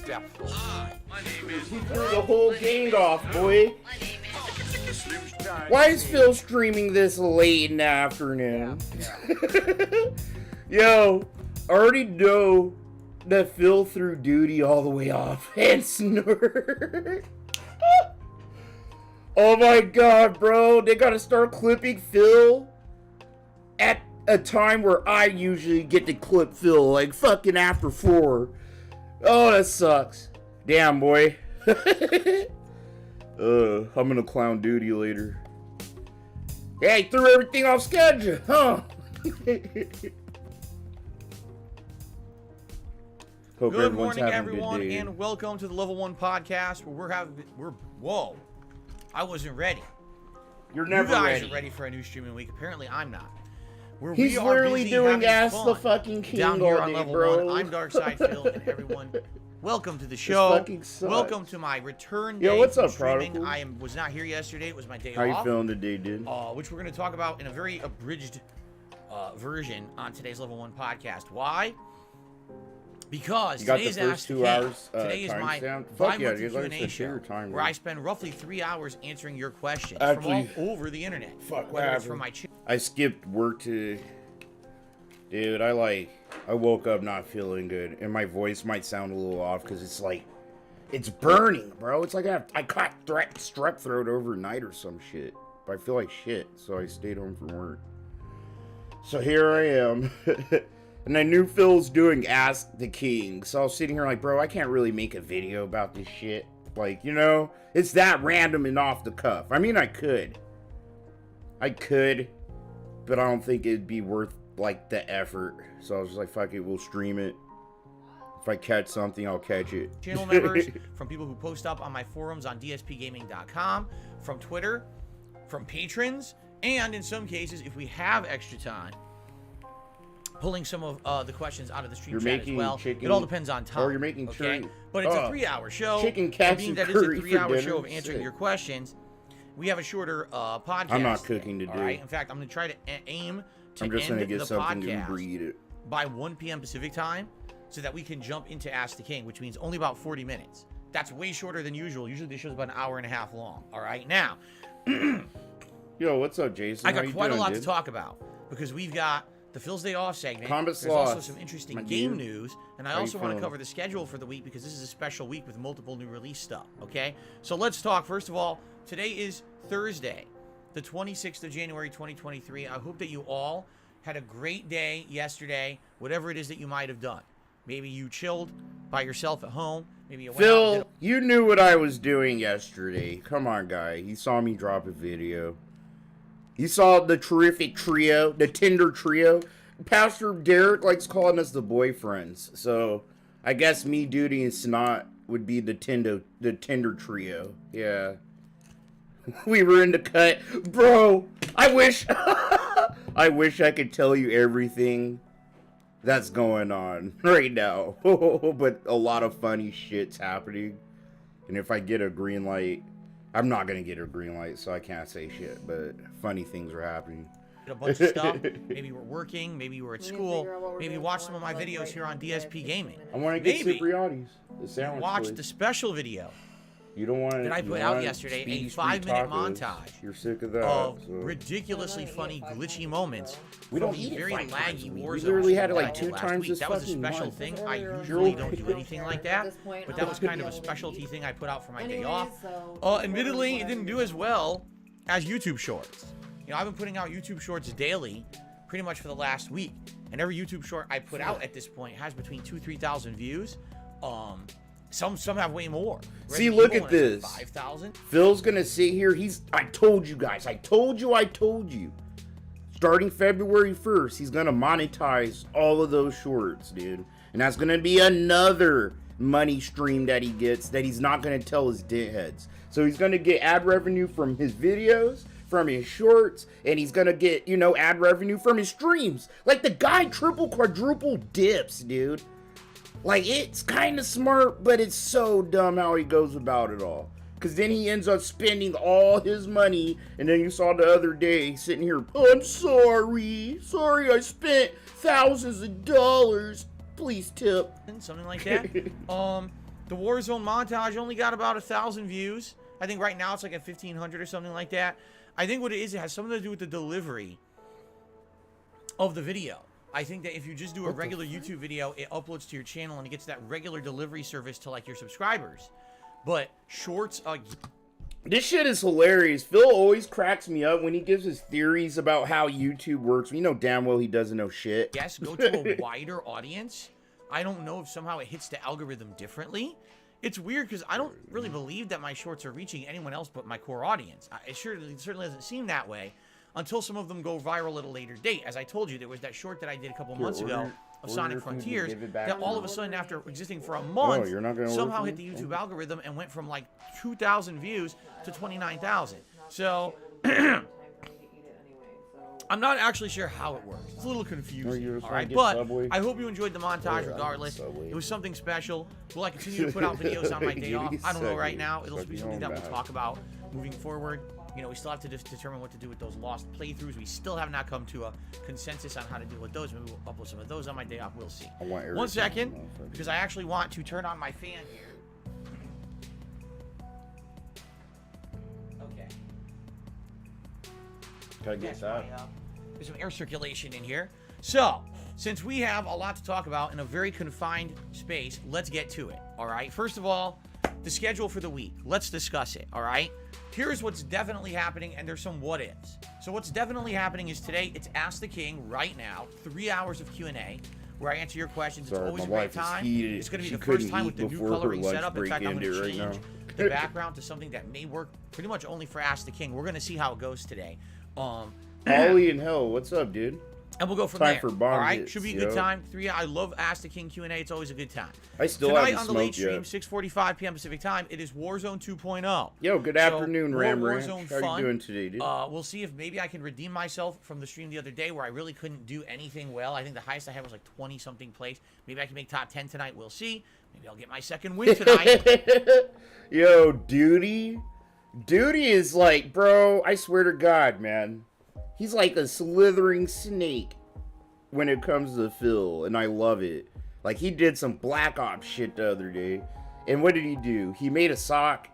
respectful. He threw the whole gang off, boy. Why is Phil streaming this late in the afternoon? Yo, I already know that Phil threw duty all the way off and snort. Oh my god, bro. They gotta start clipping Phil at a time where I usually get to clip Phil, like fucking after 4. Oh, that sucks. Damn, boy. I'm gonna clown duty later. Hey, threw everything off schedule, huh? Good morning, everyone, and welcome to the Level 1 podcast where whoa. I wasn't ready. You're never ready. You guys are ready for a new streaming week. Apparently, I'm not. He's literally doing Ask the fucking King down here on day, Level bro. 1. I'm Darkside Phil, and everyone, welcome to the show. Welcome to my return day. Yo, what's up, streaming. Prodigal? Was not here yesterday. It was my day How off. you feeling today, dude? Which we're going to talk about in a very abridged version on today's Level 1 podcast. Why? Because today's Ask the King. Today is my bi-monthly Q&A show, where I spend roughly 3 hours answering your questions from all over the internet. Whether it's from my I skipped work today. Dude, I woke up not feeling good, and my voice might sound a little off because it's like, it's burning, bro. It's like I caught strep throat overnight or some shit. But I feel like shit, so I stayed home from work. So here I am. And I knew Phil's doing Ask the King, so I was sitting here like, bro, I can't really make a video about this shit. Like, you know, it's that random and off the cuff. I mean, I could, but I don't think it'd be worth, like, the effort. So I was just like, fuck it, we'll stream it. If I catch something, I'll catch it. Channel members, from people who post up on my forums on dspgaming.com, from Twitter, from patrons, and in some cases, if we have extra time, pulling some of the questions out of the stream chat as well. It all depends on time. Or you're making okay? But it's a 3-hour show. Chicken cats being and that it's a curry 3-hour show of answering your questions, we have a shorter podcast. I'm not cooking today. All right? In fact, I'm going to try to aim to I'm just gonna end get the something podcast to read it by 1 p.m. Pacific time so that we can jump into Ask the King, which means only about 40 minutes. That's way shorter than usual. Usually this show's about an hour and a half long. All right? Now, yo, what's up, Jason? I got quite a lot to talk about because we've got the Phil's Day Off segment. There's also some interesting game news, and I also want to cover the schedule for the week because this is a special week with multiple new release stuff, okay? So let's talk. First of all, today is Thursday, the 26th of January, 2023. I hope that you all had a great day yesterday, whatever it is that you might have done. Maybe you chilled by yourself at home. Maybe you went Phil, you knew what I was doing yesterday. Come on, guy. You saw me drop a video. You saw the terrific trio, the Tinder trio. Pastor Derek likes calling us the boyfriends. So, I guess me, Duty, and Snot would be the Tinder trio. Yeah. We were in the cut. Bro, I wish I could tell you everything that's going on right now. But a lot of funny shit's happening. And if I get a green light, I'm not going to get a green light, so I can't say shit, but funny things are happening. A bunch of stuff. Maybe you were working, maybe you were at school, maybe you watched some of my videos here on DSP Gaming. I want to get Cipriani's, the sandwich watch place. The special video you don't want that I put out yesterday, a 5-minute montage. You're sick of that. Of ridiculously funny, glitchy moments. We don't eat very laggy Warzone. We literally had it like 2 times this That was a special thing. I usually don't do anything like that, but that was kind of a specialty thing I put out for my day off. Admittedly, it didn't do as well as YouTube Shorts. You know, I've been putting out YouTube Shorts daily pretty much for the last week. And every YouTube short I put out at this point has between 2,000 to 3,000 views. Some have way more. See, look at this. 5,000. Phil's gonna sit here. I told you guys. I told you. Starting February 1st, he's gonna monetize all of those shorts, dude. And that's gonna be another money stream that he gets that he's not gonna tell his dickheads. So he's gonna get ad revenue from his videos, from his shorts, and he's gonna get, you know, ad revenue from his streams. Like, the guy triple, quadruple dips, dude. Like, it's kind of smart, but it's so dumb how he goes about it all. Because then he ends up spending all his money, and then you saw the other day sitting here, oh, I'm sorry, I spent thousands of dollars. Please tip. Something like that. The Warzone montage only got about 1,000 views. I think right now it's like at 1,500 or something like that. I think what it is, it has something to do with the delivery of the video. I think that if you just do a regular YouTube video, it uploads to your channel and it gets that regular delivery service to like your subscribers. But shorts, this shit is hilarious. Phil always cracks me up when he gives his theories about how YouTube works. We know damn well he doesn't know shit. Yes, go to a wider audience. I don't know if somehow it hits the algorithm differently. It's weird because I don't really believe that my shorts are reaching anyone else but my core audience. It certainly doesn't seem that way until some of them go viral at a later date. As I told you, there was that short that I did a couple months ago of Sonic Frontiers that all of a sudden, after existing for a month, somehow hit the YouTube algorithm and went from like 2,000 views to 29,000. So I'm not actually sure how it works. It's a little confusing, all right? But I hope you enjoyed the montage regardless. It was something special. Will I continue to put out videos on my day off? I don't know right now. It'll be something that we'll talk about moving forward. You know, we still have to determine what to do with those lost playthroughs. We still have not come to a consensus on how to deal with those. Maybe we'll upload some of those on my day off. We'll see. 1 second, because I actually want to turn on my fan here. Okay. Gotta get that. There's some air circulation in here. So, since we have a lot to talk about in a very confined space, let's get to it, all right? First of all, the schedule for the week. Let's discuss it, all right? Here's what's definitely happening, and there's some what-ifs. So what's definitely happening is today, it's Ask the King right now, 3 hours of Q&A, where I answer your questions. It's always a great time. It's going to be the first time with the new coloring setup. In fact, I'm going to change the background to something that may work pretty much only for Ask the King. We're going to see how it goes today. Ollie and Hell, what's up, dude? And we'll go from there. All right, should be a good time. I love Ask the King Q&A. It's always a good time. I still Tonight haven't on the late smoked stream, yet. 6:45 p.m. Pacific time, it is Warzone 2.0. Yo, good afternoon, Ram Ranch. Warzone How fun. you doing today, dude? We'll see if maybe I can redeem myself from the stream the other day where I really couldn't do anything well. I think the highest I had was like 20-something place. Maybe I can make top 10 tonight. We'll see. Maybe I'll get my second win tonight. Yo, Duty is like, bro, I swear to God, man. He's like a slithering snake when it comes to Phil, and I love it. Like, he did some Black Ops shit the other day, and what did he do? He made a sock,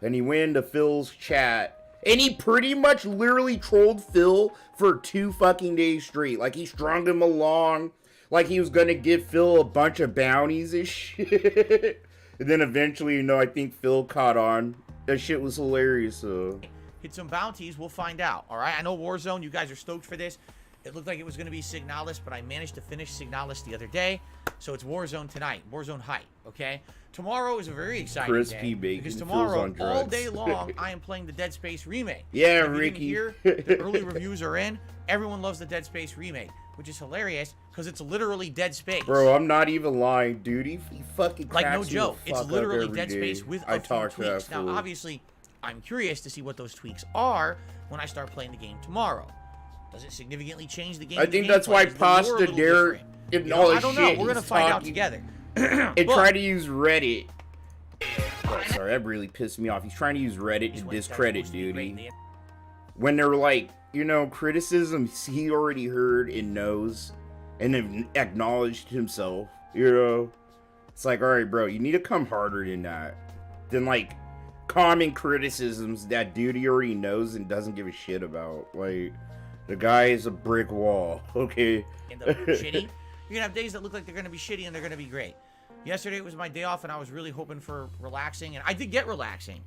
and he went into Phil's chat, and he pretty much literally trolled Phil for 2 fucking days straight. Like, he strung him along, like he was gonna give Phil a bunch of bounties and shit. And then eventually, you know, I think Phil caught on. That shit was hilarious, so... Hit some bounties, we'll find out, all right? I know Warzone, you guys are stoked for this. It looked like it was going to be Signalis, but I managed to finish Signalis the other day. So it's Warzone tonight, Warzone Hype, okay? Tomorrow is a very exciting Crispy day. bacon Because tomorrow, on all drugs. day long, I am playing the Dead Space remake. Yeah, if you Ricky. Didn't hear, the early reviews are in. Everyone loves the Dead Space remake, which is hilarious because it's literally Dead Space. Bro, I'm not even lying, dude. He fucking cracks like, no joke. me the It's fuck literally up Dead every Space day. with I a few talk to tweaks. that Now, fool. obviously, I'm curious to see what those tweaks are when I start playing the game tomorrow. Does it significantly change the game? I think that's why Pasta Derek and all his shit. I don't know. We're gonna find out together. And try to use Reddit. Oh, sorry, that really pissed me off. He's trying to use Reddit to discredit Duty. When they're like, you know, criticisms he already heard and knows and have acknowledged himself, you know. It's like, all right, bro, you need to come harder than that. Than like common criticisms that Duty already knows and doesn't give a shit about. Like, the guy is a brick wall, okay? End up shitty. You're gonna have days that look like they're gonna be shitty and they're gonna be great. Yesterday was my day off and I was really hoping for relaxing, and I did get relaxing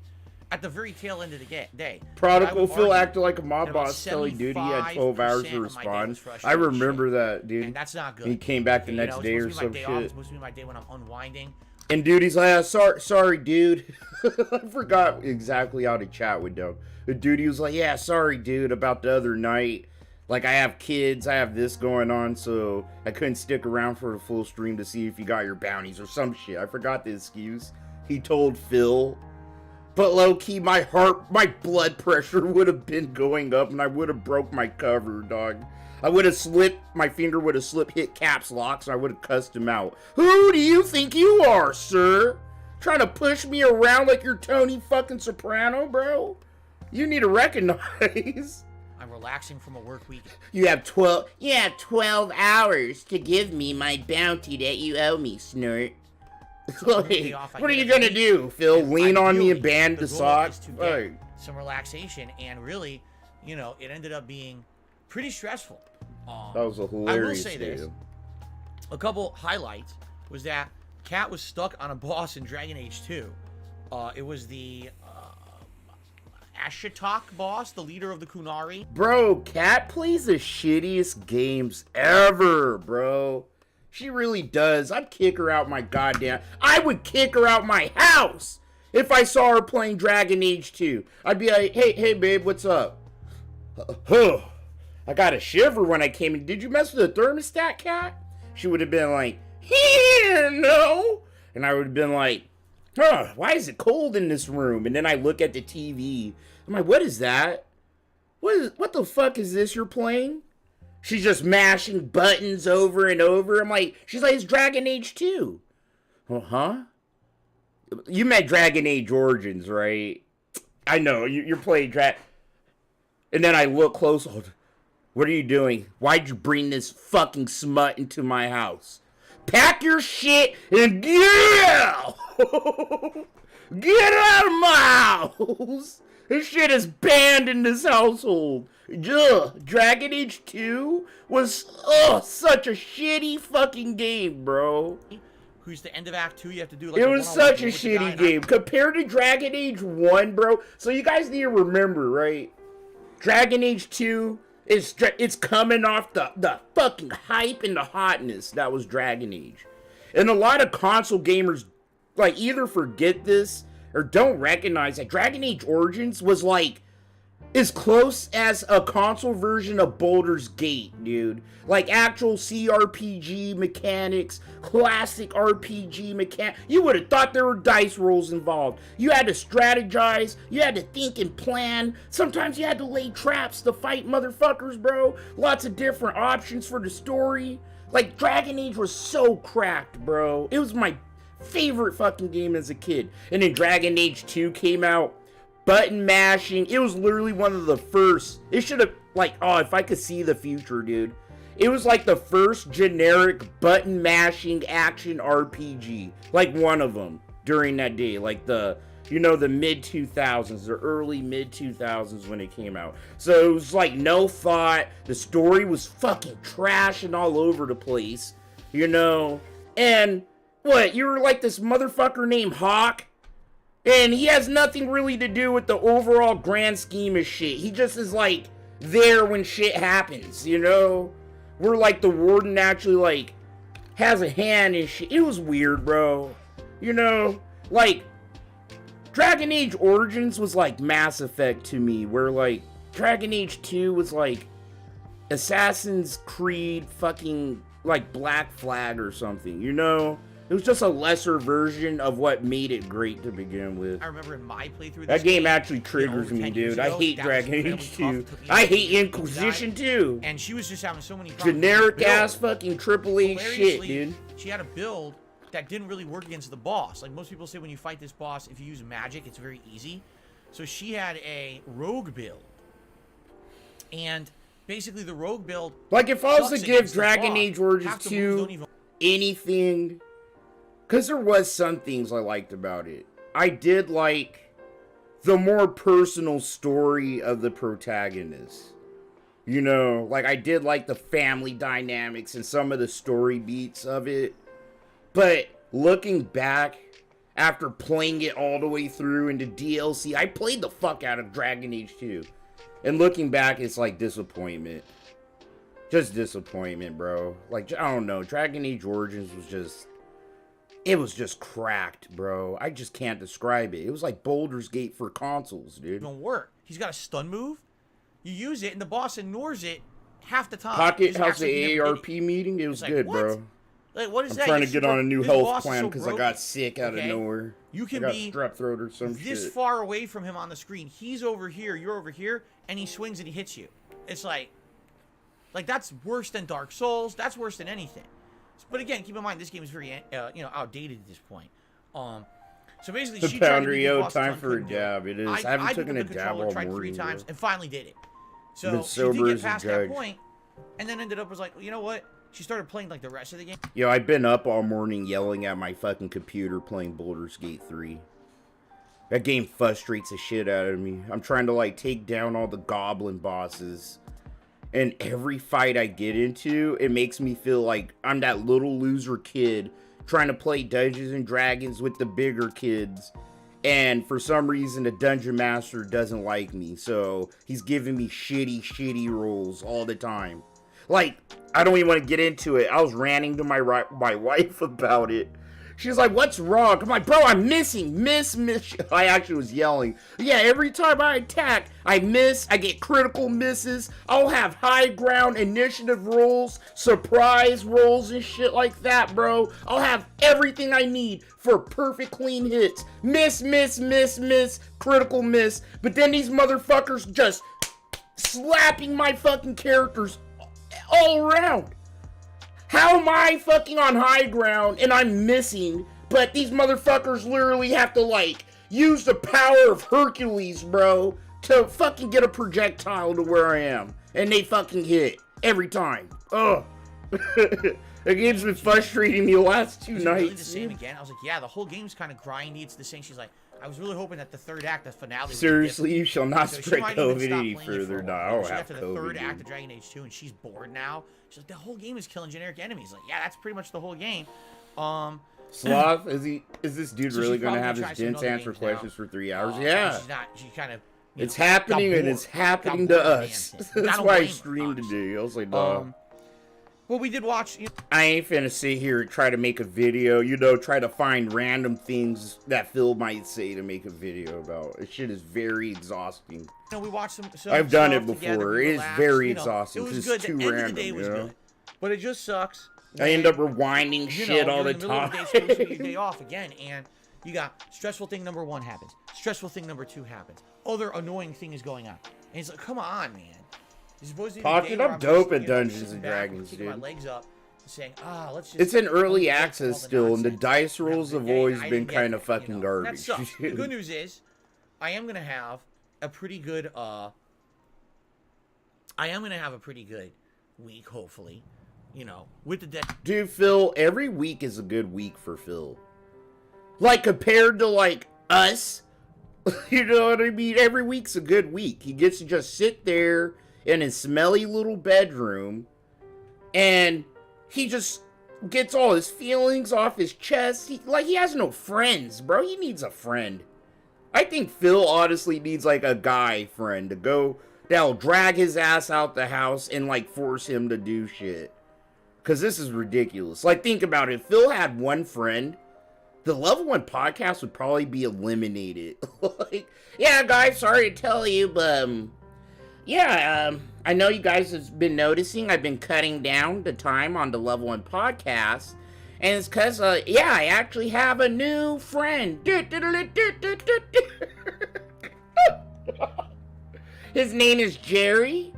at the very tail end of the day. Prodigal Phil acted like a mob boss telling Duty he had 12 hours to respond. I remember that, dude. And that's not good. He came back the next day or some shit. It's supposed to be my day when I'm unwinding. And Duty's like, sorry, dude. I forgot exactly how to chat with them. But Duty was like, yeah, sorry, dude, about the other night. Like, I have kids, I have this going on, so I couldn't stick around for the full stream to see if you got your bounties or some shit. I forgot the excuse. He told Phil. But low-key, my blood pressure would have been going up, and I would have broke my cover, dog. I would have slipped, my finger would have slipped, hit caps locks, and I would have cussed him out. Who do you think you are, sir? Trying to push me around like you're Tony fucking Soprano, bro? You need to recognize. I'm relaxing from a work week. You have 12 hours to give me my bounty that you owe me, Snort. So what are you gonna do, Phil? Lean on me and ban the sock? Some relaxation, and really, you know, it ended up being pretty stressful. That was a hilarious I will say this. A couple highlights was that Kat was stuck on a boss in Dragon Age 2. It was the ACK boss, the leader of the Kunari. Bro, Kat plays the shittiest games ever, bro. She really does. I'd kick her out my goddamn... I would kick her out my house if I saw her playing Dragon Age 2. I'd be like, hey, babe, what's up? I got a shiver when I came in. Did you mess with the thermostat, Kat? She would have been like, no. And I would have been like, why is it cold in this room? And then I look at the TV. I'm like, what is that? What the fuck is this you're playing? She's just mashing buttons over and over. I'm like, she's like, it's Dragon Age 2. Huh? You meant Dragon Age Origins, right? I know, you're playing And then I look close. What are you doing? Why'd you bring this fucking smut into my house? Pack your shit and get out! Get out of my house! This shit is banned in this household. Dragon Age 2 was such a shitty fucking game, bro. Who's the end of Act 2? You have to do like it was such a shitty game compared to Dragon Age 1, bro. So you guys need to remember, right? Dragon Age 2 it's coming off the fucking hype and the hotness that was Dragon Age. And a lot of console gamers like either forget this or don't recognize that Dragon Age Origins was like as close as a console version of Baldur's Gate, dude. Like actual CRPG mechanics, classic RPG mechanics. You would have thought there were dice rolls involved. You had to strategize, you had to think and plan. Sometimes you had to lay traps to fight motherfuckers, bro. Lots of different options for the story. Like Dragon Age was so cracked, bro. It was my favorite fucking game as a kid. And then Dragon Age 2 came out. Button mashing. It was literally one of the first. It should have, like, if I could see the future, dude. It was like the first generic button mashing action RPG. Like one of them during that day. Like the mid 2000s, the early mid 2000s when it came out. So it was like no thought. The story was fucking trash and all over the place. And what? You were like this motherfucker named Hawk? And he has nothing really to do with the overall grand scheme of shit. He just is, like, there when shit happens, Where, like, the warden actually, like, has a hand in shit. It was weird, bro. Like, Dragon Age Origins was, like, Mass Effect to me. Where, like, Dragon Age 2 was, like, Assassin's Creed fucking, like, Black Flag or something, It was just a lesser version of what made it great to begin with. I remember in my playthrough... That game actually triggers me, dude. I hate Dragon Age 2. I hate Inquisition 2. And she was just having so many problems. Generic-ass fucking AAA shit, dude. She had a build that didn't really work against the boss. Like, most people say when you fight this boss, if you use magic, it's very easy. So she had a rogue build. And basically the rogue build... Like, if I was to give Dragon Age Origins 2 anything... Because there was some things I liked about it. I did like the more personal story of the protagonist. Like I did like the family dynamics and some of the story beats of it. But looking back, after playing it all the way through into DLC, I played the fuck out of Dragon Age 2. And looking back, it's like disappointment. Just disappointment, bro. Like, I don't know. Dragon Age Origins was just... It was just cracked, bro. I just can't describe it. It was like Baldur's Gate for consoles, dude. It don't work. He's got a stun move. You use it, and the boss ignores it half the time. Pocket House the AARP meeting? It was like, good, what? Bro. Like, what is I'm that? trying to get on a new health plan because I got sick out of nowhere. You can be strep throat or some this shit. Far away from him on the screen. He's over here, you're over here, and he swings and he hits you. It's like that's worse than Dark Souls. That's worse than anything. But again, keep in mind this game is very outdated at this point. So basically, the she tried to Foundry, time for a dab. It is. I haven't taken a dab all tried morning. 3 times and finally did it. So she did get past that point, and then ended up was like, you know what? she started playing like the rest of the game. Yo, I've been up all morning yelling at my fucking computer playing Baldur's Gate 3. That game frustrates the shit out of me. I'm trying to like take down all the goblin bosses. And every fight I get into, it makes me feel like I'm that little loser kid trying to play Dungeons and Dragons with the bigger kids. And for some reason, the Dungeon Master doesn't like me. So he's giving me shitty rolls all the time. Like, I don't even want to get into it. I was ranting to my wife about it. She's like, what's wrong? I'm like, bro, I'm missing. Miss. I actually was yelling. Yeah, every time I attack, I miss. I get critical misses. I'll have high ground initiative rolls, surprise rolls and shit like that, bro. I'll have everything I need for perfect clean hits. Miss, critical miss. But then these motherfuckers just slapping my fucking characters all around. How am I fucking on high ground and I'm missing, but these motherfuckers literally have to, like, use the power of Hercules, bro, to fucking get a projectile to where I am. And they fucking hit every time. Ugh. The game's been frustrating me the last 2 nights. Really the same again? I was like, yeah, the whole game's kind of grindy. It's the same. She's like, I was really hoping that the third act, the finale. Seriously, you shall not spread COVID any further. No, I don't have after the third act of Dragon Age 2, and she's bored now. She's like, the whole game is killing generic enemies. Like, yeah, that's pretty much the whole game. Sloth, is this dude really gonna have his dense answer questions for 3 hours? Yeah. She's not. She kind of. It's happening, and it's happening to us. That's why I streamed today. I was like, no. Well, we did watch. I ain't finna sit here and try to make a video, try to find random things that Phil might say to make a video about. This shit is very exhausting. We watched some I've done it before. It is very exhausting. It was good. Too the end random, of the day was good. But it just sucks. I end up rewinding shit all the time. You're in your day off again, and you got stressful thing number 1 happens. Stressful thing number 2 happens. Other annoying thing is going on. And it's like, come on, man. You're supposed to be I'm dope at Dungeons and Dragons, dude. My legs up and saying, let's just. It's in early access still, and the dice rolls have always been kind of fucking garbage. The good news is, I am gonna have a pretty good. Week, hopefully. With the deck. Dude, Phil, every week is a good week for Phil. Like, compared to, like, us. You know what I mean? Every week's a good week. He gets to just sit there in his smelly little bedroom, and he just gets all his feelings off his chest. He has no friends, bro. He needs a friend. I think Phil honestly needs, like, a guy friend that'll drag his ass out the house and, like, force him to do shit. Because this is ridiculous. Like, think about it. If Phil had one friend, the Level 1 podcast would probably be eliminated. Like, yeah, guys, sorry to tell you, but, I know you guys have been noticing I've been cutting down the time on the Level 1 podcast. And it's because, I actually have a new friend. His name is Jerry.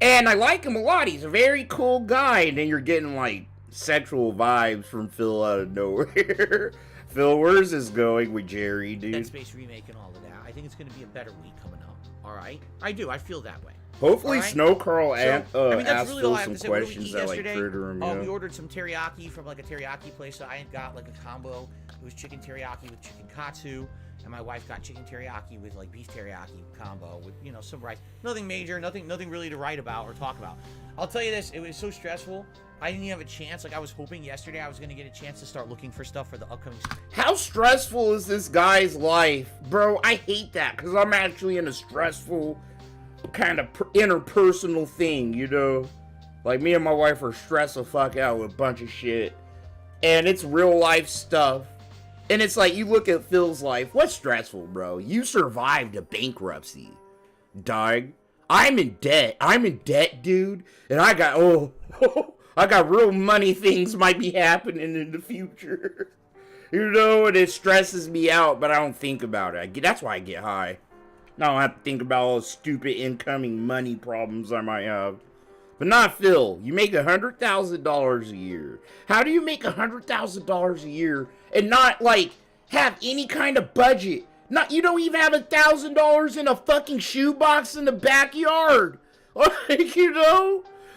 And I like him a lot. He's a very cool guy. And then you're getting, like, sexual vibes from Phil out of nowhere. Phil, where's this going with Jerry, dude? Dead Space remake and all of that. I think it's going to be a better week coming up. All right? I do. I feel that way. Hopefully right? Snow Carl asked really Phil some questions that, like, trigger him. We ordered some teriyaki from, like, a teriyaki place. So I got, like, a combo. It was chicken teriyaki with chicken katsu. And my wife got chicken teriyaki with, like, beef teriyaki combo with, some rice. Nothing major, nothing really to write about or talk about. I'll tell you this, it was so stressful. I didn't even have a chance. Like, I was hoping yesterday I was going to get a chance to start looking for stuff for the upcoming. How stressful is this guy's life? Bro, I hate that because I'm actually in a stressful kind of interpersonal thing, Like, me and my wife are stressed the fuck out with a bunch of shit. And it's real life stuff. And it's like, you look at Phil's life. What's stressful, bro? You survived a bankruptcy, dog. I'm in debt. Dude. And I got, I got real money things might be happening in the future. And it stresses me out, but I don't think about it. That's why I get high. I don't have to think about all the stupid incoming money problems I might have. But not Phil. You make $100,000 a year. How do you make $100,000 a year and not, like, have any kind of budget? You don't even have $1,000 in a fucking shoebox in the backyard. Like,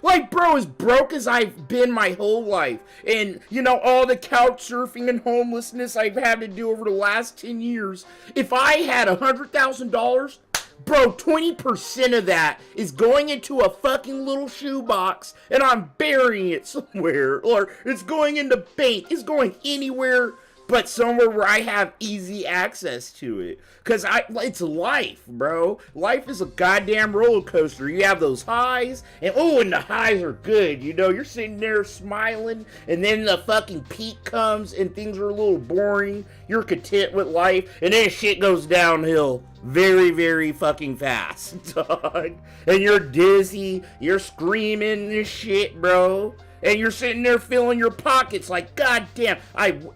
Like, bro, as broke as I've been my whole life, and, you know, all the couch surfing and homelessness I've had to do over the last 10 years, if I had $100,000, bro, 20% of that is going into a fucking little shoebox, and I'm burying it somewhere, or it's going into bank, it's going anywhere but somewhere where I have easy access to it. Because it's life, bro. Life is a goddamn roller coaster. You have those highs, and the highs are good. You know, you're sitting there smiling, and then the fucking peak comes, and things are a little boring. You're content with life, and then shit goes downhill very, very fucking fast, dog. And you're dizzy, you're screaming and shit, bro. And you're sitting there filling your pockets like, goddamn.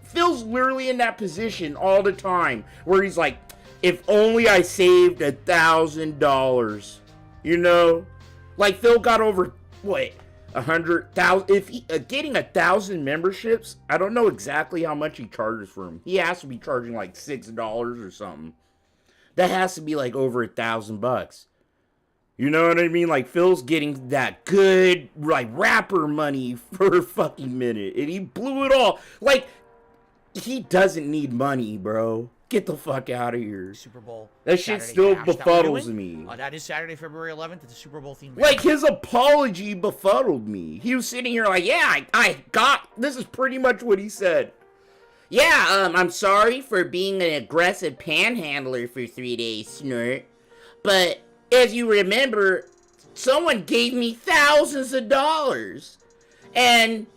Phil's literally in that position all the time where he's like, if only I saved $1,000, you know? Like, Phil got over, 100,000. If getting 1,000 memberships, I don't know exactly how much he charges for them. He has to be charging like $6 or something. That has to be like over $1,000. You know what I mean? Like, Phil's getting that good, like, rapper money for a fucking minute. And he blew it all. Like, he doesn't need money, bro. Get the fuck out of here. Super Bowl. That shit still befuddles me. That is Saturday, February 11th. It's a Super Bowl theme. Like, his apology befuddled me. He was sitting here like, yeah, I got... This is pretty much what he said. Yeah, I'm sorry for being an aggressive panhandler for 3 days, Snort. But... as you remember, someone gave me thousands of dollars, and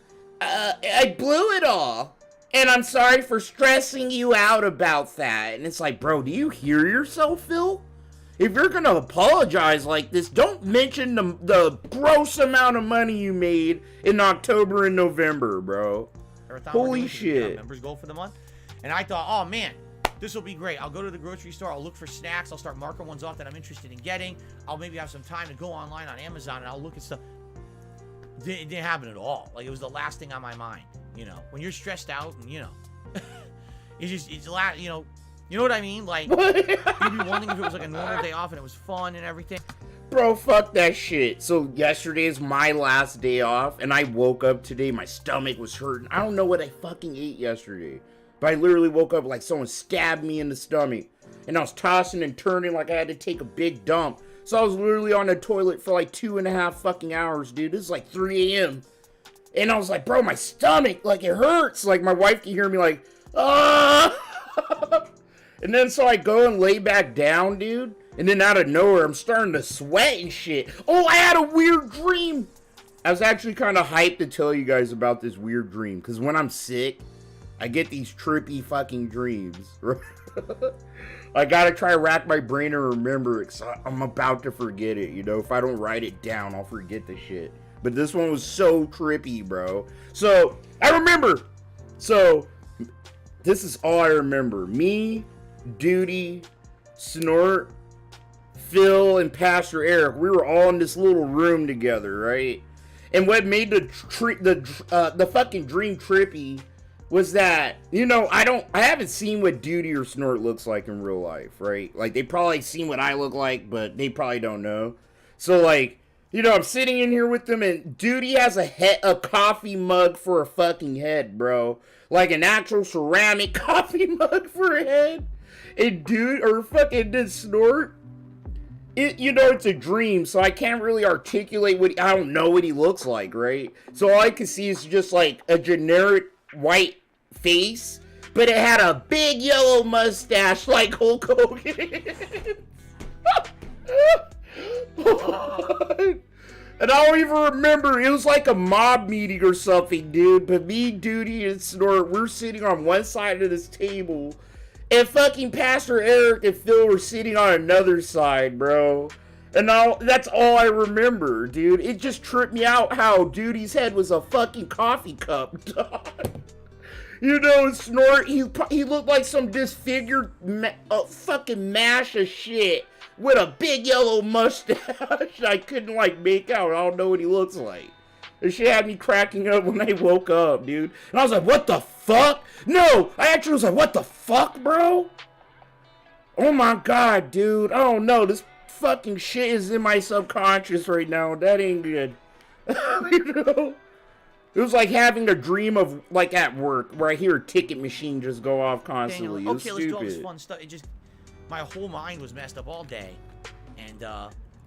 I blew it all, and I'm sorry for stressing you out about that. And it's like, bro, do you hear yourself, Phil? If you're gonna apologize like this, don't mention the gross amount of money you made in October and November, bro. Holy shit. Members goal for the month, and I thought, oh man, this will be great. I'll go to the grocery store. I'll look for snacks. I'll start marking ones off that I'm interested in getting. I'll maybe have some time to go online on Amazon and I'll look at stuff. It didn't happen at all. Like, it was the last thing on my mind. You know, when you're stressed out and, you know, you know what I mean? Like, you'd be wondering if it was like a normal day off and it was fun and everything. Bro, fuck that shit. So yesterday is my last day off, and I woke up today. My stomach was hurting. I don't know what I fucking ate yesterday. But I literally woke up like someone stabbed me in the stomach. And I was tossing and turning like I had to take a big dump. So I was literally on the toilet for like 2.5 fucking hours, dude. This is like 3 a.m. And I was like, bro, my stomach, like, it hurts. Like, my wife can hear me like, ah. And then so I go and lay back down, dude. And then out of nowhere, I'm starting to sweat and shit. Oh, I had a weird dream. I was actually kind of hyped to tell you guys about this weird dream. Because when I'm sick, I get these trippy fucking dreams. I gotta try to rack my brain and remember it, because I'm about to forget it, you know? If I don't write it down, I'll forget the shit. But this one was so trippy, bro. So, I remember. So, this is all I remember. Me, Duty, Snort, Phil, and Pastor Eric, we were all in this little room together, right? And what made the fucking dream trippy was that, you know, I haven't seen what Duty or Snort looks like in real life, right? Like, they probably seen what I look like, but they probably don't know. So, like, you know, I'm sitting in here with them, and Duty has a coffee mug for a fucking head, bro. Like, an actual ceramic coffee mug for a head. And fucking Snort, you know, it's a dream, so I can't really articulate I don't know what he looks like, right? So all I can see is just, like, a generic white face, but it had a big yellow mustache like Hulk Hogan. And I don't even remember, it was like a mob meeting or something, dude. But me, Duty, and Snort, we're sitting on one side of this table, and fucking Pastor Eric and Phil were sitting on another side, bro. And that's all I remember, dude. It just tripped me out how Duty's head was a fucking coffee cup, dog. You know, Snort, he looked like some disfigured fucking mash of shit with a big yellow mustache. I couldn't, like, make out. I don't know what he looks like. And she had me cracking up when I woke up, dude. And I was like, what the fuck? No, I actually was like, what the fuck, bro? Oh my god, dude. I don't know. This fucking shit is in my subconscious right now. That ain't good. You know? It was like having a dream of, like, at work, where I hear a ticket machine just go off constantly. Okay, let's do all this fun stuff. My whole mind was messed up all day. And,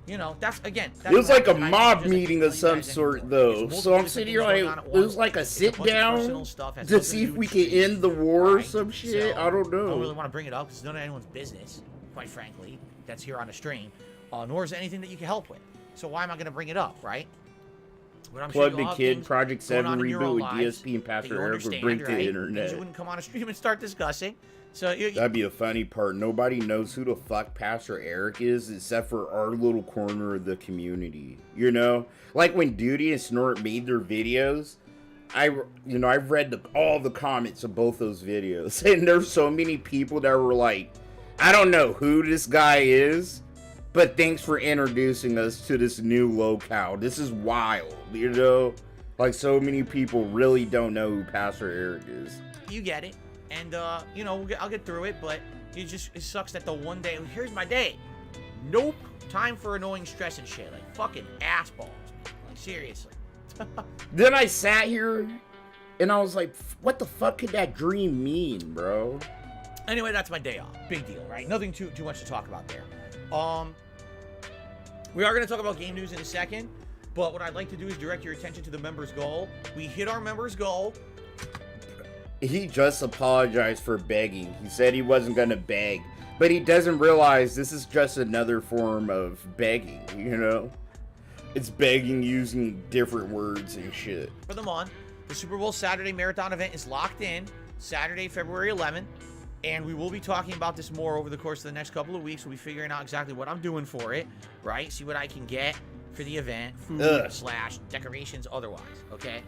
you know, it was like a mob meeting of some sort, though. So I'm sitting here like, it was like a sit-down to see if we could end the war or some shit. I don't know. I don't really want to bring it up because it's none of anyone's business, quite frankly, that's here on the stream. Nor is it anything that you can help with. So why am I going to bring it up, right? Plug the Kid, Project 7 reboot with DSP and Pastor Eric would break the internet. You wouldn't come on a stream and start discussing. So that'd be a funny part. Nobody knows who the fuck Pastor Eric is except for our little corner of the community. You know? Like when Duty and Snort made their videos, I've read all the comments of both those videos. And there's so many people that were like, I don't know who this guy is, but thanks for introducing us to this new locale. This is wild, you know? Like, so many people really don't know who Pastor Eric is. You get it. And, you know, I'll get through it, but it sucks that the one day, here's my day. Nope. Time for annoying stress and shit. Like, fucking ass balls. Like, seriously. Then I sat here, and I was like, what the fuck could that dream mean, bro? Anyway, that's my day off. Big deal, right? Nothing too much to talk about there. We are going to talk about game news in a second, but what I'd like to do is direct your attention to the members' goal. We hit our members' goal. He just apologized for begging. He said he wasn't going to beg, but he doesn't realize this is just another form of begging, you know? It's begging using different words and shit. For them on, the Super Bowl Saturday Marathon event is locked in, Saturday, February 11th. And we will be talking about this more over the course of the next couple of weeks. We'll be figuring out exactly what I'm doing for it, right? See what I can get for the event, food / decorations, otherwise, okay?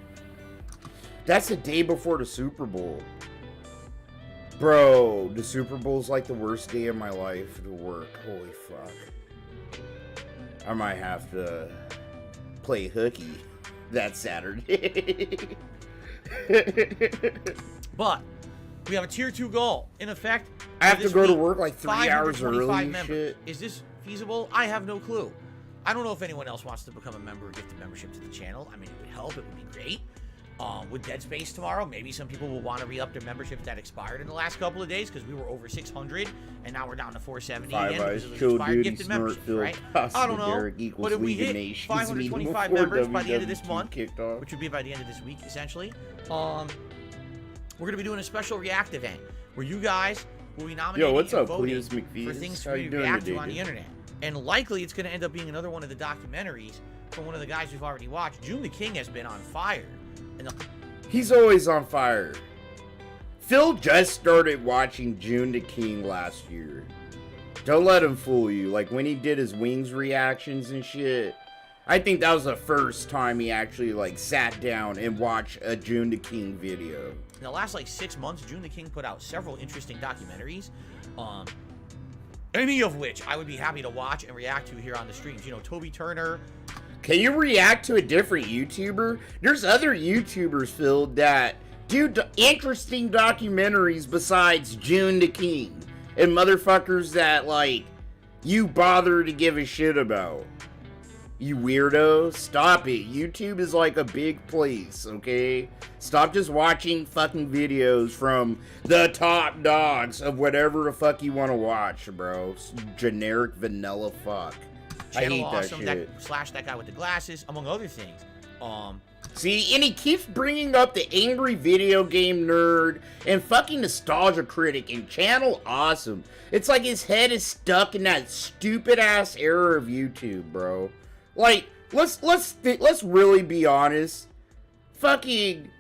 That's the day before the Super Bowl. Bro, the Super Bowl's like the worst day of my life to work. Holy fuck. I might have to play hooky that Saturday. But we have a tier 2 goal. In effect, I have to go to work like 3 hours early. Shit. Is this feasible? I have no clue. I don't know if anyone else wants to become a member or gift a membership to the channel. I mean, it would help. It would be great. With Dead Space tomorrow, maybe some people will want to re-up their memberships that expired in the last couple of days because we were over 600 and now we're down to 470 again because of the expired gifted memberships, right? I don't know. But if we hit 525 members by the end of this month, which would be by the end of this week, essentially, we're going to be doing a special react event where you guys will be nominated and voting for things for you to react to on the internet. And likely it's going to end up being another one of the documentaries from one of the guys we've already watched. June the King has been on fire. He's always on fire. Phil just started watching June the King last year. Don't let him fool you. Like when he did his Wings reactions and shit, I think that was the first time he actually like sat down and watched a June the King video. In the last like 6 months, June the King put out several interesting documentaries. Any of which I would be happy to watch and react to here on the streams. You know, Toby Turner. Can you react to a different YouTuber? There's other YouTubers, Phil, that do interesting documentaries besides June the King. And motherfuckers that, like, you bother to give a shit about. You weirdo. Stop it. YouTube is like a big place, okay? Stop just watching fucking videos from the top dogs of whatever the fuck you want to watch, bro. Generic vanilla fuck. Channel I hate Awesome, that shit. that guy with the glasses, among other things. See, and he keeps bringing up the angry video game nerd and fucking nostalgia critic and Channel Awesome. It's like his head is stuck in that stupid ass era of YouTube, bro. Like, let's really be honest. Fucking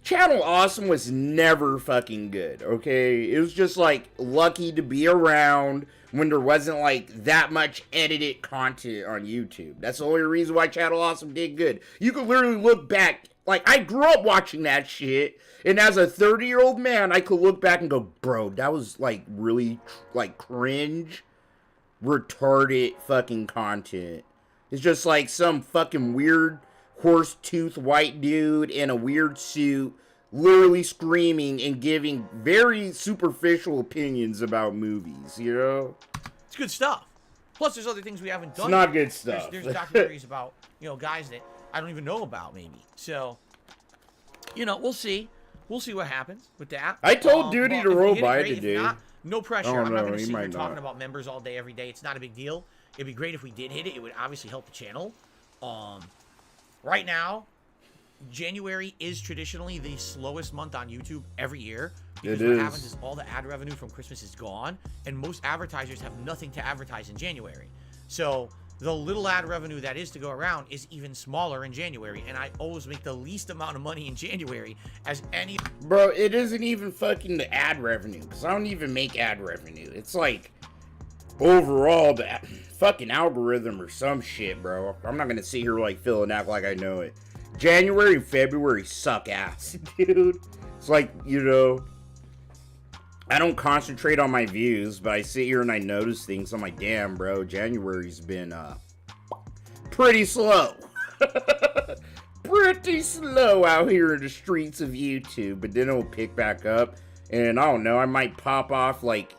Channel Awesome was never fucking good, okay? It was just like lucky to be around when there wasn't like that much edited content on YouTube. That's the only reason why Channel Awesome did good. You could literally look back, like I grew up watching that shit, and as a 30-year-old man, I could look back and go, bro, that was like really like cringe, retarded fucking content. It's just like some fucking weird horse-toothed white dude in a weird suit literally screaming and giving very superficial opinions about movies, you know? It's good stuff. Plus, there's other things we haven't done. It's not good stuff. There's documentaries about, you know, guys that I don't even know about, maybe. So, you know, we'll see. We'll see what happens with that. I told Duty to roll by today. If not, no pressure. I'm not going to sit here talking about members all day, every day. It's not a big deal. It'd be great if we did hit it. It would obviously help the channel. Right now, January is traditionally the slowest month on YouTube every year. Because what happens is all the ad revenue from Christmas is gone, and most advertisers have nothing to advertise in January. So the little ad revenue that is to go around is even smaller in January, and I always make the least amount of money in January as any... Bro, it isn't even fucking the ad revenue, because I don't even make ad revenue. It's like, overall, the fucking algorithm or some shit, bro. I'm not gonna sit here like Phil and act like I know it. January and February suck ass, dude. It's like, you know, I don't concentrate on my views, but I sit here and I notice things. I'm like, damn, bro, January's been pretty slow. Pretty slow out here in the streets of YouTube, but then it'll pick back up, and I don't know, I might pop off like,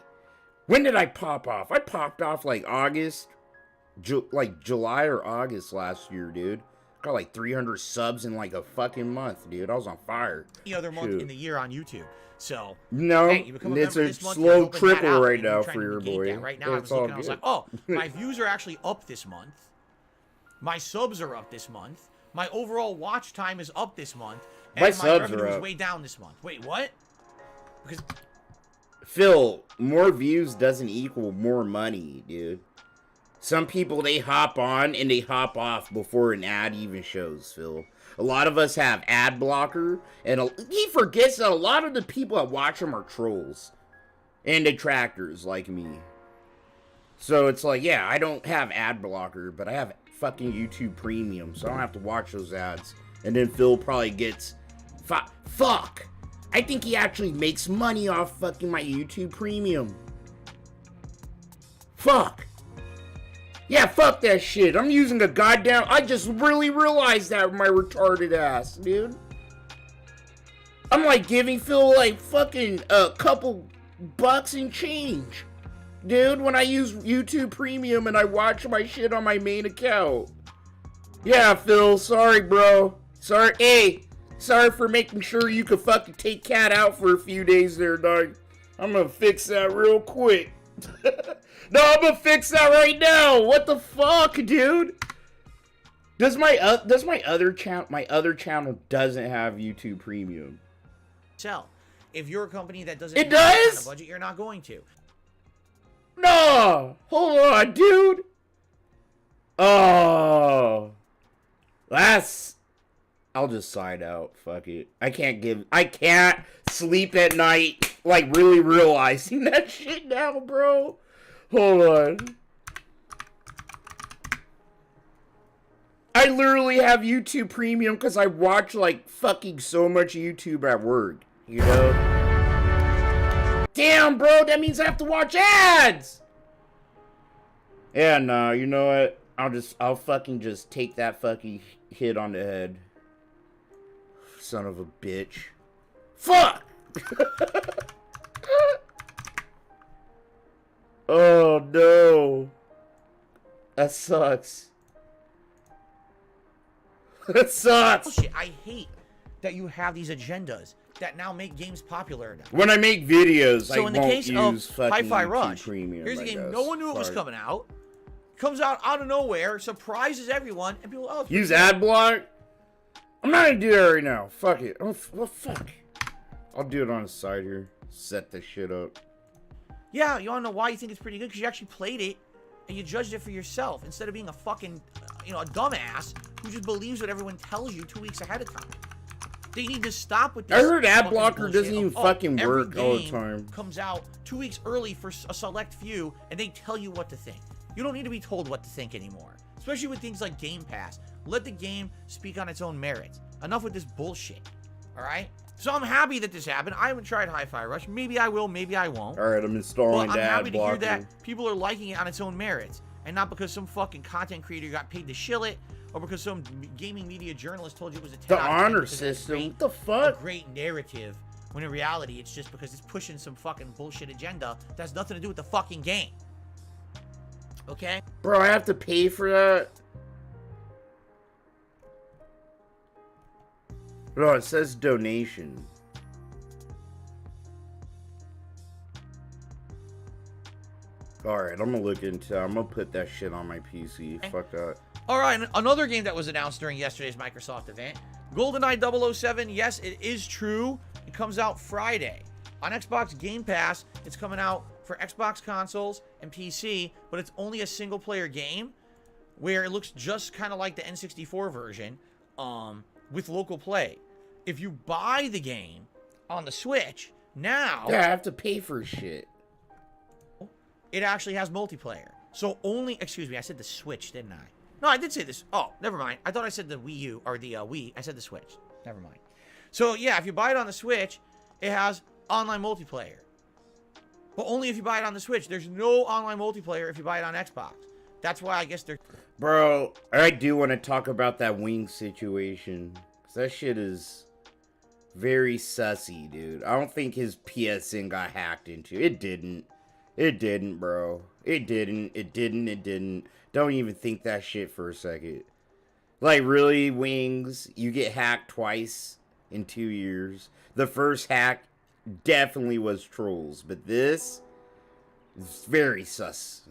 when did I pop off? I popped off like August, like July or August last year, dude. Got like 300 subs in like a fucking month, dude. I was on fire. The other month in the year on YouTube. So, no, hey, it's a slow trickle right now for your boy. Right now, I was looking, I was like, oh, my views are actually up this month. My subs are up this month. My overall watch time is up this month. And my revenue is way down this month. Wait, what? Because Phil, more views doesn't equal more money, dude. Some people, they hop on and they hop off before an ad even shows, Phil. A lot of us have ad blocker, and he forgets that a lot of the people that watch him are trolls and detractors like me. So it's like, yeah, I don't have ad blocker, but I have fucking YouTube Premium, so I don't have to watch those ads. And then Phil probably gets... Fuck! I think he actually makes money off fucking my YouTube Premium. Fuck! Yeah, fuck that shit. I'm using a goddamn... I just really realized that with my retarded ass, dude. I'm like giving Phil like fucking a couple bucks and change. Dude, when I use YouTube Premium and I watch my shit on my main account. Yeah, Phil, sorry, bro. Sorry, hey. Sorry for making sure you could fucking take Cat out for a few days there, dog. I'm gonna fix that real quick. No, I'm gonna fix that right now. What the fuck, dude? Does my other channel doesn't have YouTube Premium? Sell. If you're a company that doesn't have that kind of budget, you're not going to. No, hold on, dude. Oh, I'll just sign out. Fuck it. I can't sleep at night like really realizing that shit now, bro. Hold on. I literally have YouTube Premium because I watch like fucking so much YouTube at work, you know? Damn, bro, that means I have to watch ads! Yeah, no, you know what? I'll fucking just take that fucking hit on the head. Son of a bitch. Fuck! Oh, no. That sucks. That sucks. Bullshit. I hate that you have these agendas that now make games popular now. When I make videos, so I in the won't case use of fucking Hi-Fi YouTube Rush, Premium, here's a game no one knew it was coming out. Comes out of nowhere, surprises everyone, and people, oh, use ad block? I'm not gonna do that right now. Fuck it. Oh, well, fuck. I'll do it on the side here. Set this shit up. Yeah, you wanna know why you think it's pretty good? Because you actually played it, and you judged it for yourself, instead of being a fucking, a dumbass who just believes what everyone tells you 2 weeks ahead of time. They need to stop with this. I heard ad blocker doesn't even fucking work all the time. Comes out 2 weeks early for a select few, and they tell you what to think. You don't need to be told what to think anymore. Especially with things like Game Pass. Let the game speak on its own merits. Enough with this bullshit. Alright? So I'm happy that this happened. I haven't tried Hi-Fi Rush. Maybe I will, maybe I won't. Alright, I'm installing the ad blocker. I'm happy to hear that people are liking it on its own merits. And not because some fucking content creator got paid to shill it, or because some gaming media journalist told you it was a 10 The honor system? What the fuck? A great narrative. When in reality, it's just because it's pushing some fucking bullshit agenda that has nothing to do with the fucking game. Okay? Bro, I have to pay for that? No, it says donation. Alright, I'm gonna look into I'm gonna put that shit on my PC. Okay. Fuck that. Alright, another game that was announced during yesterday's Microsoft event. GoldenEye 007, yes, it is true. It comes out Friday. On Xbox Game Pass, it's coming out for Xbox consoles and PC, but it's only a single-player game where it looks just kind of like the N64 version with local play. If you buy the game on the Switch, now... Yeah, I have to pay for shit. It actually has multiplayer. So only... Excuse me, I said the Switch, didn't I? No, I did say this. Oh, never mind. I thought I said the Wii U, or the Wii. I said the Switch. Never mind. So, yeah, if you buy it on the Switch, it has online multiplayer. But only if you buy it on the Switch. There's no online multiplayer if you buy it on Xbox. That's why I guess they're... Bro, I do want to talk about that wing situation. Because that shit is very sussy, dude. I don't think his PSN got hacked into. It didn't. It didn't, bro. It didn't. Don't even think that shit for a second. Like, really, Wings, you get hacked twice in 2 years. The first hack definitely was trolls, but this is very sus.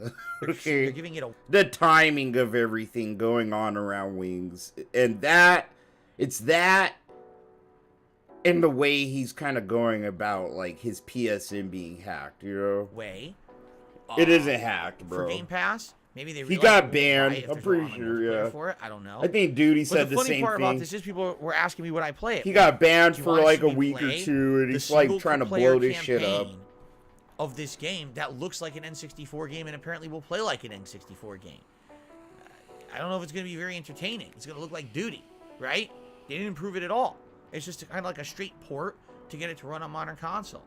Okay? They're giving it a... The timing of everything going on around Wings. And it's that and the way he's kind of going about, like, his PSN being hacked, you know? It isn't hacked, bro. For Game Pass? Maybe they he got banned. I'm pretty sure, yeah. For it. I don't know. I think Duty said the same thing. The funny part about this is people were asking me would I play it. He got banned for like a week or two, and he's like trying to blow this shit up. Of this game that looks like an N64 game and apparently will play like an N64 game. I don't know if it's going to be very entertaining. It's going to look like Duty, right? They didn't improve it at all. It's just kind of like a straight port to get it to run on modern consoles.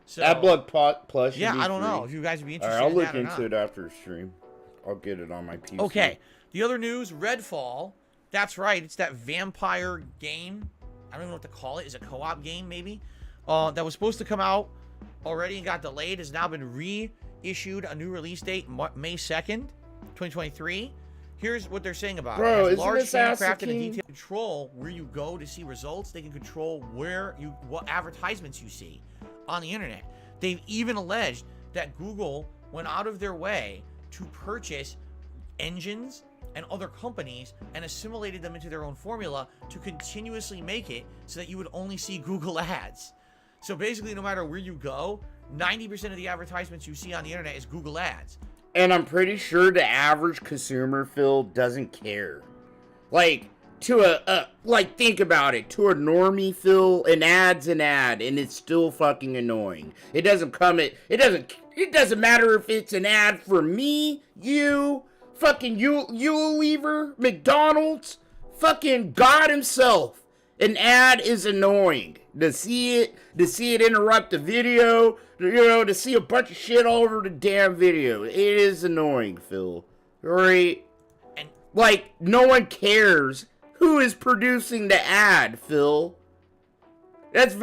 So AdBlock Plus. Yeah, I don't know if you guys would be interested. All right, I'll in look that into it after stream. I'll get it on my PC. Okay. The other news, Redfall. That's right. It's that vampire game. I don't even know what to call it. Is it a co-op game, maybe? That was supposed to come out already and got delayed. Has now been reissued a new release date, May 2nd, 2023. Here's what they're saying about it. It large handcrafted and detailed control where you go to see results. They can control what advertisements you see on the internet. They've even alleged that Google went out of their way to purchase engines and other companies and assimilated them into their own formula to continuously make it so that you would only see Google ads. So basically, no matter where you go, 90% of the advertisements you see on the internet is Google ads. And I'm pretty sure the average consumer, Phil, doesn't care. Like, think about it. To a normie, Phil, an ad's an ad, and it's still fucking annoying. It doesn't matter if it's an ad for me, you, fucking Unilever, McDonald's, fucking God himself. An ad is annoying. To see it interrupt the video, to see a bunch of shit all over the damn video. It is annoying, Phil. Right? And like, no one cares who is producing the ad, Phil. This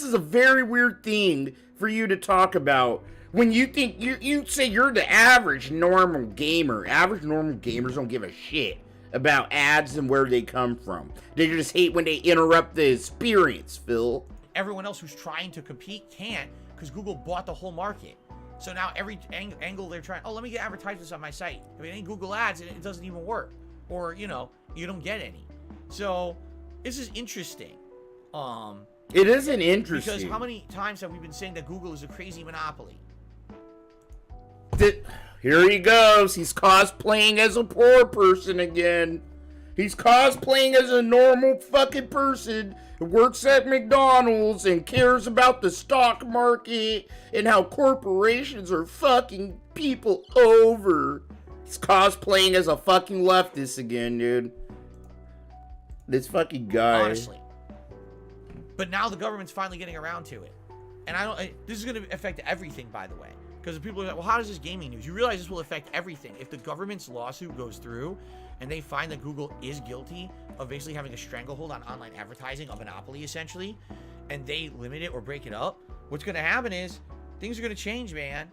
is a very weird thing for you to talk about. When you think, you say you're the average normal gamer. Average normal gamers don't give a shit about ads and where they come from. They just hate when they interrupt the experience, Phil. Everyone else who's trying to compete can't because Google bought the whole market. So now every angle they're trying, let me get advertisements on my site. If it ain't Google ads, it doesn't even work. Or, you don't get any. So this is interesting. It isn't interesting. Because how many times have we been saying that Google is a crazy monopoly? Here he goes. He's cosplaying as a poor person again. He's cosplaying as a normal fucking person who works at McDonald's and cares about the stock market and how corporations are fucking people over. He's cosplaying as a fucking leftist again, dude. This fucking guy. Honestly. But now the government's finally getting around to it. And this is going to affect everything, by the way. Because people are like, well, how does this gaming news? You realize this will affect everything. If the government's lawsuit goes through and they find that Google is guilty of basically having a stranglehold on online advertising, a monopoly essentially, and they limit it or break it up, what's going to happen is things are going to change, man.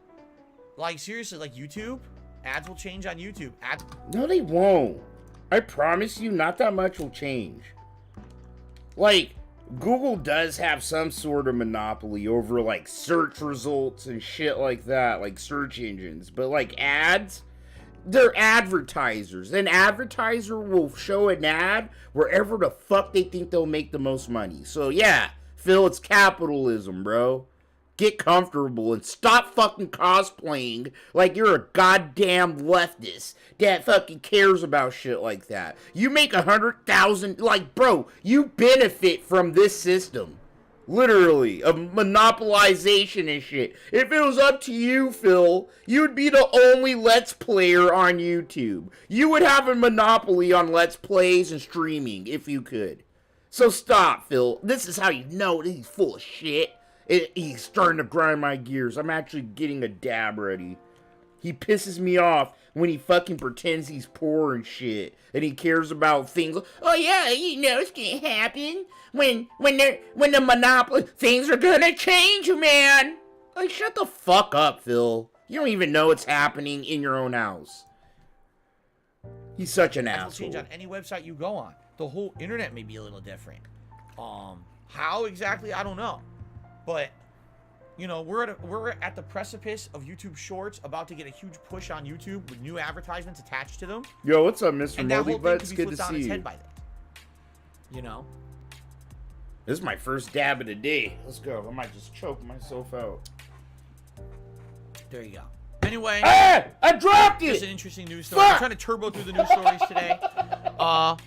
Like, seriously, like YouTube, ads will change on YouTube. No, they won't. I promise you, not that much will change. like, Google does have some sort of monopoly over, like, search results and shit like that, like search engines. But, like, ads, they're advertisers. An advertiser will show an ad wherever the fuck they think they'll make the most money. So, yeah, Phil, it's capitalism, bro. Get comfortable and stop fucking cosplaying like you're a goddamn leftist that fucking cares about shit like that. You make 100,000, like, bro, you benefit from this system. Literally, of monopolization and shit. If it was up to you, Phil, you'd be the only Let's Player on YouTube. You would have a monopoly on Let's Plays and streaming if you could. So stop, Phil. This is how you know that he's full of shit. He's starting to grind my gears. I'm actually getting a dab ready. He pisses me off when he fucking pretends he's poor and shit. And he cares about things. Oh yeah, you know it's gonna happen. When the monopoly, things are gonna change, man. Like, shut the fuck up, Phil. You don't even know it's happening in your own house. He's such an asshole. Change on any website you go on. The whole internet may be a little different. How exactly, I don't know. But, you know, we're at the precipice of YouTube Shorts, about to get a huge push on YouTube with new advertisements attached to them. Yo, what's up, Mr. Moldy Butt? It's good to see you. By then. You know? This is my first dab of the day. Let's go. I might just choke myself out. There you go. Anyway. Ah! I dropped it! Just an interesting news story. I'm trying to turbo through the news stories today. I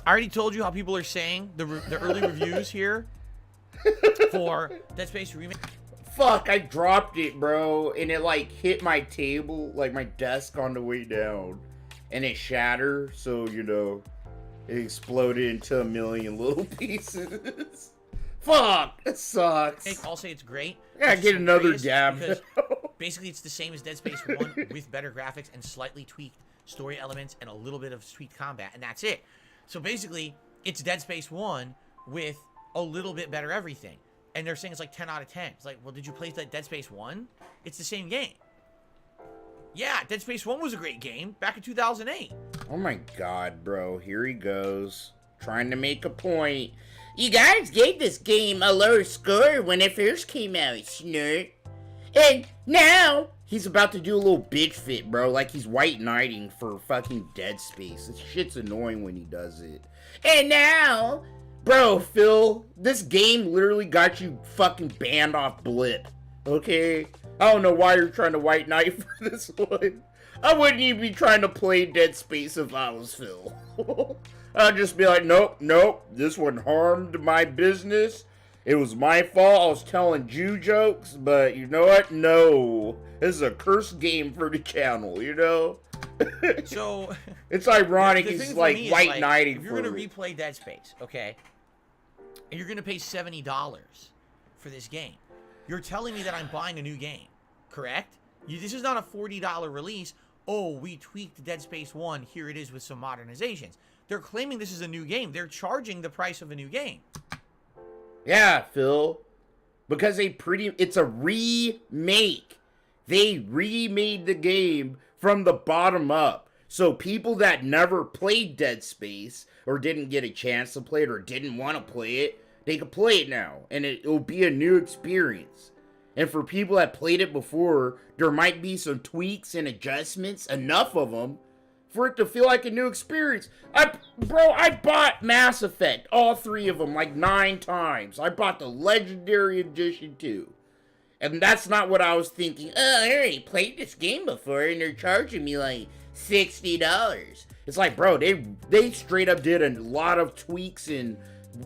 already told you how people are saying the early reviews here for Dead Space Remake. Fuck, I dropped it, bro. And it, like, hit my table, like, my desk on the way down. And it shattered, so, you know, it exploded into a million little pieces. Fuck, it sucks. I'll say it's great. I gotta get another dab. Because basically, it's the same as Dead Space 1 with better graphics and slightly tweaked story elements and a little bit of tweaked combat, and that's it. So basically, it's Dead Space 1 with a little bit better everything. And they're saying it's like 10 out of 10. It's like, well, did you play Dead Space 1? It's the same game. Yeah, Dead Space 1 was a great game back in 2008. Oh my god, bro. Here he goes. Trying to make a point. You guys gave this game a lower score when it first came out, snort. And now, he's about to do a little bitch fit, bro. Like he's white knighting for fucking Dead Space. This shit's annoying when he does it. And now, bro, Phil, this game literally got you fucking banned off Blip. Okay? I don't know why you're trying to white knight for this one. I wouldn't even be trying to play Dead Space if I was Phil. I'd just be like, nope, this one harmed my business. It was my fault. I was telling Jew jokes, but you know what? No. This is a cursed game for the channel, you know? So, it's ironic he's like white knighting. If you're going to replay Dead Space, okay, and you're going to pay $70 for this game, you're telling me that I'm buying a new game, correct? This is not a $40 release. Oh, we tweaked Dead Space 1. Here it is with some modernizations. They're claiming this is a new game. They're charging the price of a new game. Yeah, Phil. Because it's a remake. They remade the game from the bottom up. So people that never played Dead Space, or didn't get a chance to play it, or didn't want to play it, they can play it now. And it'll be a new experience. And for people that played it before, there might be some tweaks and adjustments, enough of them, for it to feel like a new experience. I bought Mass Effect, all 3 of them, like 9 times. I bought the Legendary Edition too. And that's not what I was thinking. Oh, I already played this game before and they're charging me like $60. It's like, bro, they straight up did a lot of tweaks and,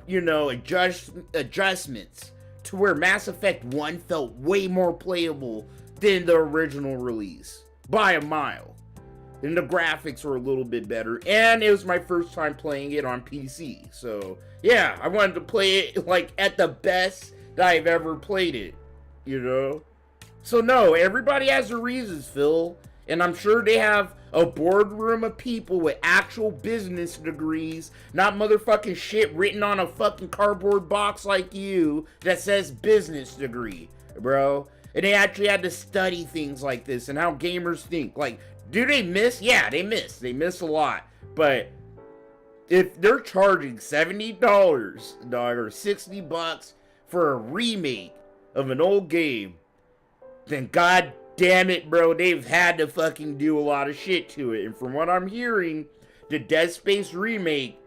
you know, adjustments to where Mass Effect 1 felt way more playable than the original release. By a mile. And the graphics were a little bit better. And it was my first time playing it on PC. So, yeah, I wanted to play it, like, at the best that I've ever played it. You know? So, no, everybody has their reasons, Phil. And I'm sure they have a boardroom of people with actual business degrees, not motherfucking shit written on a fucking cardboard box like you that says business degree, bro. And they actually had to study things like this and how gamers think. Like, do they miss? Yeah, they miss. They miss a lot. But if they're charging $70, dog, or $60 for a remake of an old game, then god damn it, bro, they've had to fucking do a lot of shit to it. And from what I'm hearing, the Dead Space remake,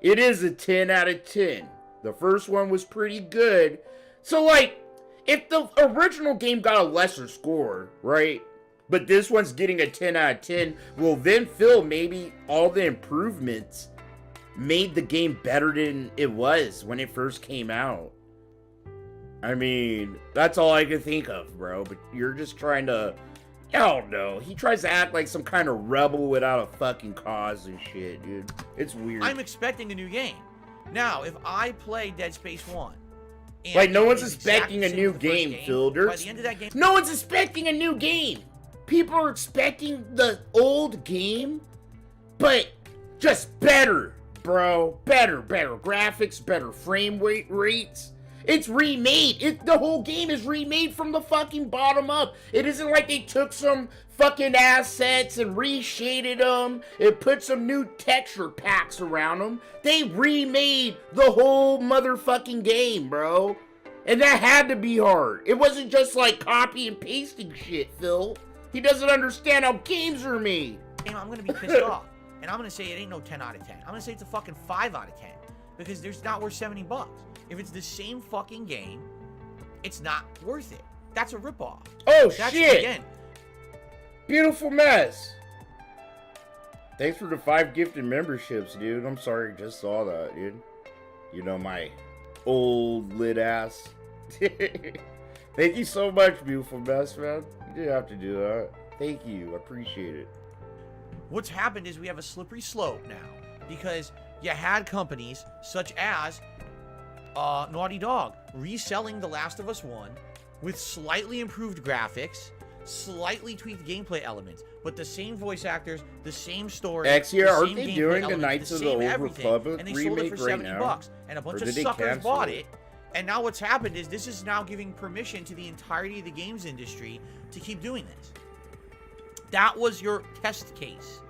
it is a 10 out of 10. The first one was pretty good. So, like, if the original game got a lesser score, right? But this one's getting a 10 out of 10, well then, Phil, maybe all the improvements made the game better than it was when it first came out. I mean, that's all I can think of, bro. But you're just trying to, I don't know. He tries to act like some kind of rebel without a fucking cause and shit, dude. It's weird. I'm expecting a new game. Now, if I play Dead Space 1... Like, no one's expecting a new game, Phil. By the end of that game... No one's expecting a new game! People are expecting the old game, but just better, bro. Better graphics, better frame rates. It's remade. The whole game is remade from the fucking bottom up. It isn't like they took some fucking assets and reshaded them and put some new texture packs around them. They remade the whole motherfucking game, bro. And that had to be hard. It wasn't just like copy and pasting shit, Phil. He doesn't understand how games are made. I'm gonna be pissed off. And I'm gonna say it ain't no 10 out of 10. I'm gonna say it's a fucking 5 out of 10. Because there's not worth $70. If it's the same fucking game, it's not worth it. That's a ripoff. Oh, shit. Again. Beautiful mess. Thanks for the 5 gifted memberships, dude. I'm sorry, I just saw that, dude. You know, my old lit ass. Thank you so much, beautiful mess, man. You didn't have to do that. Thank you. I appreciate it. What's happened is we have a slippery slope now. Because you had companies such as Naughty Dog reselling The Last of Us 1 with slightly improved graphics, slightly tweaked gameplay elements, but the same voice actors, the same story. Aren't they doing the Knights of the Old Republic and they sold it for $70, and a bunch of suckers bought it. And now what's happened is this is now giving permission to the entirety of the games industry to keep doing this. That was your test case,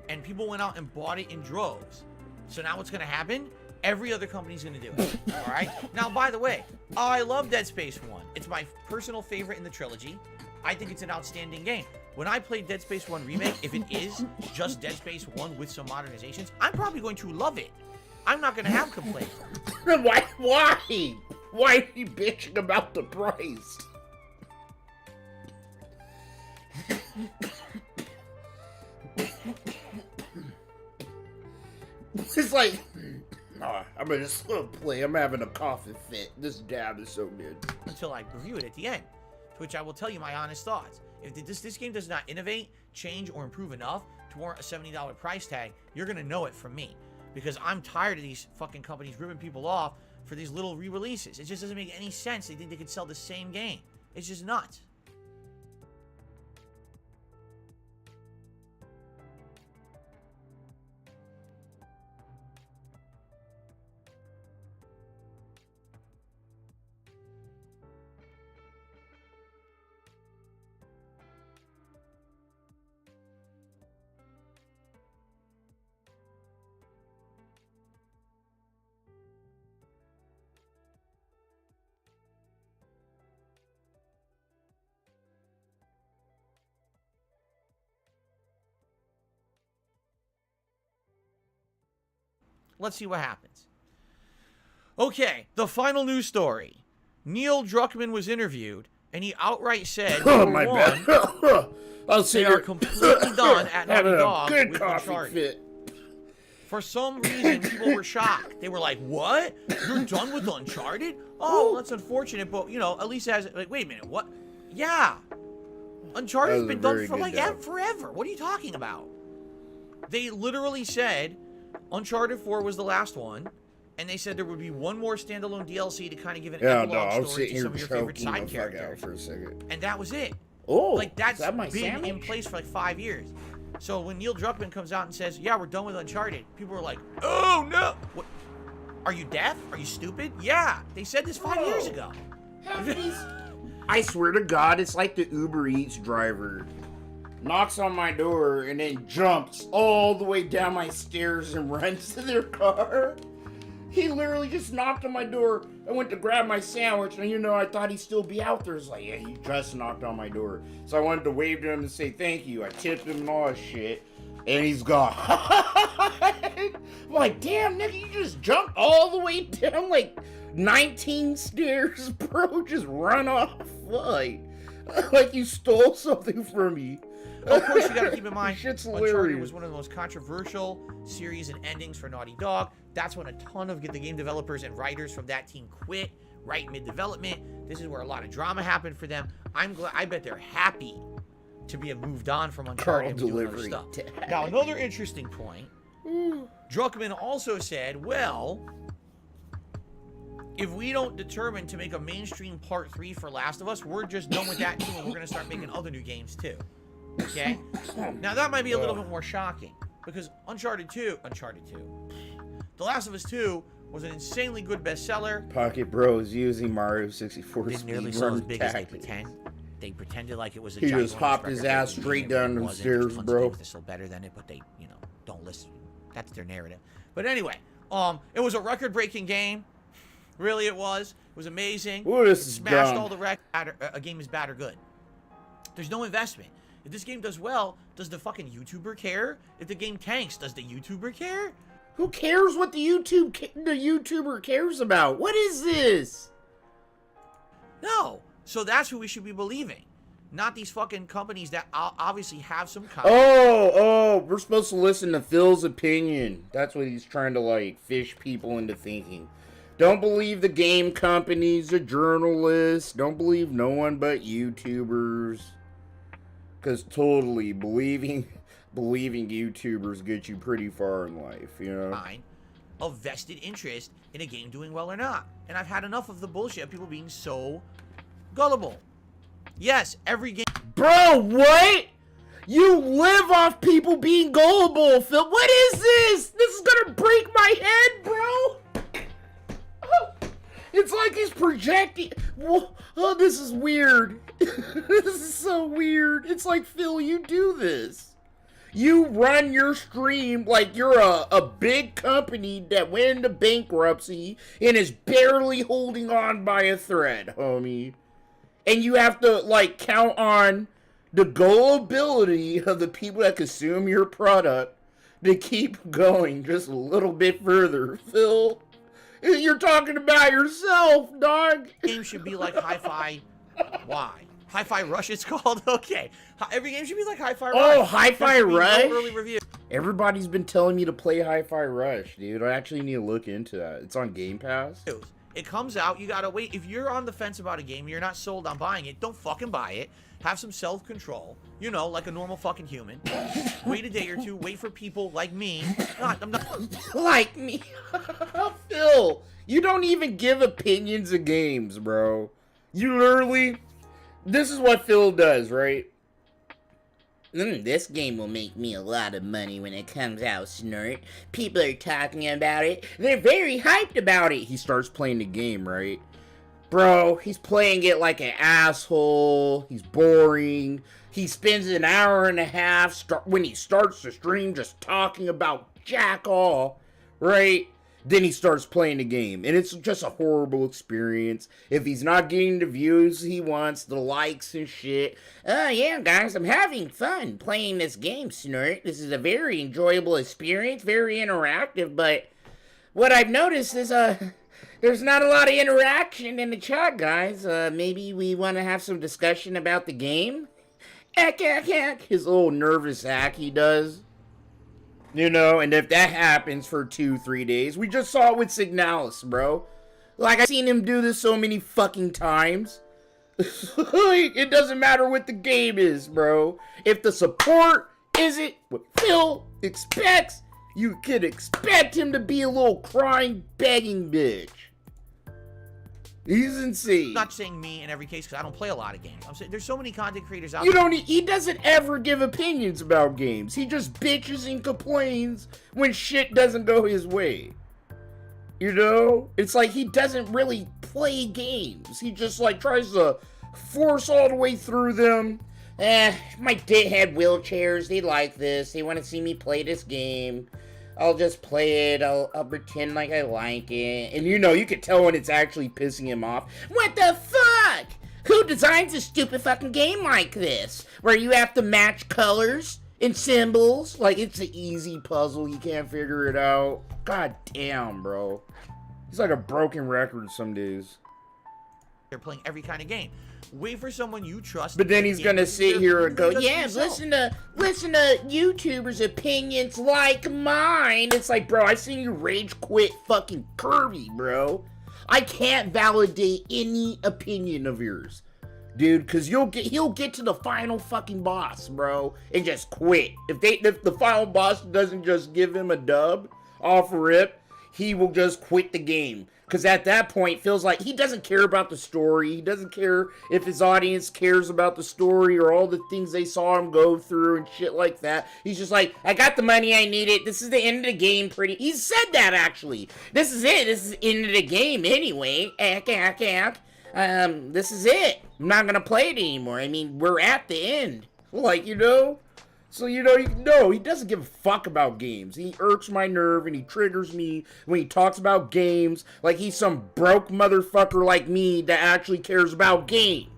and people went out and bought it in droves. So now what's going to happen? Every other company's going to do it. All right? Now, by the way, I love Dead Space 1. It's my personal favorite in the trilogy. I think it's an outstanding game. When I play Dead Space 1 Remake, if it is just Dead Space 1 with some modernizations, I'm probably going to love it. I'm not going to have complaints. Why? Why are you bitching about the price? It's like, I'm just gonna play. I'm having a coughing fit. This dab is so good. Until I review it at the end, to which I will tell you my honest thoughts. If this game does not innovate, change, or improve enough to warrant a $70 price tag, you're gonna know it from me. Because I'm tired of these fucking companies ripping people off for these little re-releases. It just doesn't make any sense. They think they could sell the same game. It's just nuts. Let's see what happens. Okay, the final news story. Neil Druckmann was interviewed, and he outright said, "Oh my bad." They are completely done at Naughty Dog with Uncharted. For some reason, people were shocked. They were like, "What? You're done with Uncharted? Oh, well, that's unfortunate, but you know, at least as like, wait a minute, what? Yeah, Uncharted's been done for like forever. What are you talking about?" They literally said Uncharted 4 was the last one, and they said there would be one more standalone DLC to kind of give an epilogue story to some of your favorite side characters. For a second. And that was it. Oh, like that's been in place for like 5 years. So when Neil Druckmann comes out and says, "Yeah, we're done with Uncharted," people are like, "Oh no! What? Are you deaf? Are you stupid?" Yeah, they said this 5 years ago. I swear to God, it's like the Uber Eats driver. knocks on my door, and then jumps all the way down my stairs and runs to their car. He literally just knocked on my door. I went to grab my sandwich, and I thought he'd still be out there. It's like, yeah, he just knocked on my door. So I wanted to wave to him and say thank you. I tipped him and all that shit. And he's gone. I'm like, damn, nigga, you just jumped all the way down like 19 stairs, bro. Just run off. Like you stole something from me. Of course, you gotta keep in mind, shit's Uncharted hilarious. was one of the most controversial series and endings for Naughty Dog. That's when a ton of the game developers and writers from that team quit right mid-development. This is where a lot of drama happened for them. I'm glad. I bet they're happy to be moved on from Uncharted and doing other stuff. Now, another interesting point. Druckmann also said, well, if we don't determine to make a mainstream part 3 for Last of Us, we're just done with that too, and we're going to start making other new games too. Okay? Now, that might be a little bit more shocking, because Uncharted 2, The Last of Us 2 was an insanely good bestseller. Pocket Bros using Mario 64 Didn't nearly sell as big as they pretend. They pretended like it was a He just hopped his ass straight down the stairs, bro. They're still better than it, but they, don't listen. That's their narrative. But anyway, it was a record-breaking game. Really, it was. It was amazing. Ooh, this is smashed dumb. all the records. A game is bad or good. There's no investment. If this game does well, does the fucking YouTuber care? If the game tanks, does the YouTuber care? Who cares what the YouTuber cares about? What is this? No. So that's who we should be believing. Not these fucking companies that obviously have some kind. Oh, we're supposed to listen to Phil's opinion. That's what he's trying to, fish people into thinking. Don't believe the game companies, the journalists. Don't believe no one but YouTubers. Because totally, believing YouTubers get you pretty far in life, Of vested interest in a game doing well or not. And I've had enough of the bullshit of people being so gullible. Yes, every game... Bro, what? You live off people being gullible, Phil. What is this? This is gonna break my head, bro. It's like he's projecting. Oh, this is weird. This is so weird. It's like, Phil, you do this. You run your stream like you're a big company that went into bankruptcy and is barely holding on by a thread, homie. And you have to, count on the gullibility of the people that consume your product to keep going just a little bit further, Phil. You're talking about yourself, dog. Game should be like Hi-Fi. Why? Hi-Fi Rush, it's called? Okay. Every game should be like Hi-Fi Rush. Oh, Hi-Fi Rush? No early review. Everybody's been telling me to play Hi-Fi Rush, dude. I actually need to look into that. It's on Game Pass. It comes out, you gotta wait. If you're on the fence about a game, you're not sold on buying it, don't fucking buy it. Have some self-control, like a normal fucking human. Wait a day or two, wait for people like me. I'm not like me. Phil, you don't even give opinions of games, bro. You literally, this is what Phil does, right? This game will make me a lot of money when it comes out, Snort. People are talking about it. They're very hyped about it. He starts playing the game, right? Bro, he's playing it like an asshole. He's boring. He spends an hour and a half when he starts the stream just talking about jack all, right? Then he starts playing the game, and it's just a horrible experience. If he's not getting the views he wants, the likes and shit. Oh, yeah, guys, I'm having fun playing this game, Snort. This is a very enjoyable experience, very interactive, but what I've noticed is, there's not a lot of interaction in the chat, guys. Maybe we want to have some discussion about the game? ACK, his little nervous act he does. And if that happens for 2-3 days, we just saw it with Signalis, bro. I've seen him do this so many fucking times. It doesn't matter what the game is, bro. If the support isn't what Phil expects, you could expect him to be a little crying, begging bitch. He's insane. I'm not saying me in every case because I don't play a lot of games. I'm saying there's so many content creators out there. He doesn't ever give opinions about games. He just bitches and complains when shit doesn't go his way. It's like he doesn't really play games. He just tries to force all the way through them, my dickhead wheelchairs, they like this. They want to see me play this game. I'll just play it. I'll pretend like I like it. And you can tell when it's actually pissing him off. What the fuck? Who designs a stupid fucking game like this? Where you have to match colors and symbols? Like, it's an easy puzzle. You can't figure it out. God damn, bro. He's like a broken record some days. They're playing every kind of game. Wait for someone you trust. But then he's gonna sit here and go, yeah, listen to YouTubers' opinions like mine. It's like, bro, I seen you rage quit fucking Kirby, bro. I can't validate any opinion of yours, dude, because he'll get to the final fucking boss, bro, and just quit. If the final boss doesn't just give him a dub off rip, he will just quit the game. Because at that point, feels like he doesn't care about the story. He doesn't care if his audience cares about the story or all the things they saw him go through and shit like that. He's just like, I got the money I needed. This is the end of the game. He said that, actually. This is it. This is the end of the game anyway. ACK. This is it. I'm not going to play it anymore. I mean, we're at the end. Like, So, he doesn't give a fuck about games. He irks my nerve and he triggers me when he talks about games like he's some broke motherfucker like me that actually cares about games.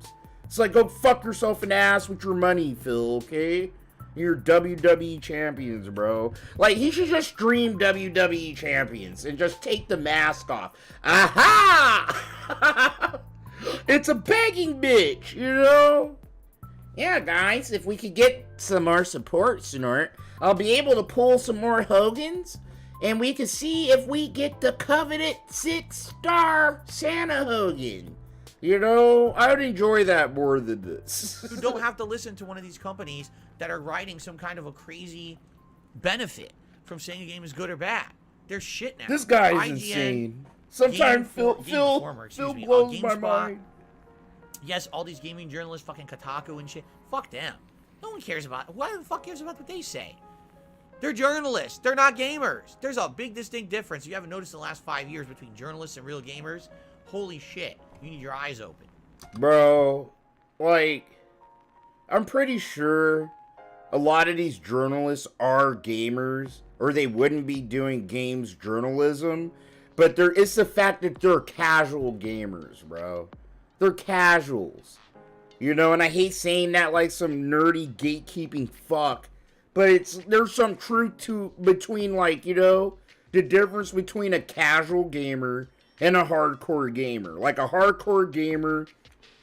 It's like, go fuck yourself in the ass with your money, Phil, okay? You're WWE champions, bro. Like, he should just stream WWE champions and just take the mask off. Aha! It's a begging bitch, Yeah, guys, if we could get some more support, Snort, I'll be able to pull some more Hogans, and we can see if we get the coveted 6-star Santa Hogan. I would enjoy that more than this. You don't have to listen to one of these companies that are writing some kind of a crazy benefit from saying a game is good or bad. They're shit now. This guy is insane. Sometimes Phil blows my mind. Yes, all these gaming journalists, fucking Kotaku and shit. Fuck them. No one cares about... Why the fuck cares about what they say? They're journalists. They're not gamers. There's a big distinct difference. You haven't noticed in the last 5 years between journalists and real gamers? Holy shit. You need your eyes open. Bro, I'm pretty sure a lot of these journalists are gamers, or they wouldn't be doing games journalism. But it's the fact that they're casual gamers, bro. They're casuals, and I hate saying that like some nerdy gatekeeping fuck, but there's some truth between the difference between a casual gamer and a hardcore gamer. Like, a hardcore gamer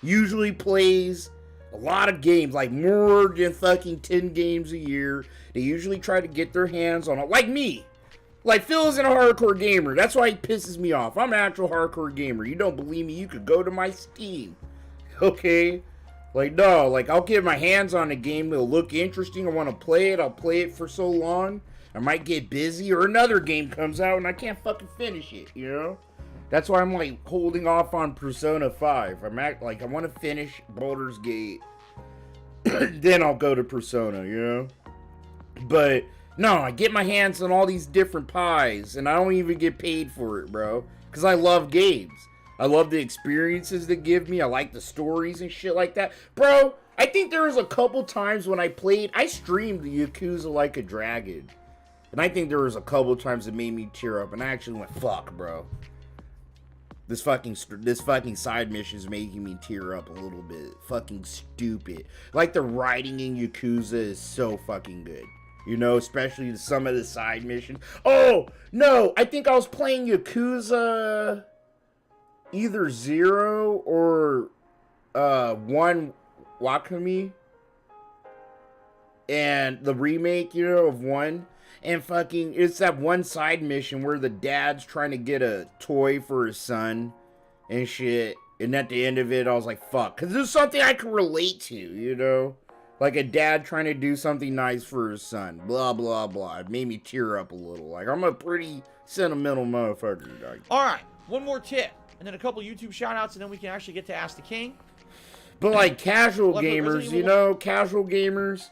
usually plays a lot of games, like more than fucking 10 games a year. They usually try to get their hands on it, like me. Like, Phil isn't a hardcore gamer. That's why he pisses me off. I'm an actual hardcore gamer. You don't believe me? You could go to my Steam. Okay? No. I'll get my hands on a game. It'll look interesting. I want to play it. I'll play it for so long. I might get busy, or another game comes out and I can't fucking finish it, That's why I'm, holding off on Persona 5. I want to finish Baldur's Gate. Then I'll go to Persona, But... no, I get my hands on all these different pies, and I don't even get paid for it, bro. Because I love games. I love the experiences they give me. I like the stories and shit like that. Bro, I think there was a couple times when I streamed the Yakuza Like a Dragon. And I think there was a couple times it made me tear up, and I actually went, fuck, bro. This fucking side mission is making me tear up a little bit. Fucking stupid. Like, the writing in Yakuza is so fucking good. Especially some of the side missions. Oh, no, I think I was playing Yakuza either 0 or 1 Wakami. And the remake, of 1. And fucking, it's that one side mission where the dad's trying to get a toy for his son and shit. And at the end of it, I was like, fuck. Because there's something I can relate to, Like a dad trying to do something nice for his son. Blah, blah, blah. It made me tear up a little. I'm a pretty sentimental motherfucker. Alright, one more tip. And then a couple YouTube shout-outs, and then we can actually get to Ask the King. But, casual gamers, casual gamers,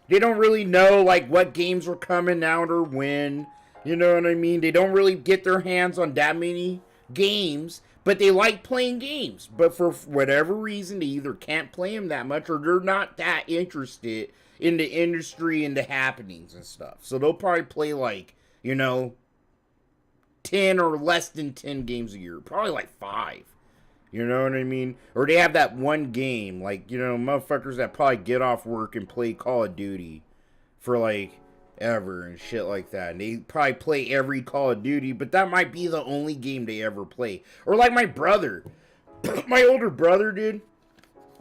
they don't really know, what games are coming out or when. You know what I mean? They don't really get their hands on that many games. but they like playing games. But for whatever reason, they either can't play them that much or they're not that interested in the industry and the happenings and stuff. So they'll probably play like, 10 or less than 10 games a year. Probably like 5. You know what I mean? Or they have that one game, like, motherfuckers that probably get off work and play Call of Duty for like ever and shit like that. And they probably play every Call of Duty, but that might be the only game they ever play. Or like my brother. My older brother, dude.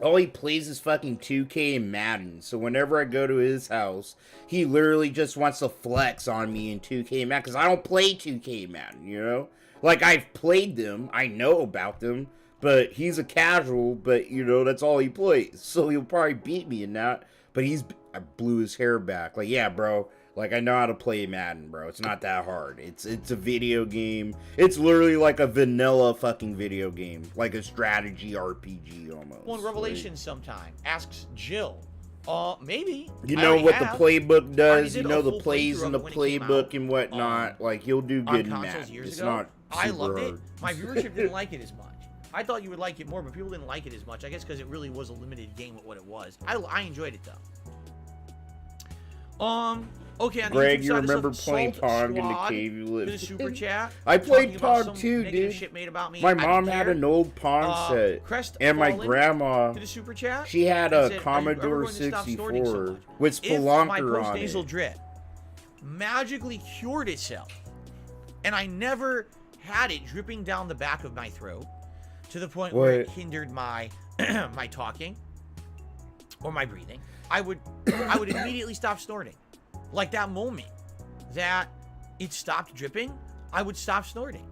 All he plays is fucking 2K and Madden. So whenever I go to his house, he literally just wants to flex on me in 2K and Madden. Because I don't play 2K and Madden, Like, I've played them. I know about them. But he's a casual, but, that's all he plays. So he'll probably beat me in that. But I blew his hair back. Like, yeah, bro. Like, I know how to play Madden, bro. It's not that hard. It's a video game. It's literally like a vanilla fucking video game. Like a strategy RPG almost. Well, in Revelations sometime, asks Jill. Maybe. You know what the playbook does? You know the plays in the playbook and whatnot. Like, you'll do good in Madden. It's not I loved hard. it. My viewership didn't like it as much. I thought you would like it more, but people didn't like it as much. I guess because it really was a limited game with what it was. I enjoyed it, though. Okay, on the Greg, YouTube you side remember of playing Pong in the cave you lived in? Super chat. I played Pong too, dude. Shit made about me. My mom had an old Pong set. and my grandma, super chat. She had a Commodore 64 with Spelunker on it. Drip magically cured itself, and I never had it dripping down the back of my throat to the point where it hindered my my talking or my breathing. I would immediately stop snorting. Like that moment that it stopped dripping, I would stop snorting.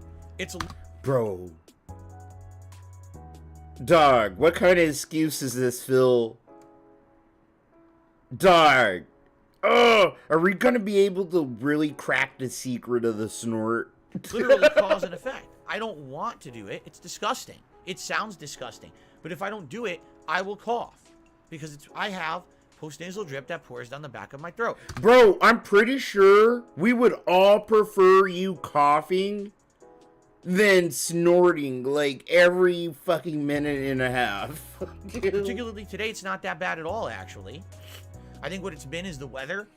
Bro. Dog, what kind of excuse is this, Phil? Dog. Oh, are we gonna be able to really crack the secret of the snort? Literally cause and effect. I don't want to do it. It's disgusting. It sounds disgusting. But if I don't do it, I will cough. Because I have post-nasal drip that pours down the back of my throat. Bro, I'm pretty sure we would all prefer you coughing than snorting like every fucking minute and a half. Particularly today, it's not that bad at all, actually. I think what it's been is the weather.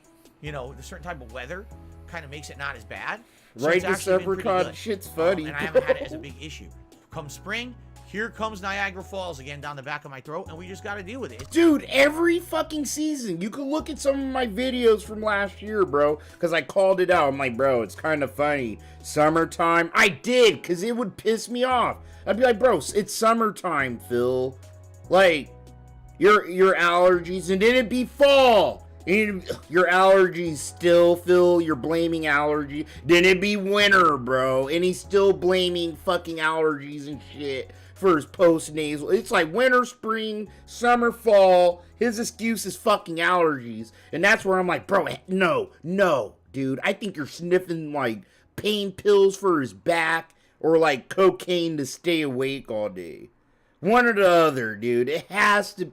The certain type of weather kind of makes it not as bad. So right, December shit's funny. And I haven't had it as a big issue. Come spring, here comes Niagara Falls again down the back of my throat, and we just got to deal with it. Dude, every fucking season. You can look at some of my videos from last year, bro, because I called it out. I'm like, bro, it's kind of funny. Summertime. I did, because it would piss me off. I'd be like, bro, it's summertime, Phil. Like, your allergies, and then it'd be fall. And your allergies still, Phil, you're blaming allergy. Then it'd be winter, bro, and he's still blaming fucking allergies and shit for his post-nasal. It's like winter, spring, summer, fall. His excuse is fucking allergies. And that's where I'm like, bro, no, dude. I think you're sniffing, like, pain pills for his back or, like, cocaine to stay awake all day. One or the other, dude. It has to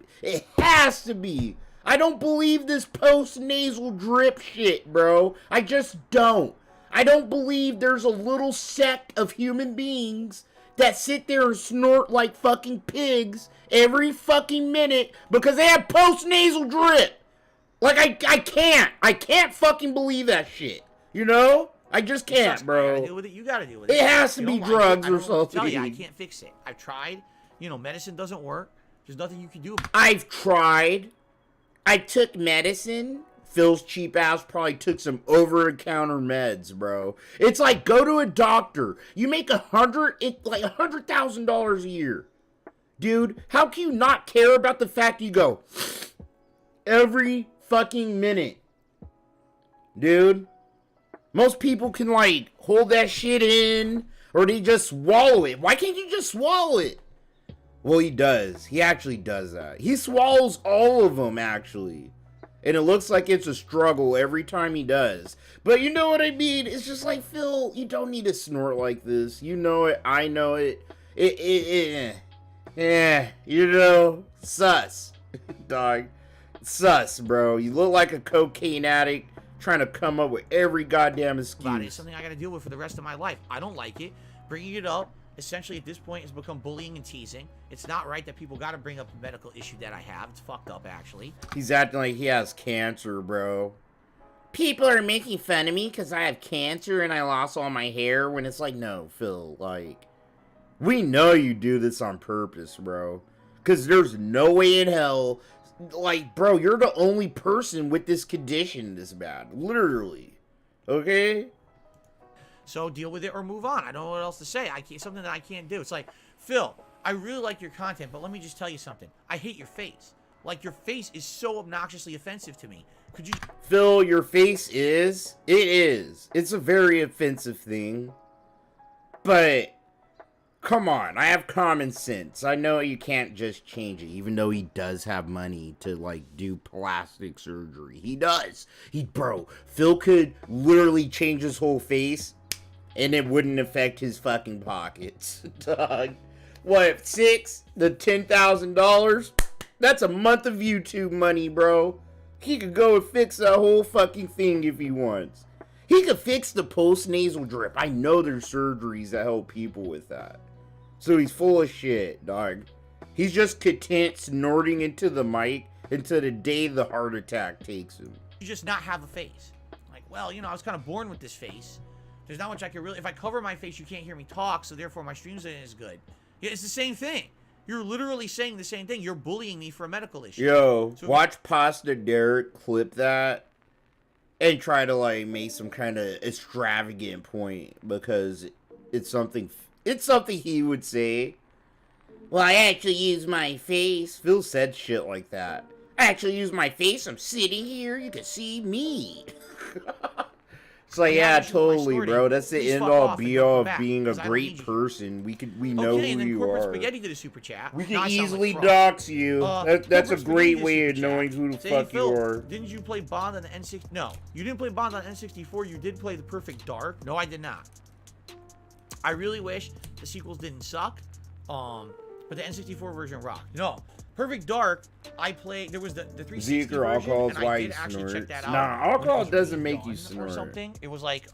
be. I don't believe this post-nasal drip shit, bro. I just don't. I don't believe there's a little sect of human beings that sit there and snort like fucking pigs every fucking minute because they have post-nasal drip. Like, I can't fucking believe that shit. I just can't, bro. I gotta deal with it. You gotta deal with it. It has to be drugs or something. Tell you, I can't fix it. I've tried. Medicine doesn't work. There's nothing you can do. I've tried. I took medicine. Phil's cheap ass probably took some over-the-counter meds, bro. It's like, go to a doctor. You make $100,000 a year. Dude, how can you not care about the fact you go every fucking minute? Dude, most people can, like, hold that shit in, or they just swallow it. Why can't you just swallow it? Well, he does. He actually does that. He swallows all of them, actually. And it looks like it's a struggle every time he does. But you know what I mean? It's just like, Phil, you don't need to snort like this. You know it. I know it. Sus. Dog. Sus, bro. You look like a cocaine addict trying to come up with every goddamn excuse. It's something I gotta deal with for the rest of my life. I don't like it. Bringing it up, essentially at this point has become bullying and teasing. It's not right that people got to bring up a medical issue that I have. It's fucked up, actually. He's acting like he has cancer, bro. People are making fun of me because I have cancer and I lost all my hair, when it's like, no, Phil, like, we know you do this on purpose, bro. Because there's no way in hell, like, bro, you're the only person with this condition this bad. Literally. Okay? So deal with it or move on. I don't know what else to say. Something that I can't do. It's like, Phil, I really like your content, but let me just tell you something. I hate your face. Like, your face is so obnoxiously offensive to me. Could you... Phil, your face is? It is. It's a very offensive thing. But, come on. I have common sense. I know you can't just change it, even though he does have money to, like, do plastic surgery. He does. Bro, Phil could literally change his whole face, and it wouldn't affect his fucking pockets. Dog. What, $6,000 to $10,000? That's a month of YouTube money, bro. He could go and fix that whole fucking thing if he wants. He could fix the post-nasal drip. I know there's surgeries that help people with that. So he's full of shit, dog. He's just content snorting into the mic until the day the heart attack takes him. You just not have a face. Like, well, you know, I was kind of born with this face. There's not much I can really... If I cover my face, you can't hear me talk, so therefore my streams ain't as good. Yeah, it's the same thing. You're literally saying the same thing. You're bullying me for a medical issue. Yo, so watch Pasta Derek clip that and try to, like, make some kind of extravagant point, because it's something he would say. Well, I actually use my face. Phil said shit like that. I actually use my face. I'm sitting here. You can see me. It's like, yeah, totally, bro. That's the end-all, be-all of being a great person. We know who you are. Spaghetti did a super chat. We can easily dox you. That's a great way of knowing who the fuck you are. Didn't you play Bond on the N64? No, you didn't play Bond on N64. You did play The Perfect Dark. No, I did not. I really wish the sequels didn't suck. But the N64 version rocked. No. Perfect Dark, I played. There was the 360 version, alcohol's and I did actually check that out. Nah, alcohol doesn't make you snort. Or something. It was like,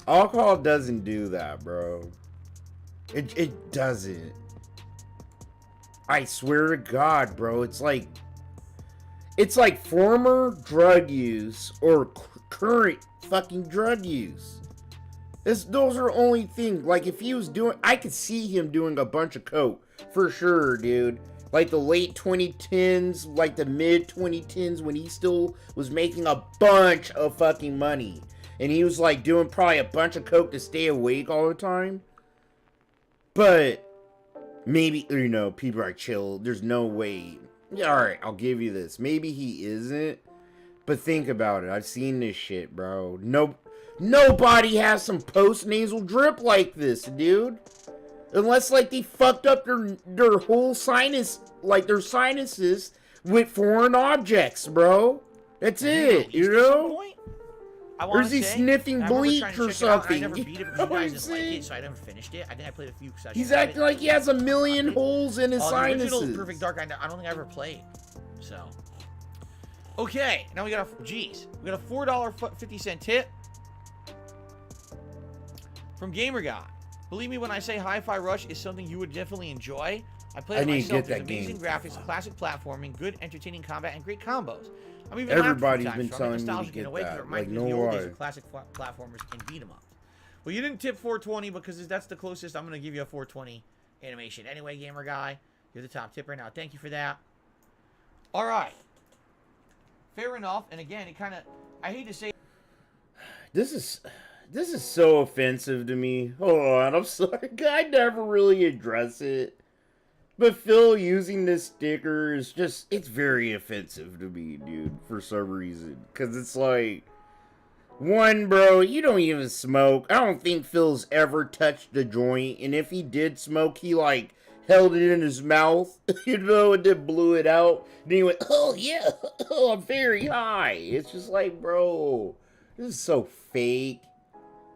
alcohol doesn't do that, bro. It doesn't. I swear to God, bro. It's like former drug use or current fucking drug use. Those are only things. Like, if he was doing, I could see him doing a bunch of coke for sure, dude. Like the late 2010s, like the mid 2010s, when he still was making a bunch of fucking money. And he was like doing probably a bunch of coke to stay awake all the time. But maybe, you know, people are chill. There's no way. Yeah, alright, I'll give you this. Maybe he isn't. But think about it. I've seen this shit, bro. Nobody has some post-nasal drip like this, dude. Unless, like, they fucked up their whole sinus, like, their sinuses with foreign objects, bro. That's it, you know? Or is he sniffing bleach or something? I never beat it because you guys didn't like it, so I never finished it. I think I played a few sessions. He's acting like he has a million holes in his sinuses. The original Perfect Dark, I don't think I ever played. So. Okay, now we got a $4.50 tip from Gamer Guy. Believe me when I say Hi-Fi Rush is something you would definitely enjoy. I played it myself. There's amazing graphics, classic platforming, good entertaining combat, and great combos. I'm even everybody's been telling me to get that. Like, no way. Classic platformers and beat 'em up. Well, you didn't tip 420 because that's the closest. I'm going to give you a 420 animation. Anyway, Gamer Guy, you're the top tipper now. Thank you for that. All right. Fair enough. And again, it kind of, I hate to say, This is so offensive to me. Hold on, I'm sorry. I never really address it. But Phil using this sticker is just, it's very offensive to me, dude, for some reason. Because it's like, one, bro, you don't even smoke. I don't think Phil's ever touched a joint. And if he did smoke, he, like, held it in his mouth, you know, and then blew it out. And he went, oh, yeah, oh, I'm very high. It's just like, bro, this is so fake.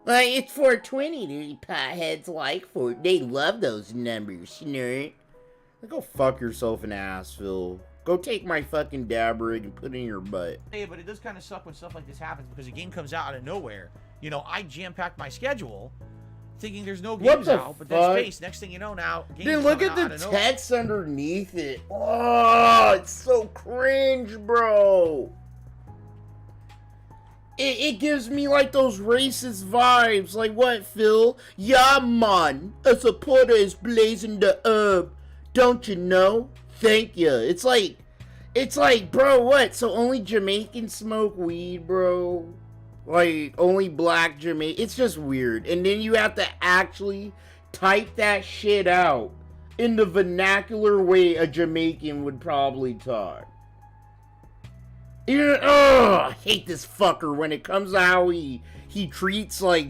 Like, it's 420, dude. Potheads like for they love those numbers, you know. Go fuck yourself in the ass, Phil. Go take my fucking dab rig and put it in your butt. Hey, but it does kind of suck when stuff like this happens because a game comes out of nowhere. You know, I jam-packed my schedule, thinking there's no games out, but then space. Next thing you know, now games Dude, look at the text underneath it. Oh, it's so cringe, bro. It gives me like those racist vibes. Like what, Phil? Yeah, man. A supporter is blazing the herb. Don't you know? Thank you. It's like, bro, what? So only Jamaicans smoke weed, bro? Like, only black Jamaican? It's just weird. And then you have to actually type that shit out in the vernacular way a Jamaican would probably talk. I hate this fucker when it comes to how he treats, like,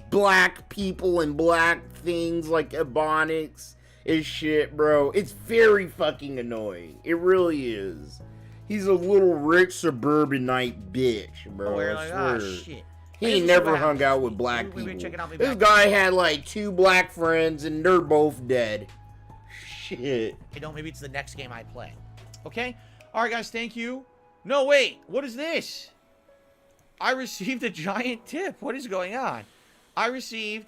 black people and black things, like ebonics and shit, bro. It's very fucking annoying. It really is. He's a little rich suburbanite bitch, bro. I swear. Shit. He ain't never hung out with black people. This guy had, like, 2 black friends, and they're both dead. Shit. Maybe it's the next game I play. Okay? Alright, guys, thank you. No, wait. What is this? I received a giant tip. What is going on? I received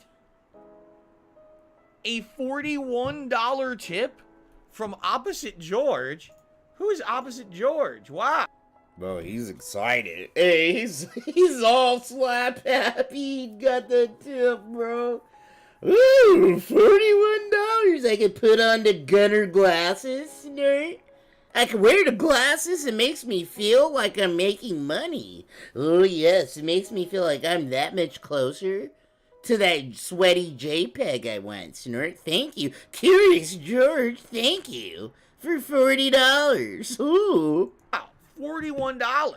a $41 tip from Opposite George. Who is Opposite George? Wow. Bro, he's excited. Hey, he's all slap happy. He got the tip, bro. Ooh, $41. I can put on the gunner glasses, nerd. I can wear the glasses. It makes me feel like I'm making money. Oh, yes. It makes me feel like I'm that much closer to that sweaty JPEG I want, Snort. Thank you. Curious George, thank you for $40. Ooh. Wow, $41.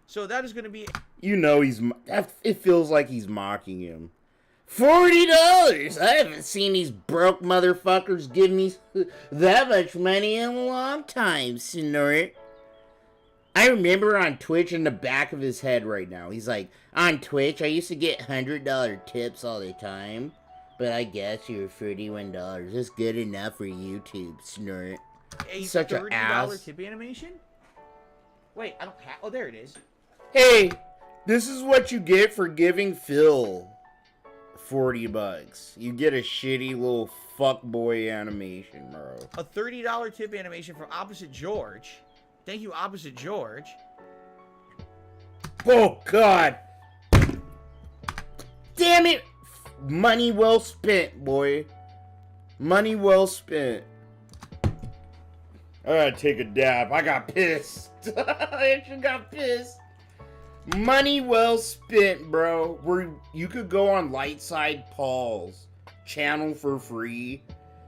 So that is going to be... You know it feels like he's mocking him. $40! I haven't seen these broke motherfuckers give me that much money in a long time, Snort. I remember on Twitch in the back of his head right now. He's like, on Twitch, I used to get $100 tips all the time. But I guess you're $41. That's good enough for YouTube, Snort. Such an ass. $30 tip animation? Wait, I don't have... Oh, there it is. Hey, this is what you get for giving Phil $40. You get a shitty little fuckboy animation, bro. A $30 tip animation for Opposite George. Thank you, Opposite George. Oh, God. Damn it. Money well spent, boy. Money well spent. I gotta take a dab. I got pissed. I actually got pissed. Money well spent, bro. Where you could go on Lightside Paul's channel for free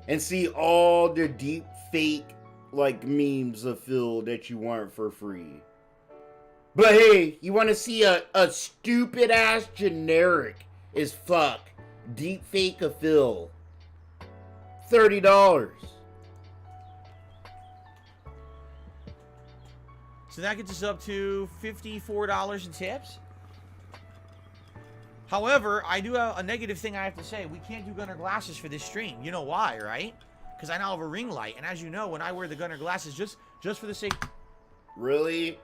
and see all the deep fake like memes of Phil that you want for free. But hey, you want to see a stupid ass generic as fuck deep fake of Phil? $30. So that gets us up to $54 in tips. However, I do have a negative thing I have to say. We can't do Gunner glasses for this stream. You know why, right? Because I now have a ring light. And as you know, when I wear the Gunner glasses, just for the sake... Really?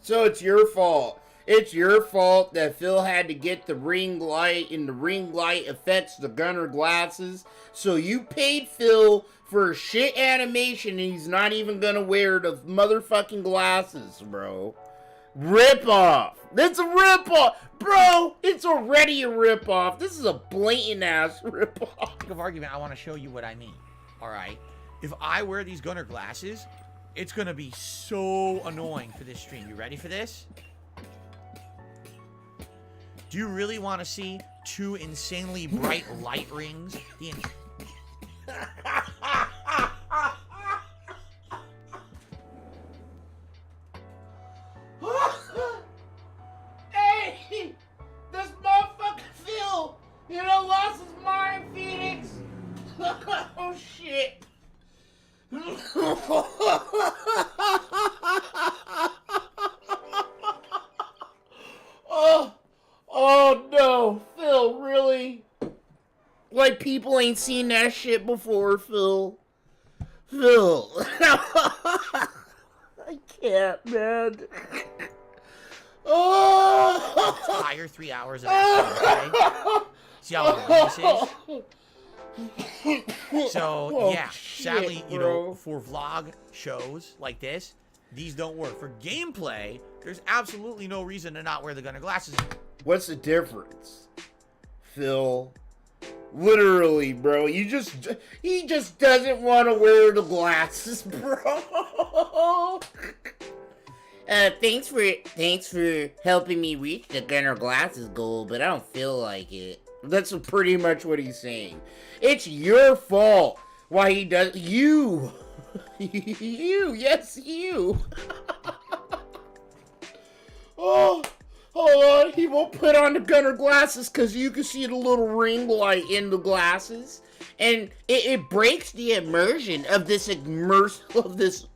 So it's your fault. It's your fault that Phil had to get the ring light, and the ring light affects the Gunner glasses. So you paid Phil for a shit animation, and he's not even gonna wear the motherfucking glasses, bro. Rip off. That's a rip off. Bro, it's already a rip off. This is a blatant ass rip off. Of argument, I want to show you what I mean. Alright? If I wear these Gunner glasses, it's gonna be so annoying for this stream. You ready for this? Do you really want to see 2 insanely bright light rings? Hey! This motherfucker Phil! You know, lost his mind, Phoenix! Oh, shit! Oh no, Phil, really? Like people ain't seen that shit before, Phil. Phil. I can't, man. Oh! Entire 3 hours of that, okay? See how long this is? So, yeah, sadly, you know, for vlog shows like this, these don't work. For gameplay, there's absolutely no reason to not wear the gunner glasses. What's the difference, Phil? Literally, bro, he just doesn't want to wear the glasses, bro. Thanks for helping me reach the gunner glasses goal, but I don't feel like it. That's pretty much what he's saying. It's your fault why he does. You. Yes, you. Oh, hold on. He won't put on the gunner glasses because you can see the little ring light in the glasses. And it breaks the immersion of this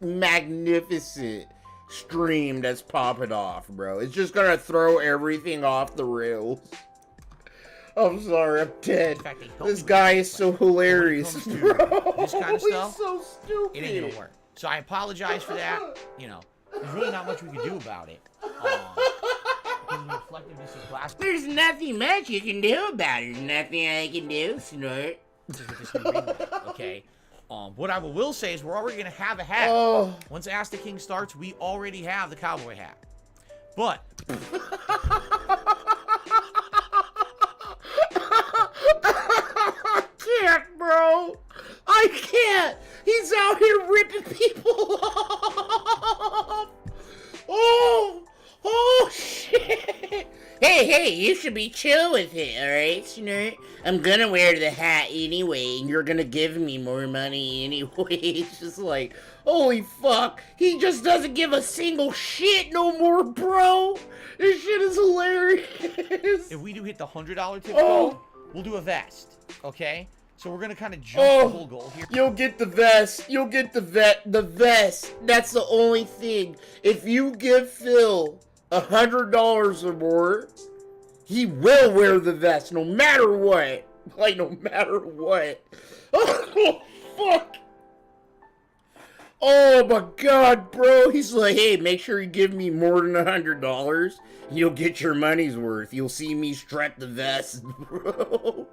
magnificent stream that's popping off, bro. It's just gonna throw everything off the rails. I'm sorry, I'm dead. In fact, this guy is so hilarious, bro. This kind of stuff, he's so stupid. It ain't gonna work. So I apologize for that. You know, there's really not much we can do about it. There's nothing much you can do about it. Nothing I can do, Snort. Okay. What I will say is we're already gonna have a hat. Once Ask the King starts, we already have the cowboy hat. But I can't, bro. I can't. He's out here ripping people off. Oh shit. Hey, you should be chill with it, alright, Snort? I'm gonna wear the hat anyway, and you're gonna give me more money anyway. It's just like, holy fuck, he just doesn't give a single shit no more, bro. This shit is hilarious. If we do hit the $100 tip goal, we'll do a vest, okay? So we're gonna kind of jump the whole goal here. You'll get the vest. You'll get the vest. That's the only thing. If you give Phil $100 or more, he will wear the vest no matter what. Like, no matter what. Oh, fuck. Oh, my God, bro. He's like, hey, make sure you give me more than $100. You'll get your money's worth. You'll see me strap the vest, bro.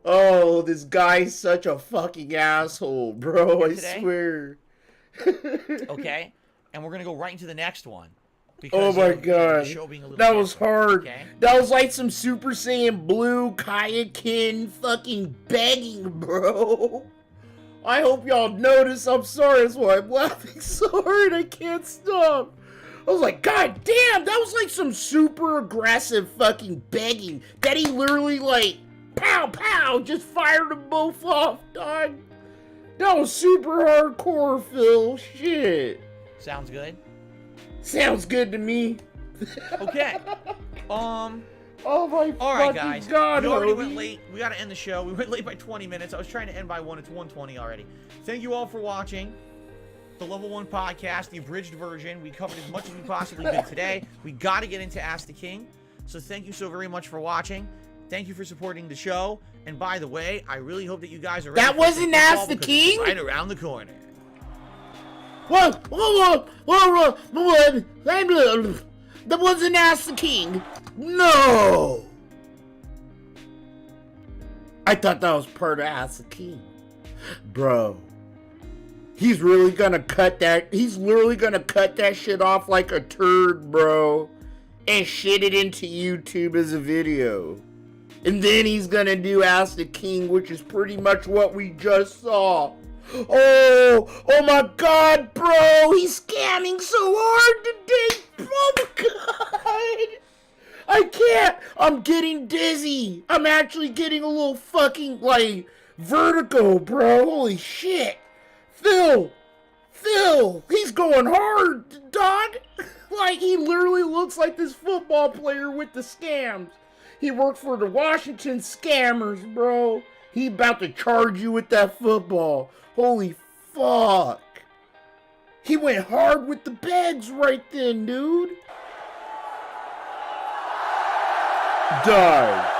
Oh, this guy's such a fucking asshole, bro. I swear. Okay. And we're going to go right into the next one. Oh my God, that was hard. Okay. That was like some Super Saiyan Blue Kayakin fucking begging, bro. I hope y'all notice. I'm sorry, that's why I'm laughing so hard. I can't stop. I was like, God damn, that was like some super aggressive fucking begging that he literally like, pow, pow, just fired them both off, dog. That was super hardcore, Phil. Shit. Sounds good. Sounds good to me. Okay. Oh my Alright, guys. God, we already went late. We gotta end the show. We went late by 20 minutes. I was trying to end by 1. It's 1:20 already. Thank you all for watching the Level 1 podcast, the abridged version. We covered as much as we possibly could today. We gotta get into Ask the King. So thank you so very much for watching. Thank you for supporting the show. And by the way, I really hope that you guys are ready. That wasn't Ask the King? Right around the corner. That wasn't Ask the King. No. I thought that was part of Ask the King. Bro. He's really gonna cut that. He's literally gonna cut that shit off like a turd, bro. And shit it into YouTube as a video. And then he's gonna do Ask the King, which is pretty much what we just saw. Oh my God, bro, he's scamming so hard today. Oh my God, I can't. I'm getting dizzy. I'm actually getting a little fucking like vertigo, bro. Holy shit, Phil, he's going hard, dog. Like he literally looks like this football player with the scams. He worked for the Washington Scammers, bro. He about to charge you with that football. Holy fuck. He went hard with the bags right then, dude. Die.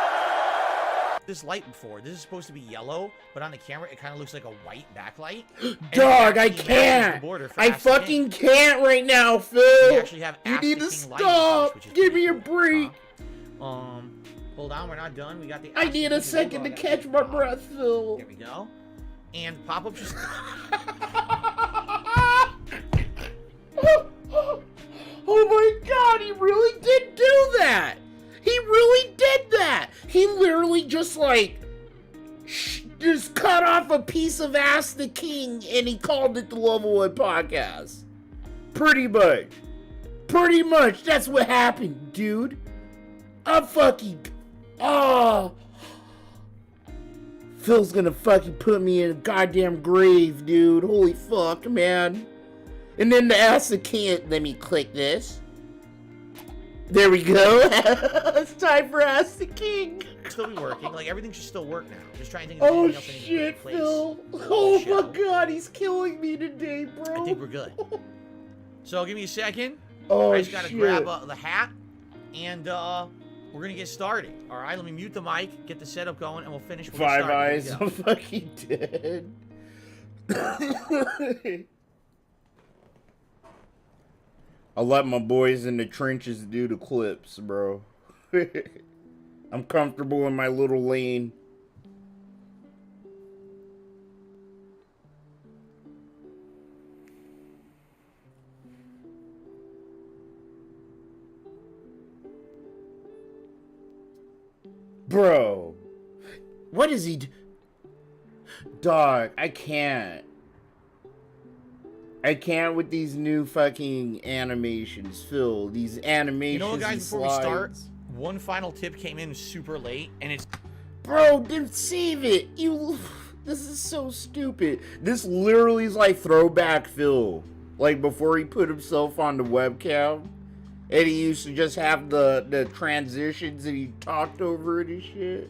This light before. This is supposed to be yellow, but on the camera it kind of looks like a white backlight. Dog, I can't. I fucking can't right now, Phil. You need to stop. Give me a break. Hold on, we're not done. We got the... I need a second to catch my breath, Phil. There we go. And pop-up just... Oh my god, he really did do that! He really did that! He literally just like... just cut off a piece of Ask the King and he called it the Level 1 Podcast. Pretty much. Pretty much, that's what happened, dude. I'm fucking... Oh... Phil's gonna fucking put me in a goddamn grave, dude. Holy fuck, man. And then the Ask the King... Let me click this. There we go. It's time for Ask the King. Still be working. Like, everything should still work now. Just trying to think of anything else I need to put in place. Phil. Oh my god, he's killing me today, bro. I think we're good. So, give me a second. Oh, I just gotta grab the hat, and we're gonna get started. All right, let me mute the mic, get the setup going, and we'll finish. Five Eyes, I'm fucking dead. I'll let my boys in the trenches do the clips, bro. I'm comfortable in my little lane. Bro, what is he Dog, I can't. I can't with these new fucking animations, Phil. These animations. You know what, guys, before we start, one final tip came in super late, and it's... Bro, then save it. This is so stupid. This literally is like throwback Phil. Like before he put himself on the webcam. And he used to just have the transitions and he talked over it and shit.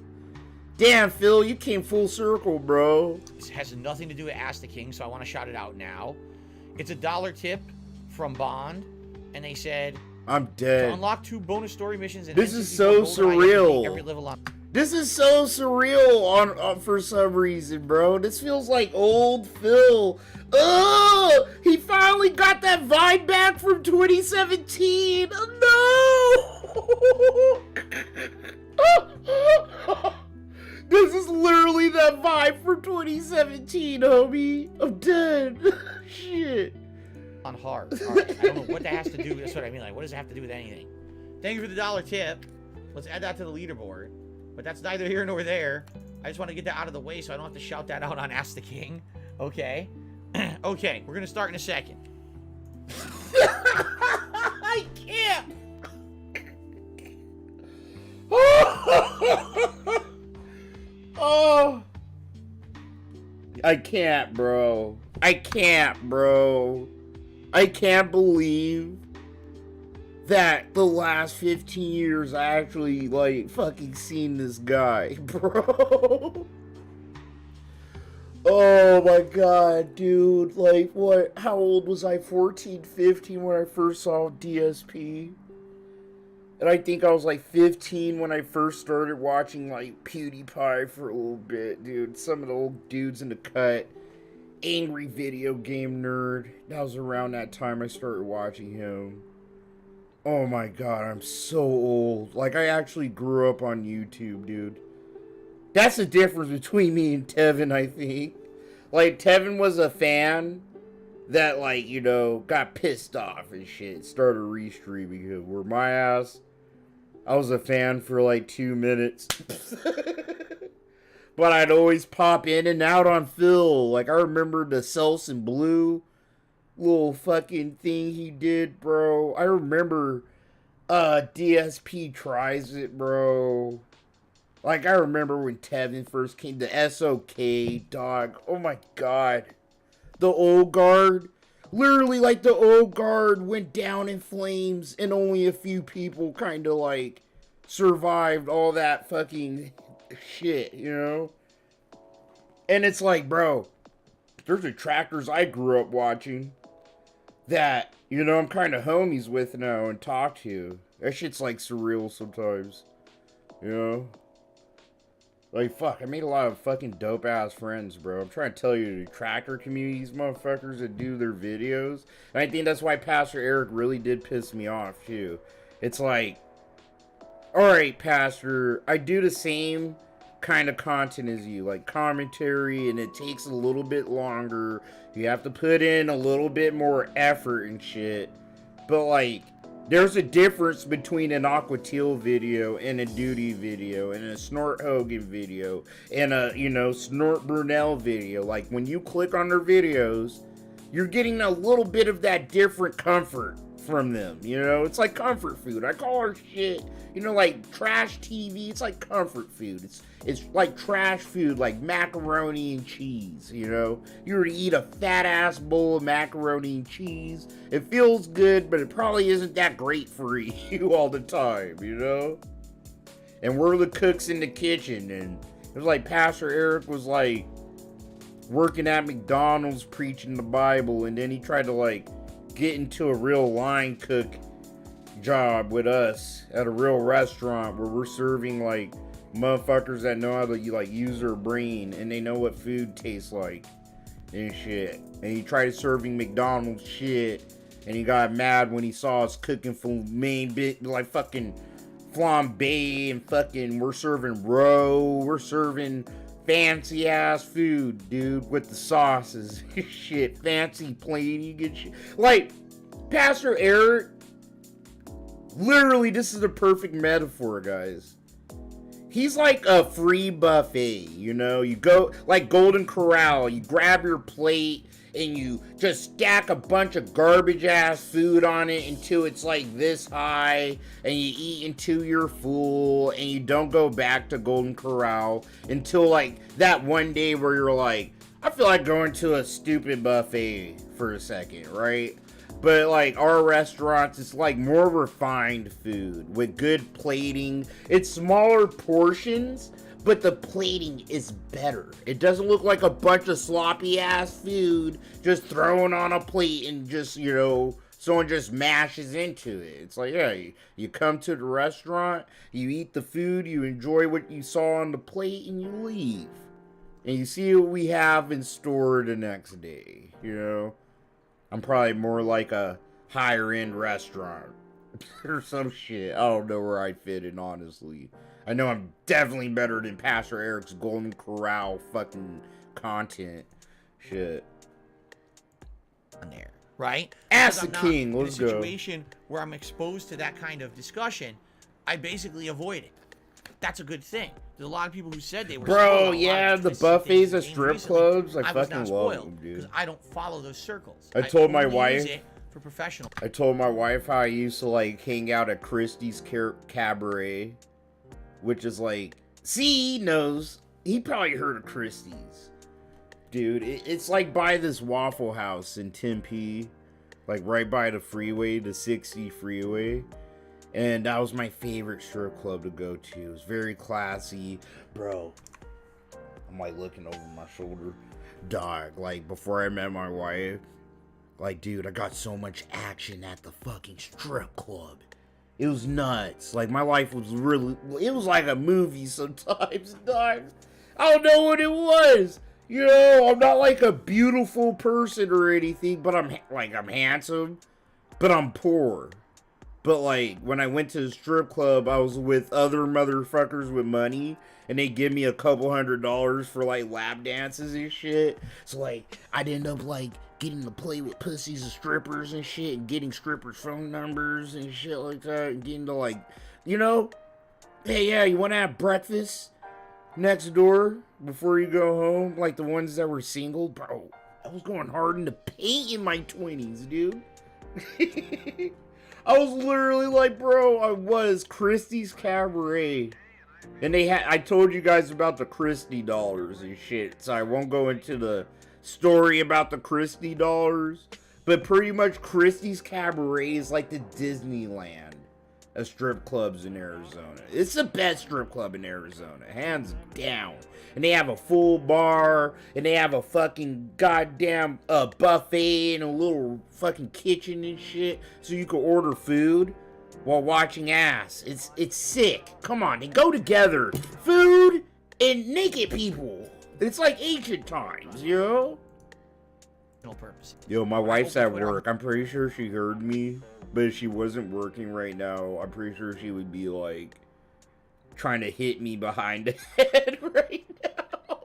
Damn, Phil, you came full circle, bro. This has nothing to do with Ask the King, so I want to shout it out now. It's a $1 tip from Bond, and they said... I'm dead. To unlock 2 bonus story missions... And this is so surreal. Every level on... This is so surreal on for some reason, bro. This feels like old Phil. Oh, he finally got that vibe back from 2017. Oh, no. This is literally that vibe from 2017, homie. I'm dead. Shit. On hard. All right. I don't know what that has to do. That's what I mean. Like, what does it have to do with anything? Thank you for the $1 tip. Let's add that to the leaderboard. But that's neither here nor there. I just want to get that out of the way so I don't have to shout that out on Ask the King. Okay. Okay, we're going to start in a second. I can't. Oh. I can't, bro. I can't, bro. I can't believe that the last 15 years I actually, like, fucking seen this guy, bro. Oh my god, dude. Like, what? How old was I? 14, 15 when I first saw DSP? And I think I was, like, 15 when I first started watching, like, PewDiePie for a little bit, dude. Some of the old dudes in the cut. Angry video game nerd. That was around that time I started watching him. Oh my god, I'm so old. Like, I actually grew up on YouTube, dude. That's the difference between me and Tevin, I think. Like, Tevin was a fan that, like, you know, got pissed off and shit. Started restreaming him. Where my ass, I was a fan for, like, 2 minutes. But I'd always pop in and out on Phil. Like, I remember the Selson Blue little fucking thing he did, bro. I remember DSP Tries It, bro. Like, I remember when Tevin first came, the SOK, dog. Oh my god. The old guard. Literally, like, the old guard went down in flames and only a few people kind of, like, survived all that fucking shit, you know? And it's like, bro, there's attractors I grew up watching that, you know, I'm kind of homies with now and talk to. That shit's, like, surreal sometimes, you know? Like, fuck, I made a lot of fucking dope-ass friends, bro. I'm trying to tell you, the tracker communities, motherfuckers that do their videos. And I think that's why Pastor Eric really did piss me off, too. It's like, Alright, Pastor, I do the same kind of content as you, like commentary, and it takes a little bit longer. You have to put in a little bit more effort and shit. But, like, there's a difference between an Aqua Teal video and a Duty video and a Snort Hogan video and a, you know, Snort Brunel video. Like, when you click on their videos, you're getting a little bit of that different comfort from them, you know? It's like comfort food. I call our shit, you know, like trash TV. It's like comfort food. It's like trash food, like macaroni and cheese, you know? You were to eat a fat ass bowl of macaroni and cheese. It feels good, but it probably isn't that great for you all the time, you know? And we're the cooks in the kitchen, and it was like Pastor Eric was like working at McDonald's preaching the Bible, and then he tried to like get into a real line cook job with us at a real restaurant where we're serving like motherfuckers that know how to like use their brain and they know what food tastes like and shit. And he tried serving McDonald's shit, and he got mad when he saw us cooking for main bit like fucking flambe and fucking we're serving we're serving fancy ass food, dude, with the sauces. Shit, fancy plating and shit. Like, Pastor Eric, literally, this is a perfect metaphor, guys. He's like a free buffet, you know? You go, like Golden Corral, you grab your plate and you just stack a bunch of garbage ass food on it until it's like this high, and you eat until you're full, and you don't go back to Golden Corral until like that one day where you're like, I feel like going to a stupid buffet for a second, right? But like our restaurants, it's like more refined food with good plating. It's smaller portions, but the plating is better. It doesn't look like a bunch of sloppy ass food just thrown on a plate and just, you know, someone just mashes into it. It's like, yeah, you come to the restaurant, you eat the food, you enjoy what you saw on the plate, and you leave. And you see what we have in store the next day, you know? I'm probably more like a higher end restaurant or some shit. I don't know where I fit in, honestly. I know I'm definitely better than Pastor Eric's Golden Corral fucking content shit. On there, right? Ask the king. Let's go. In a situation where I'm exposed to that kind of discussion, I basically avoid it. That's a good thing. There's a lot of people who said they were. Bro, yeah, the buffets at strip clubs, I fucking love them, dude. Because I don't follow those circles. I told my wife. Use it for professional. I told my wife how I used to like hang out at Christie's Cabaret, which is like, see, he knows. He probably heard of Christie's. Dude, it's like by this Waffle House in Tempe, like right by the freeway, the 60 freeway. And that was my favorite strip club to go to. It was very classy. Bro, I'm like looking over my shoulder. Dog, like before I met my wife, like, dude, I got so much action at the fucking strip club. It was nuts. Like, my life was really, it was like a movie sometimes, dog. I don't know what it was. You know, I'm not like a beautiful person or anything, but I'm handsome, but I'm poor. But like, when I went to the strip club, I was with other motherfuckers with money, and they give me a couple $100 for like lap dances and shit. So like, I'd end up like getting to play with pussies and strippers and shit, and getting strippers' phone numbers and shit like that, and getting to like, you know, hey, yeah, you want to have breakfast next door before you go home? Like the ones that were single, bro. I was going hard in the paint in my 20s, dude. I was literally like, bro, I was Christie's Cabaret. And they had, I told you guys about the Christie dollars and shit, so I won't go into the story about the Christie dollars. But pretty much Christie's Cabaret is like the Disneyland of strip clubs in Arizona. It's the best strip club in Arizona, hands down. And they have a full bar, and they have a fucking goddamn buffet and a little fucking kitchen and shit, so you can order food while watching ass. It's sick. Come on, they go together. Food and naked people. It's like ancient times, you know? No purpose. Yo, my wife's at work. I'm pretty sure she heard me, but if she wasn't working right now, I'm pretty sure she would be like, trying to hit me behind the head right now.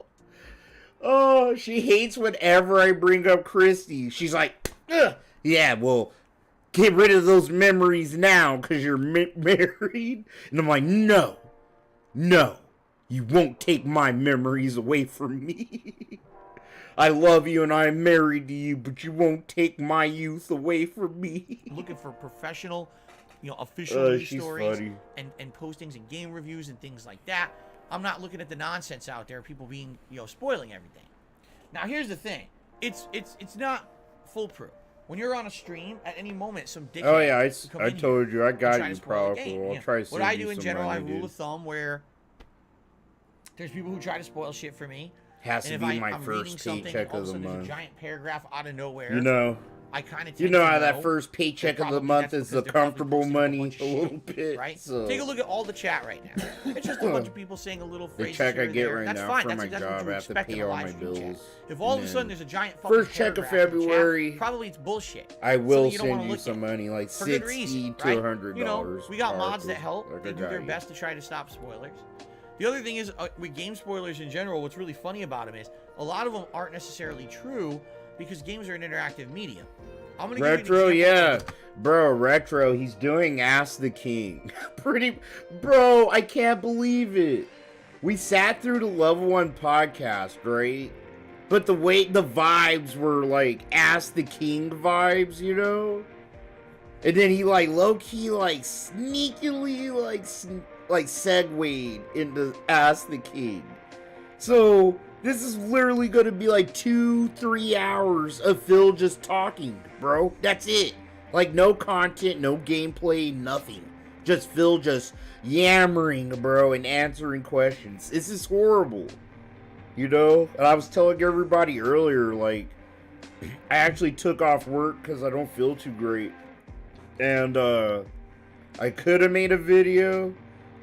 Oh, she hates whenever I bring up Christy. She's like, ugh, yeah, well, get rid of those memories now because you're married. And I'm like, no, you won't take my memories away from me. I love you and I'm married to you, but you won't take my youth away from me. Looking for professional, official news stories and postings and game reviews and things like that. I'm not looking at the nonsense out there, people being, spoiling everything. Now, here's the thing. It's not foolproof. When you're on a stream, at any moment, some dickhead. Oh yeah, I told you, I got you, powerful. I'll try to save what I do in general, money, I rule of thumb where there's people who try to spoil shit for me. Has to be my first paycheck of the month. There's a giant paragraph out of nowhere. I kind of how that first paycheck of the month is the comfortable money a little bit, right? So. Take a look at all the chat right now. It's just a bunch of people saying a little phrase. The check I get right That's now fine. for my job, I have to pay all my bills. If all of a sudden there's a giant fucking first check of February, chat, probably it's bullshit. I will send you some money, like $60 to $100. We got mods that help. They do their best to try to stop spoilers. The other thing is, with game spoilers in general, what's really funny about them is a lot of them aren't necessarily true because games are an interactive medium. I'm gonna Retro, yeah. Bro, Retro, he's doing Ask the King. Bro, I can't believe it. We sat through the Level 1 podcast, right? But the vibes were like Ask the King vibes, And then he low-key, sneakily, segued into Ask the King. So this is literally going to be 2-3 hours of Phil just talking, bro. That's it. No content, no gameplay, nothing. Just Phil just yammering, bro, and answering questions. This is horrible. And I was telling everybody earlier, I actually took off work because I don't feel too great. And I could have made a video,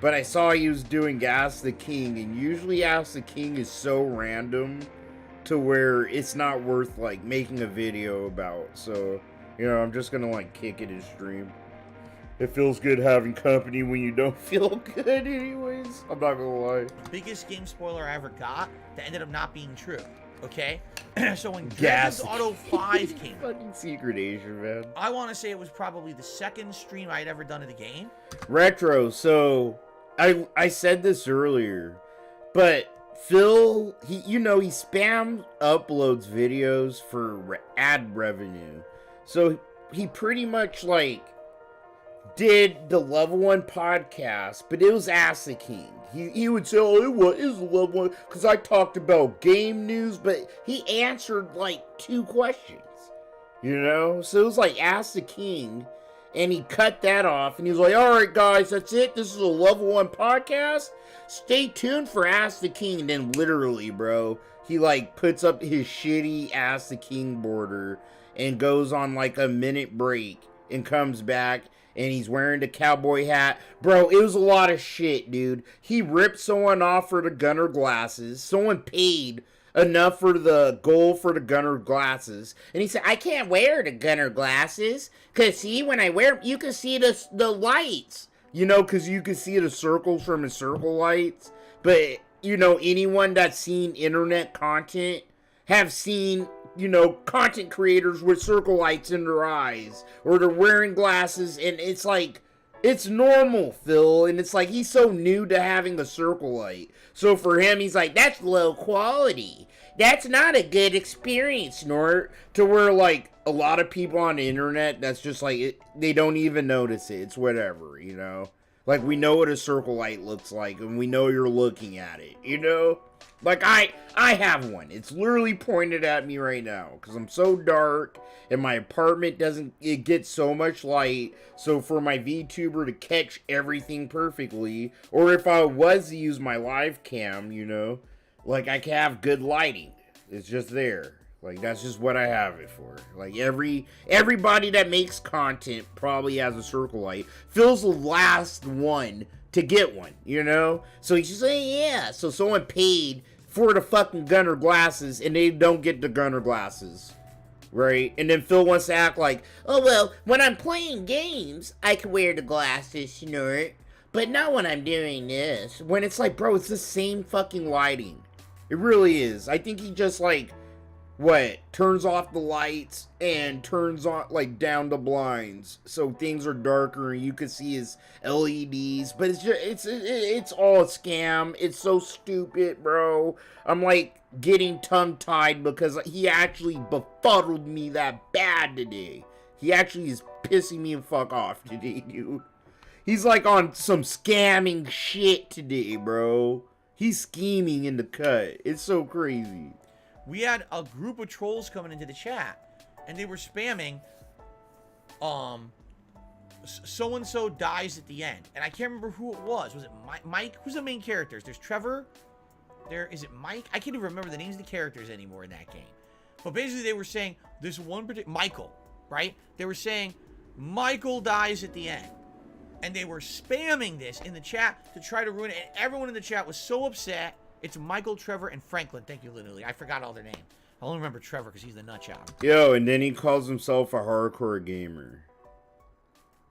but I saw he was doing Ask the King, and usually Ask the King is so random to where it's not worth, making a video about. So, I'm just gonna, kick it in stream. It feels good having company when you don't feel good anyways. I'm not gonna lie. The biggest game spoiler I ever got that ended up not being true, okay? So when Grand Theft Auto 5 came out, fucking Secret Asian, man. I want to say it was probably the second stream I had ever done of the game. Retro, so I said this earlier, but Phil, he spam uploads videos for ad revenue. So he pretty much did the Level 1 podcast, but it was Ask the King. He would say, oh, it is Level 1, because I talked about game news, but he answered 2 questions, So it was Ask the King, and he cut that off, and he was like, alright guys, that's it, this is a Level 1 podcast, stay tuned for Ask the King. And then literally, bro, he puts up his shitty Ask the King border, and goes on a minute break, and comes back, and he's wearing the cowboy hat. Bro, it was a lot of shit, dude. He ripped someone off for the gunner glasses. Someone paid enough for the gold for the gunner glasses. And he said, I can't wear the gunner glasses. Because, see, when I wear them, you can see the lights. Because you can see the circles from the circle lights. But, anyone that's seen internet content have seen content creators with circle lights in their eyes, or they're wearing glasses, and it's it's normal, Phil, and it's he's so new to having a circle light. So for him, he's that's low quality. That's not a good experience, Nort. To where a lot of people on the internet, that's just they don't even notice it. It's whatever, we know what a circle light looks like, and we know you're looking at it, I have one. It's literally pointed at me right now because I'm so dark and my apartment it gets so much light. So for my VTuber to catch everything perfectly, or if I was to use my live cam, I can have good lighting. It's just there. That's just what I have it for. Everybody that makes content probably has a circle light. Phil's the last one to get one, So he's just saying, yeah. So someone paid for the fucking gunner glasses, and they don't get the gunner glasses, right? And then Phil wants to act oh, well, when I'm playing games, I can wear the glasses, Snort. but not when I'm doing this. When it's like, bro, it's the same fucking lighting. It really is. I think he just like, turns off the lights and turns on, like, down the blinds so things are darker and you can see his LEDs. But it's just, it's all a scam. It's so stupid, bro. I'm like getting tongue-tied because he actually befuddled me that bad today. He actually is pissing me the fuck off today, dude. He's like on some scamming shit today, bro. He's scheming in the cut. It's so crazy. We had a group of trolls coming into the chat, and they were spamming, so-and-so dies at the end. And I can't remember who it was. Was it Mike? Who's the main characters? There's Trevor. Is it Mike? I can't even remember the names of the characters anymore in that game. But basically they were saying this one particular... Michael, right? They were saying Michael dies at the end. And they were spamming this in the chat to try to ruin it. And everyone in the chat was so upset. It's Michael, Trevor, and Franklin. Thank you, literally. I forgot all their names. I only remember Trevor because he's the nut job. Yo, and then he calls himself a hardcore gamer.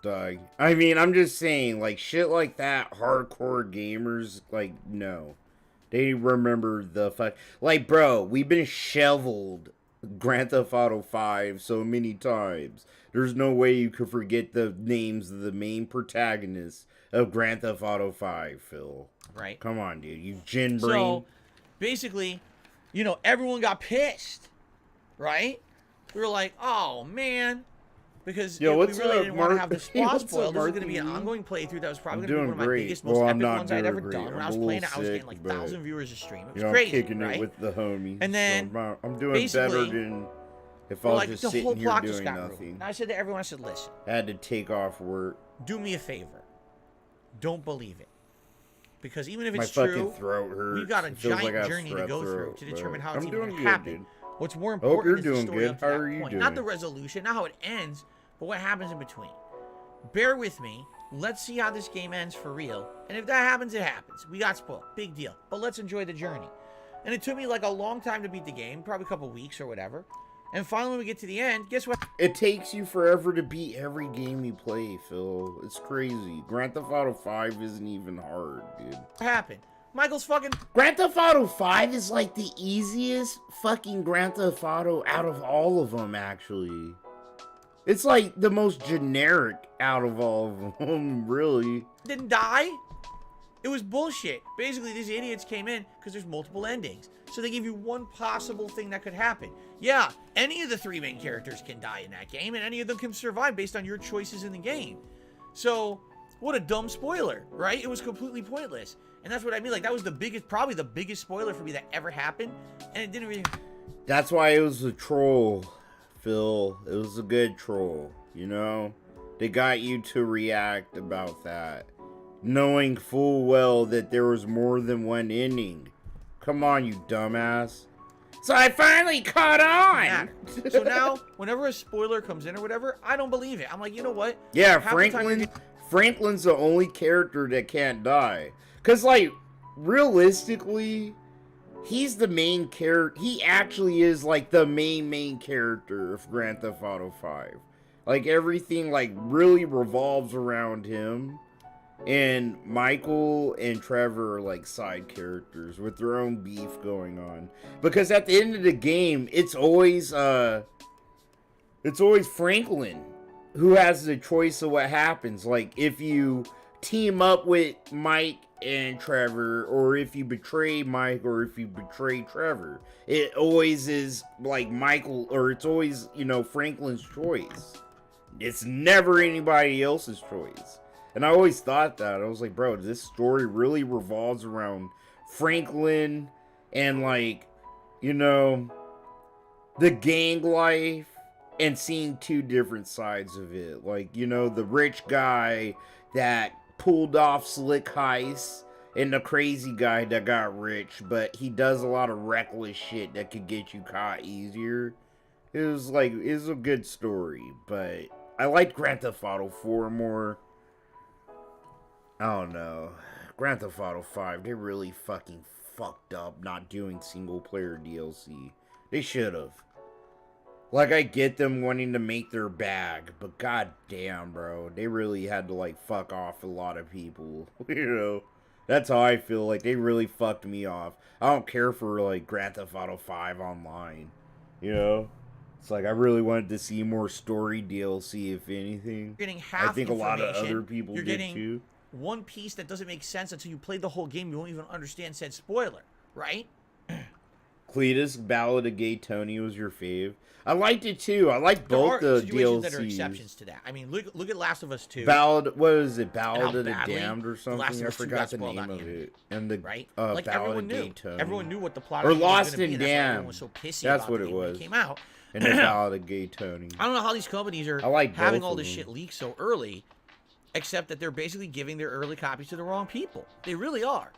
Dog. I mean, I'm just saying, like, shit like that, hardcore gamers, like, no. They remember the fuck. Like, bro, we've been shoveled Grand Theft Auto 5 so many times. There's no way you could forget the names of the main protagonists of Grand Theft Auto 5, Phil. Right. Come on, dude. You gin brain. So, basically, you know, everyone got pissed, right? We were like, oh, man. Because we really didn't want to have the spot spoiled. This was going to be an ongoing playthrough that was probably going to be one of my biggest, most epic ones I'd ever done. When I was playing it, I was getting like 1,000 viewers a stream. It was crazy, I'm kicking right? it with the homies. And then, so I'm doing better than if I was just sitting here doing nothing. And I said to everyone, I said, listen. I had to take off work. Do me a favor. Don't believe it. Because even if it's My true, fucking throat hurts. we've got a giant journey to go through to determine how it's even happened. What's more Hope important you're is the doing story good. up to How that are you point. doing? Not the resolution, not how it ends, but what happens in between. Bear with me. Let's see how this game ends for real. And if that happens, it happens. We got spoiled. Big deal. But let's enjoy the journey. And it took me like a long time to beat the game, probably a couple weeks or whatever. And finally, when we get to the end, guess what? It takes you forever to beat every game you play, Phil. It's crazy. Grand Theft Auto 5 isn't even hard, dude. What happened? Michael's fucking... Grand Theft Auto 5 is like the easiest fucking Grand Theft Auto out of all of them, actually. It's like the most generic out of all of them, really. Didn't die? It was bullshit. Basically, these idiots came in because there's multiple endings. So they give you one possible thing that could happen. Yeah, any of the three main characters can die in that game, and any of them can survive based on your choices in the game. So, what a dumb spoiler, right? It was completely pointless. And that's what I mean. Like, that was the biggest, probably the biggest spoiler for me that ever happened. And it didn't really... That's why it was a troll, Phil. It was a good troll, you know? They got you to react about that, knowing full well that there was more than one ending. Come on, you dumbass. So I finally caught on! So now, whenever a spoiler comes in or whatever, I don't believe it. I'm like, you know what? Yeah, Franklin's the only character that can't die. Because, like, realistically, he's the main character. He actually is, like, the main character of Grand Theft Auto 5. Like, everything, like, really revolves around him. And Michael and Trevor are, like, side characters with their own beef going on. Because at the end of the game, it's always Franklin who has the choice of what happens. Like, if you team up with Mike and Trevor, or if you betray Mike, or if you betray Trevor, it always is, like, Michael, or it's always, you know, Franklin's choice. It's never anybody else's choice. And I always thought that. I was like, bro, this story really revolves around Franklin and, like, you know, the gang life and seeing two different sides of it. Like, you know, the rich guy that pulled off slick heists and the crazy guy that got rich, but he does a lot of reckless shit that could get you caught easier. It was a good story, but I liked Grand Theft Auto 4 more. I don't know. Grand Theft Auto 5, they really fucking fucked up not doing single player DLC. They should have. Like, I get them wanting to make their bag, but god damn, bro. They really had to, like, fuck off a lot of people. You know? That's how I feel. Like, they really fucked me off. I don't care for, like, Grand Theft Auto 5 online. You know? It's like, I really wanted to see more story DLC, if anything. You're getting half I think a lot of other people You're did, getting too. One piece that doesn't make sense until you play the whole game. You won't even understand said spoiler, right? Cletus, Ballad of Gay Tony was your fave. I liked it too. I like both the DLCs. That are exceptions to that. I mean, look at Last of Us 2. Ballad, what is it? Ballad of the Damned or something? I forgot the name of it. And the right? Like Ballad of Gay Tony. Everyone knew what the plot or was Lost going and to be. Damned. Was so pissy That's about what the it was. When it came out. And the Ballad of Gay Tony. I don't know how these companies are having all this shit leaked so early, except that they're basically giving their early copies to the wrong people. They really are.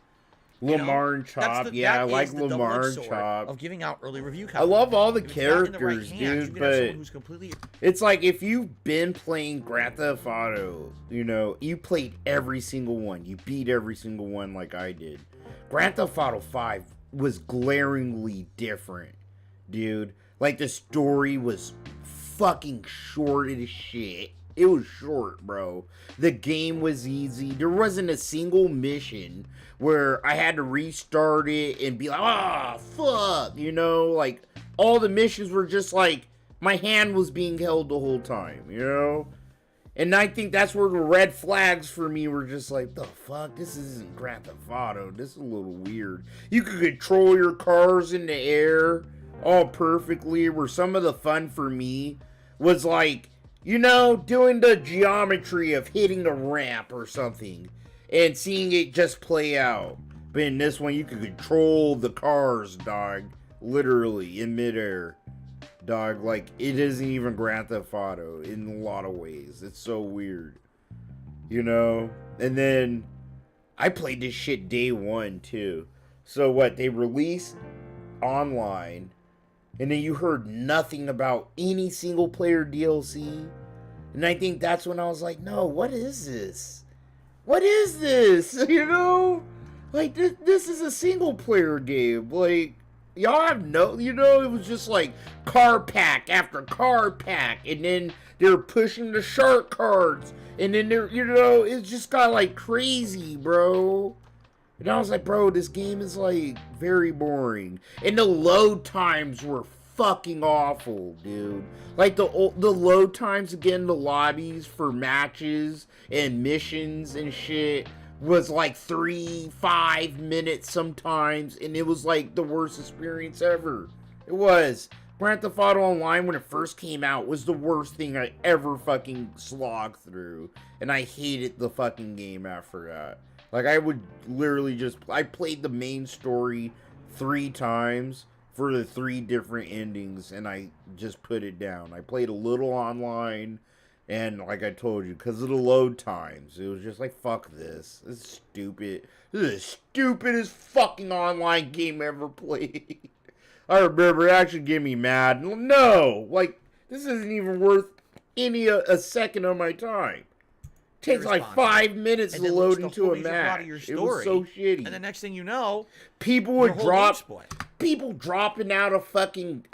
Lamar and Chop, I like Lamar and Chop. Of giving out early review copies. I love all the characters, dude, but it's like if you've been playing Grand Theft Auto, you know, you played every single one. You beat every single one like I did. Grand Theft Auto 5 was glaringly different, dude. Like, the story was fucking short as shit. It was short, bro. The game was easy. There wasn't a single mission where I had to restart it and be like, ah, fuck, you know? Like, all the missions were just like, my hand was being held the whole time, you know? And I think that's where the red flags for me were just like, the fuck? This isn't Grand Theft Auto. This is a little weird. You could control your cars in the air all perfectly, where some of the fun for me was like, you know, doing the geometry of hitting a ramp or something and seeing it just play out. But in this one, you can control the cars, dog. Literally, in midair. Dog, like, it isn't even Grand Theft Auto in a lot of ways. It's so weird. You know? And then, I played this shit day one, too. So what, they released online, and then you heard nothing about any single player DLC. And I think that's when I was like, no, what is this? What is this? You know? Like, this is a single player game. Like, y'all have no, you know, it was just like car pack after car pack. And then they're pushing the shark cards. And then they're, you know, it just got like crazy, bro. And I was like, bro, this game is like very boring. And the load times were fucking awful, dude. Like the load times again, the lobbies for matches and missions and shit was like 3-5 minutes sometimes, and it was like the worst experience ever. It was. Grand Theft Auto Online, when it first came out, was the worst thing I ever fucking slogged through, and I hated the fucking game after that. Like, I would literally just, I played the main story 3 times for the 3 different endings, and I just put it down. I played a little online, and like I told you, because of the load times, it was just like, fuck this. This is stupid. This is the stupidest fucking online game ever played. I remember it actually gave me mad. No! Like, this isn't even worth a second of my time. Takes like 5 minutes to load into a match. It was so shitty. And the next thing you know, people would people dropping out of fucking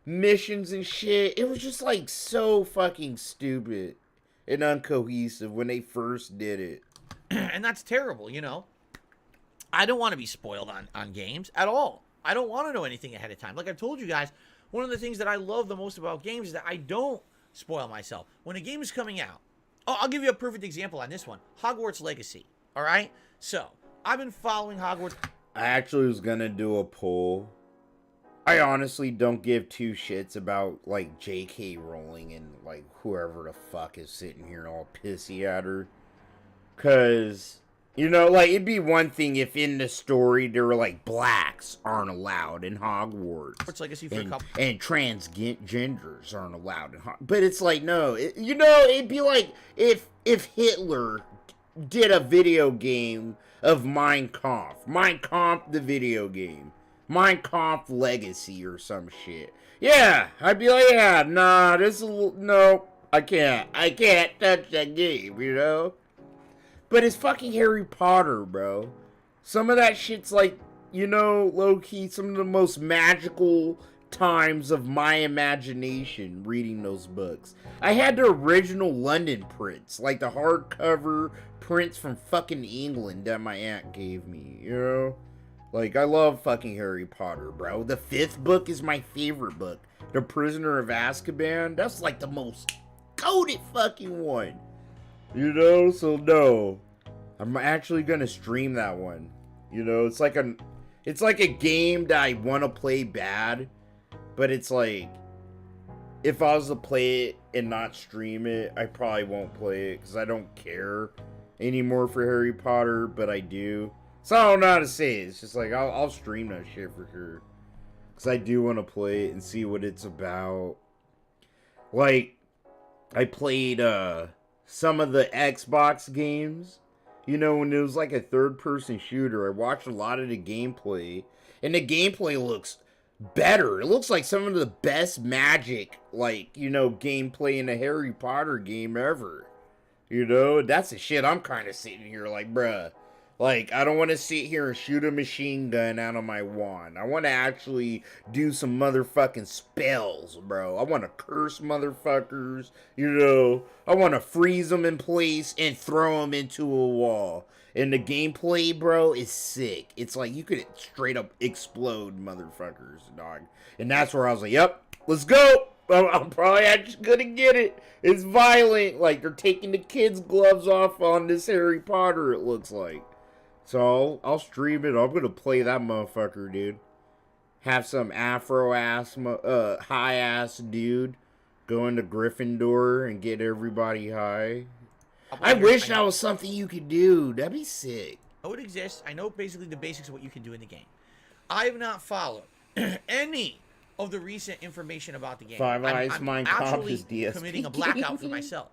missions and shit. It was just like so fucking stupid and uncohesive when they first did it. And that's terrible, you know. I don't want to be spoiled on games at all. I don't want to know anything ahead of time. Like I've told you guys, one of the things that I love the most about games is that I don't spoil myself. When a game is coming out, I'll give you a perfect example on this one. Hogwarts Legacy, all right? So, I've been following Hogwarts. I actually was going to do a poll. I honestly don't give 2 shits about, like, J.K. Rowling and, like, whoever the fuck is sitting here all pissy at her. Because, you know, like, it'd be one thing if in the story there were, like, blacks aren't allowed in Hogwarts. Legacy for a couple. And transgenders aren't allowed in Hogwarts. But it's like, no. You know, it'd be like if Hitler did a video game of Mein Kampf. Mein Kampf, the video game. Mein Kampf Legacy or some shit. Yeah, I'd be like, yeah, nah, no, I can't touch that game, you know? But it's fucking Harry Potter, bro. Some of that shit's like, you know, low-key, some of the most magical times of my imagination reading those books. I had the original London prints, like the hardcover prints from fucking England that my aunt gave me, you know? Like, I love fucking Harry Potter, bro. The 5th book is my favorite book. The Prisoner of Azkaban, that's like the most coded fucking one. You know, so no. I'm actually gonna stream that one. You know, it's like a game that I want to play bad, but it's like, if I was to play it and not stream it, I probably won't play it because I don't care anymore for Harry Potter, but I do. So I don't know how to say it. It's just like, I'll stream that shit for sure. Because I do want to play it and see what it's about. Like, I played some of the Xbox games. You know, when it was like a third-person shooter, I watched a lot of the gameplay. And the gameplay looks better. It looks like some of the best magic, like, you know, gameplay in a Harry Potter game ever. You know, that's the shit I'm kind of sitting here like, bruh. Like, I don't want to sit here and shoot a machine gun out of my wand. I want to actually do some motherfucking spells, bro. I want to curse motherfuckers, you know. I want to freeze them in place and throw them into a wall. And the gameplay, bro, is sick. It's like you could straight up explode motherfuckers, dog. And that's where I was like, yep, let's go. I'm probably actually gonna get it. It's violent. Like, they're taking the kids' gloves off on this Harry Potter, it looks like. So I'll stream it. I'm gonna play that motherfucker, dude. Have some afro-ass, high-ass dude go into Gryffindor and get everybody high. I wish that was something you could do. That'd be sick. It would exist. I know basically the basics of what you can do in the game. I have not followed any of the recent information about the game. Five Eyes I'm Minecraft actually is DSP committing a blackout for myself.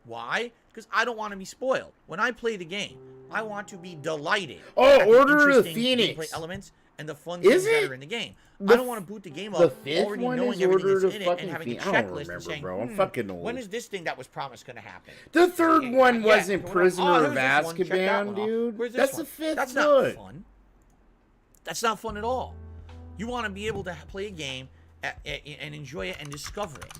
Why? Because I don't want to be spoiled. When I play the game, I want to be delighted. Oh, Order of the Phoenix. Gameplay elements and the fun things that are in the game. I don't want to boot the game up already knowing everything that's in it and having a checklist and saying, bro. I'm fucking old. When is this thing that was promised going to happen? The third one wasn't Prisoner of Azkaban, dude. That's the 5th That's not fun. That's not fun at all. You want to be able to play a game and enjoy it and discover it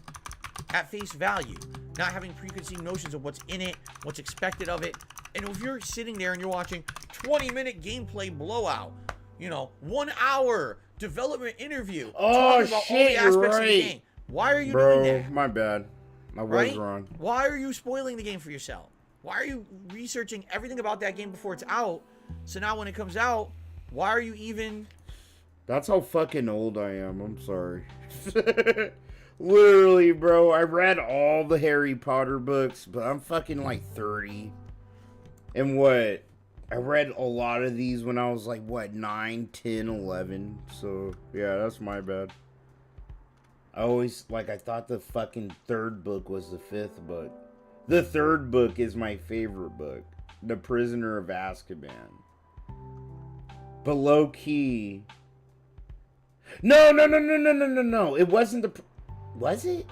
at face value, not having preconceived notions of what's in it, what's expected of it. And if you're sitting there and you're watching 20-minute gameplay blowout, you know, 1 hour development interview, talking about all the aspects of the game, why are you doing that? My bad. I was wrong. Why are you spoiling the game for yourself? Why are you researching everything about that game before it's out? So now when it comes out, why are you even... That's how fucking old I am. I'm sorry. Literally, bro. I read all the Harry Potter books, but I'm fucking like 30. And what? I read a lot of these when I was like, what, 9, 10, 11. So, yeah, that's my bad. I always, like, I thought the fucking 3rd book was the 5th book. The 3rd book is my favorite book. The Prisoner of Azkaban. But low key... No. It wasn't the... Was it?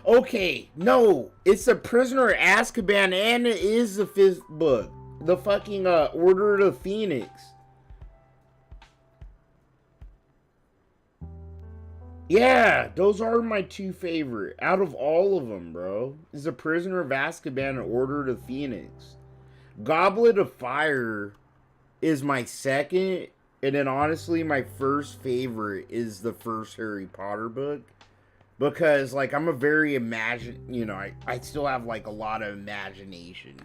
Okay, no. It's the Prisoner of Azkaban, and it is the 5th book. The fucking Order of the Phoenix. Yeah, those are my 2 favorite. Out of all of them, bro. Is the Prisoner of Azkaban and Order of the Phoenix. Goblet of Fire is my 2nd. And then honestly, my first favorite is the first Harry Potter book. Because, like, I'm a very I still have, like, a lot of imagination.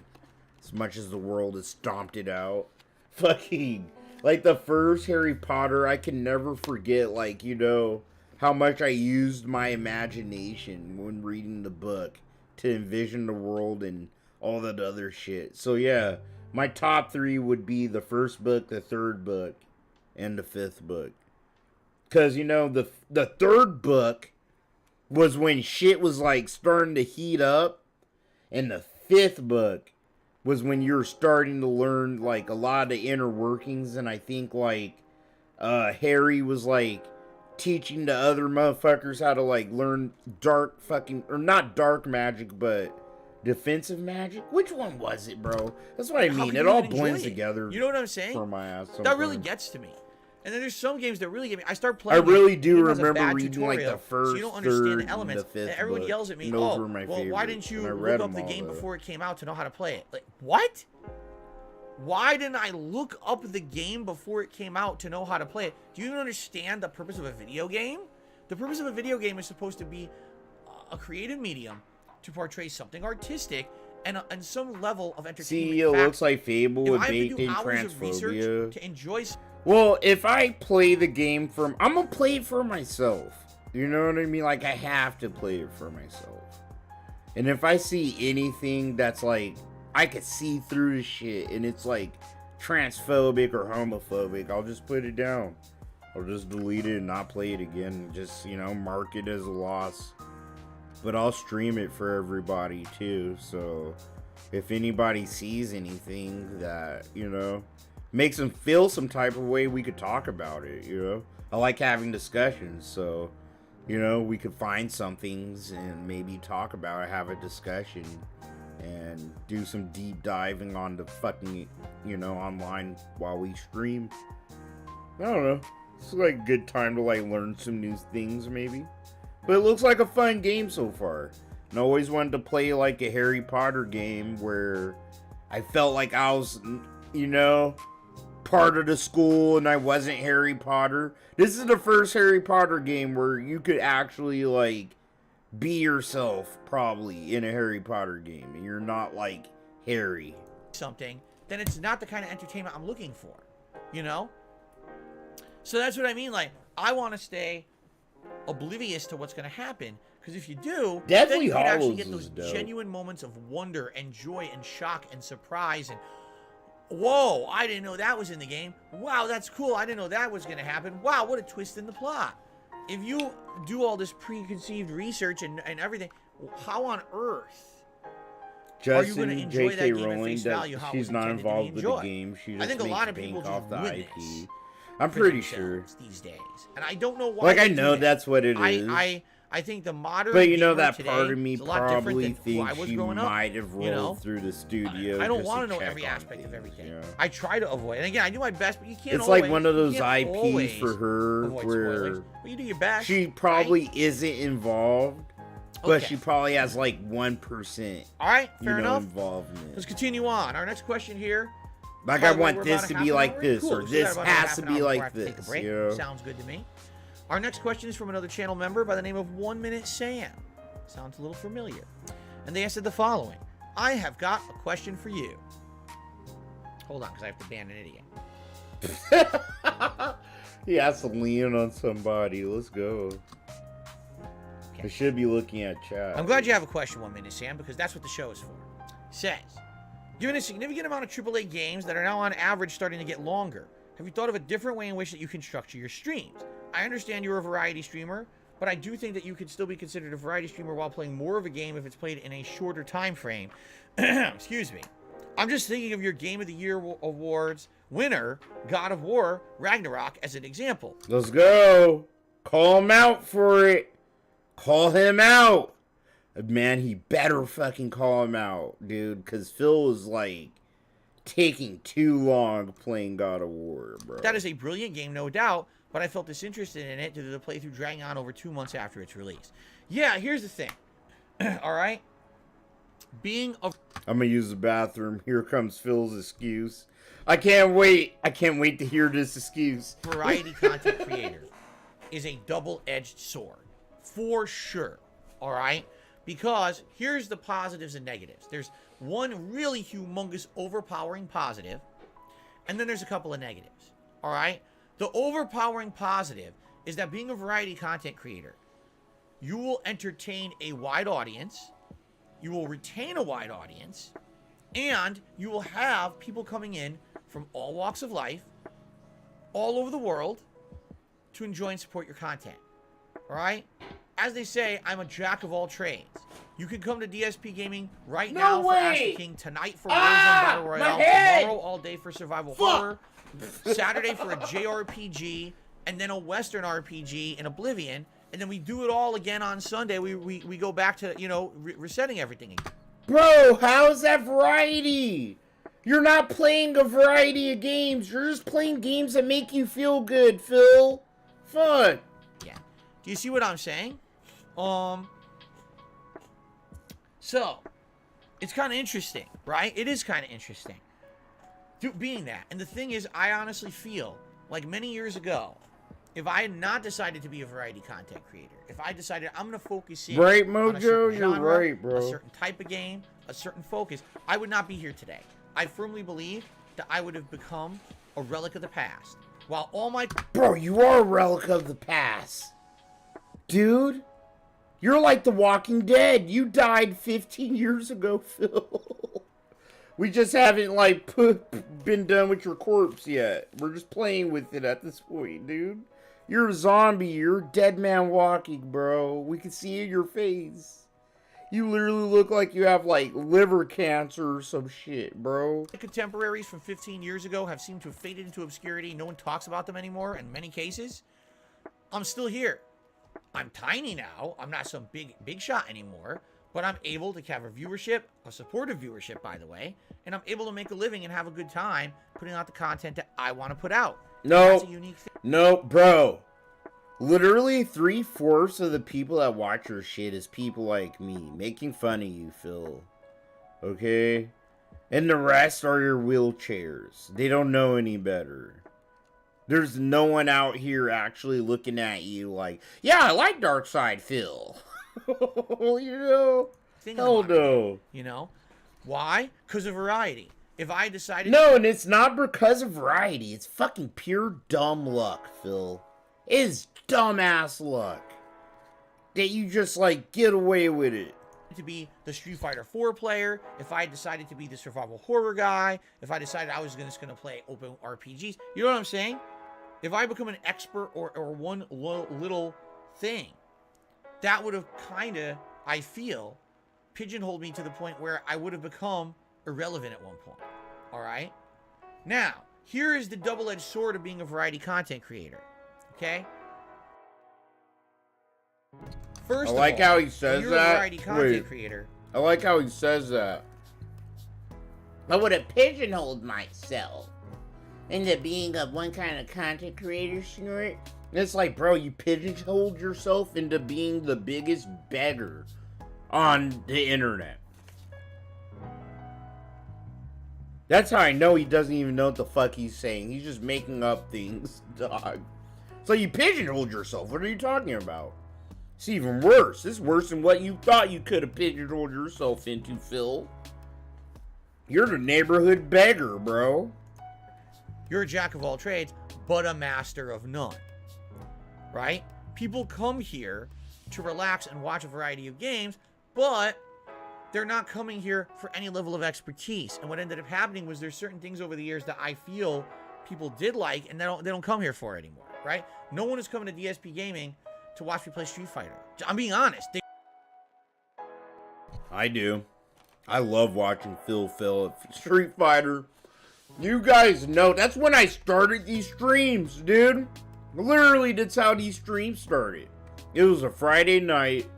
As much as the world has stomped it out. Fucking, like, the first Harry Potter, I can never forget, like, you know, how much I used my imagination when reading the book to envision the world and all that other shit. So, yeah, my top 3 would be the first book, the 3rd book, and the 5th book. Because, you know, the 3rd book was when shit was, like, starting to heat up. And the 5th book was when you're starting to learn, like, a lot of the inner workings. And I think, like, Harry was, like, teaching the other motherfuckers how to, like, learn dark fucking... Or not dark magic, but... defensive magic? Which one was it, bro? That's what I mean. It all blends together. You know what I'm saying? For my ass. That really gets to me. And then there's some games that really get me. I start playing. I really do remember reading like the first, so you don't understand third, the elements. and the fifth and everyone book. yells at me, And those "Oh, were my well, favorites. why didn't you And I look read up the them all, game though. before it came out to know how to play it?" Like, what? Why didn't I look up the game before it came out to know how to play it? Do you even understand the purpose of a video game? The purpose of a video game is supposed to be a creative medium to portray something artistic and some level of entertainment. See, it looks like Fable with baked in transphobia. To enjoy. Well, if I play the game I'm gonna play it for myself. You know what I mean? Like, I have to play it for myself. And if I see anything that's like, I could see through the shit and it's like transphobic or homophobic, I'll just put it down. I'll just delete it and not play it again. Just, you know, mark it as a loss. But I'll stream it for everybody too. So if anybody sees anything that, you know, makes them feel some type of way, we could talk about it, you know. I like having discussions, so, you know, we could find some things and maybe talk about it, have a discussion, and do some deep diving on the fucking, you know, online while we stream. I don't know. It's like a good time to like learn some new things maybe. But it looks like a fun game so far. And I always wanted to play like a Harry Potter game where I felt like I was, you know, part of the school and I wasn't Harry Potter. This is the first Harry Potter game where you could actually like be yourself probably in a Harry Potter game and you're not like Harry. Something, then it's not the kind of entertainment I'm looking for, you know? So that's what I mean. Like, I want to stay oblivious to what's going to happen, because if you do, Deathly then you can actually Hallows get those is dope. genuine moments of wonder and joy and shock and surprise and whoa, I didn't know that was in the game. Wow, that's cool. I didn't know that was going to happen. Wow, what a twist in the plot. If you do all this preconceived research and everything, how on earth are you going to enjoy that game at face value? How she's not involved with the game. She just I think a lot of makes people bank off just the win IP. this I'm pretty sure these days, and I don't know why. Like, I know that's what it is. I think the modern, but you know, that today part of me probably thinks she might have rolled through the studio. I don't want to know every aspect of everything. Yeah. I try to avoid, and again, I do my best, but you can't. It's like one of those IPs for her where you do your best. She probably isn't involved, but she probably has like 1%. All right, fair enough. Involvement. Let's continue on. Our next question here. Like, I want this to be like this, or this has to be like this. Sounds good to me. Our next question is from another channel member by the name of 1 Minute Sam. Sounds a little familiar. And they answered the following. I have got a question for you. Hold on, because I have to ban an idiot. He has to lean on somebody. Let's go. Okay. I should be looking at chat. I'm glad you have a question, 1 Minute Sam, because that's what the show is for. It says, given a significant amount of AAA games that are now on average starting to get longer, have you thought of a different way in which that you can structure your streams? I understand you're a variety streamer, but I do think that you could still be considered a variety streamer while playing more of a game if it's played in a shorter time frame. Excuse me. I'm just thinking of your Game of the Year awards winner, God of War Ragnarok, as an example. Let's go. Call him out for it. Call him out. Man, he better fucking call him out, dude, because Phil was like taking too long playing God of War, bro. That is a brilliant game, no doubt, but I felt disinterested in it due to the playthrough dragging on over 2 months after its release. Yeah, here's the thing. All right? I'm going to use the bathroom. Here comes Phil's excuse. I can't wait. I can't wait to hear this excuse. Variety content creator is a double-edged sword. For sure. All right? Because here's the positives and negatives. There's one really humongous, overpowering positive, and then there's a couple of negatives. All right? The overpowering positive is that being a variety content creator, you will entertain a wide audience, you will retain a wide audience, and you will have people coming in from all walks of life, all over the world, to enjoy and support your content. All right? As they say, I'm a jack of all trades. You can come to DSP Gaming right now for Ask the King, tonight for Warzone Battle Royale, tomorrow all day for Survival Horror, Saturday for a JRPG, and then a Western RPG in Oblivion, and then we do it all again on Sunday. We go back to, you know, resetting everything again. Bro, how is that variety? You're not playing a variety of games. You're just playing games that make you feel good, Phil. Fuck. Yeah. Do you see what I'm saying? So, it's kind of interesting, right? It is kind of interesting. Being that. And the thing is, I honestly feel like many years ago, if I had not decided to be a variety content creator, if I decided I'm going to focus in right, on Mojo, a certain genre, you're right, bro. a certain type of game, a certain focus, I would not be here today. I firmly believe that I would have become a relic of the past. While all my... Bro, you are a relic of the past. Dude, you're like The Walking Dead. You died 15 years ago, Phil. We just haven't, like, been done with your corpse yet. We're just playing with it at this point, dude. You're a zombie. You're a dead man walking, bro. We can see in your face. You literally look like you have, like, liver cancer or some shit, bro. Contemporaries from 15 years ago have seemed to have faded into obscurity. No one talks about them anymore in many cases. I'm still here. I'm tiny now. I'm not some big shot anymore. But I'm able to have a viewership, a supportive viewership, by the way. And I'm able to make a living and have a good time putting out the content that I want to put out. No. That's a unique thing. No, bro. Literally 3/4 of the people that watch your shit is people like me, making fun of you, Phil. Okay? And the rest are your wheelchairs. They don't know any better. There's no one out here actually looking at you like, yeah, I like Darkside Phil. You know? Hell no. You know? Why? Because of variety. If I decided... No, and it's not because of variety. It's fucking pure dumb luck, Phil. It is dumbass luck that you just, like, get away with it. To be the Street Fighter 4 player, if I decided to be the survival horror guy, if I decided I was just going to play open RPGs, you know what I'm saying? If I become an expert or one little thing, that would have kind of, I feel, pigeonholed me to the point where I would have become irrelevant at one point. All right? Now, here is the double-edged sword of being a variety content creator. Okay? First I like how he says you're that. A variety content creator. I like how he says that. I would have pigeonholed myself into being a one kind of content creator, Snort. It's like, bro, you pigeonholed yourself into being the biggest beggar on the internet. That's how I know he doesn't even know what the fuck he's saying. He's just making up things, dog. So you pigeonholed yourself. What are you talking about? It's even worse. It's worse than what you thought you could have pigeonholed yourself into, Phil. You're the neighborhood beggar, bro. You're a jack of all trades, but a master of none. Right? People come here to relax and watch a variety of games, but they're not coming here for any level of expertise. And what ended up happening was there's certain things over the years that I feel people did like, and they don't come here for anymore, right? No one is coming to DSP Gaming to watch me play Street Fighter. I'm being honest. I do. I love watching Phil at Street Fighter. You guys know, that's when I started these streams, dude. Literally, that's how these streams started. It was a Friday night,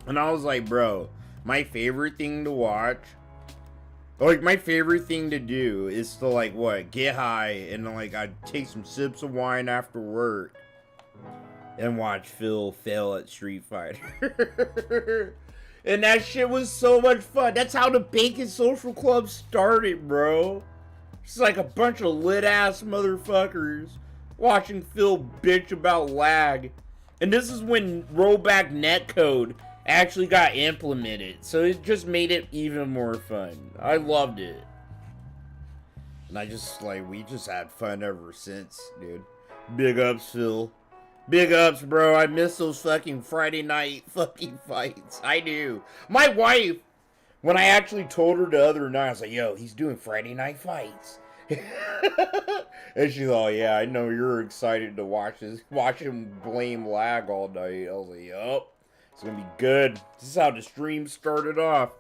and I was like, bro, my favorite thing to watch, like, my favorite thing to do is to, like, what, get high, and, like, I'd take some sips of wine after work, and watch Phil fail at Street Fighter. And that shit was so much fun. That's how the Bacon Social Club started, bro. It's like a bunch of lit-ass motherfuckers watching Phil bitch about lag. And this is when rollback netcode actually got implemented. So it just made it even more fun. I loved it. And I just, like, we just had fun ever since, dude. Big ups, Phil. Big ups, bro. I miss those fucking Friday night fucking fights. I do. My wife, when I actually told her the other night, I was like, yo, he's doing Friday night fights. And she's like, yeah, I know you're excited to watch him blame lag all night. I was like, yup. It's gonna be good. This is how the stream started off.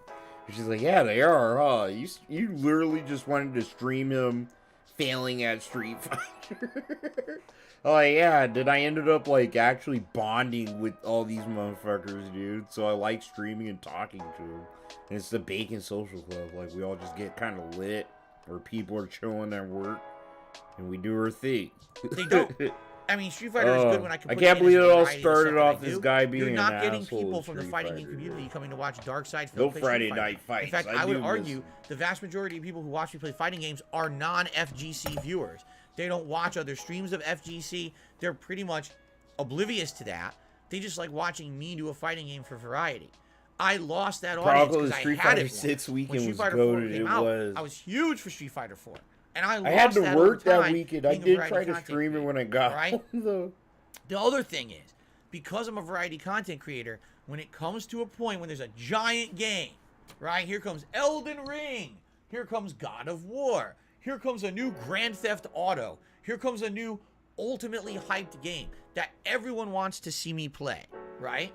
And she's like, yeah, they are, huh? You literally just wanted to stream him failing at Street Fighter. Oh yeah, then I ended up, like, actually bonding with all these motherfuckers, dude. So I like streaming and talking to them. And it's the Bacon Social Club. Like, we all just get kind of lit where people are chilling at work and we do our thing. They don't. I mean, Street Fighter is good when I can put I can't believe it all started off this guy being an asshole. You're not getting people from the fighting game community coming to watch Dark Side Phil no play Friday Street Fighter. night fights. In fact, I would argue the vast majority of people who watch me play fighting games are non-FGC viewers. They don't watch other streams of FGC. They're pretty much oblivious to that. They just like watching me do a fighting game for variety. I lost that audience because I had it. Street Fighter 6 weekend when was Street Fighter 4 came out, I was huge for Street Fighter 4. And I had to work that time weekend. I did try to stream it when I got home, though. The other thing is, because I'm a variety content creator, when it comes to a point when there's a giant game, right? Here comes Elden Ring. Here comes God of War. Here comes a new Grand Theft Auto. Here comes a new ultimately hyped game that everyone wants to see me play, right?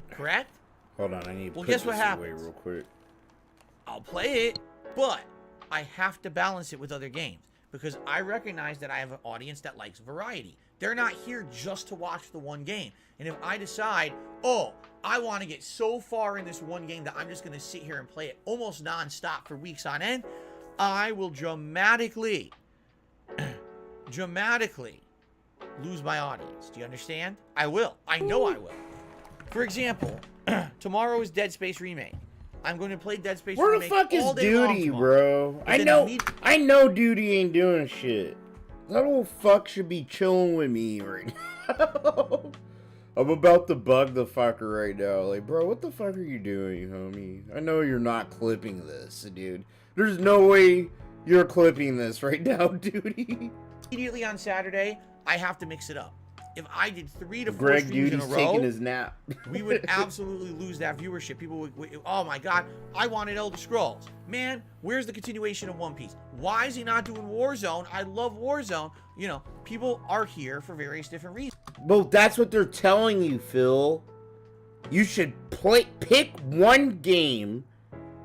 Correct? Hold on, I need to put guess this what happens? away real quick. I'll play it, but I have to balance it with other games because I recognize that I have an audience that likes variety. They're not here just to watch the one game. And if I decide, oh, I want to get so far in this one game that I'm just going to sit here and play it almost non-stop for weeks on end, I will dramatically lose my audience. Do you understand? I will. I know I will. For example, tomorrow is Dead Space Remake. I'm going to play Dead Space Where Remake the fuck is Duty, bro? I know Duty ain't doing shit. That old fuck should be chilling with me right now. I'm about to bug the fucker right now. Like, bro, what the fuck are you doing, homie? I know you're not clipping this, dude. There's no way you're clipping this right now, Duty. Immediately on Saturday, I have to mix it up. If I did 3 to 4 Greg streams Duty's in a row, taking his nap. we would absolutely lose that viewership. People would, oh my God, I wanted Elder Scrolls. Man, where's the continuation of One Piece? Why is he not doing Warzone? I love Warzone. You know, people are here for various different reasons. Well, that's what they're telling you, Phil. You should pick one game,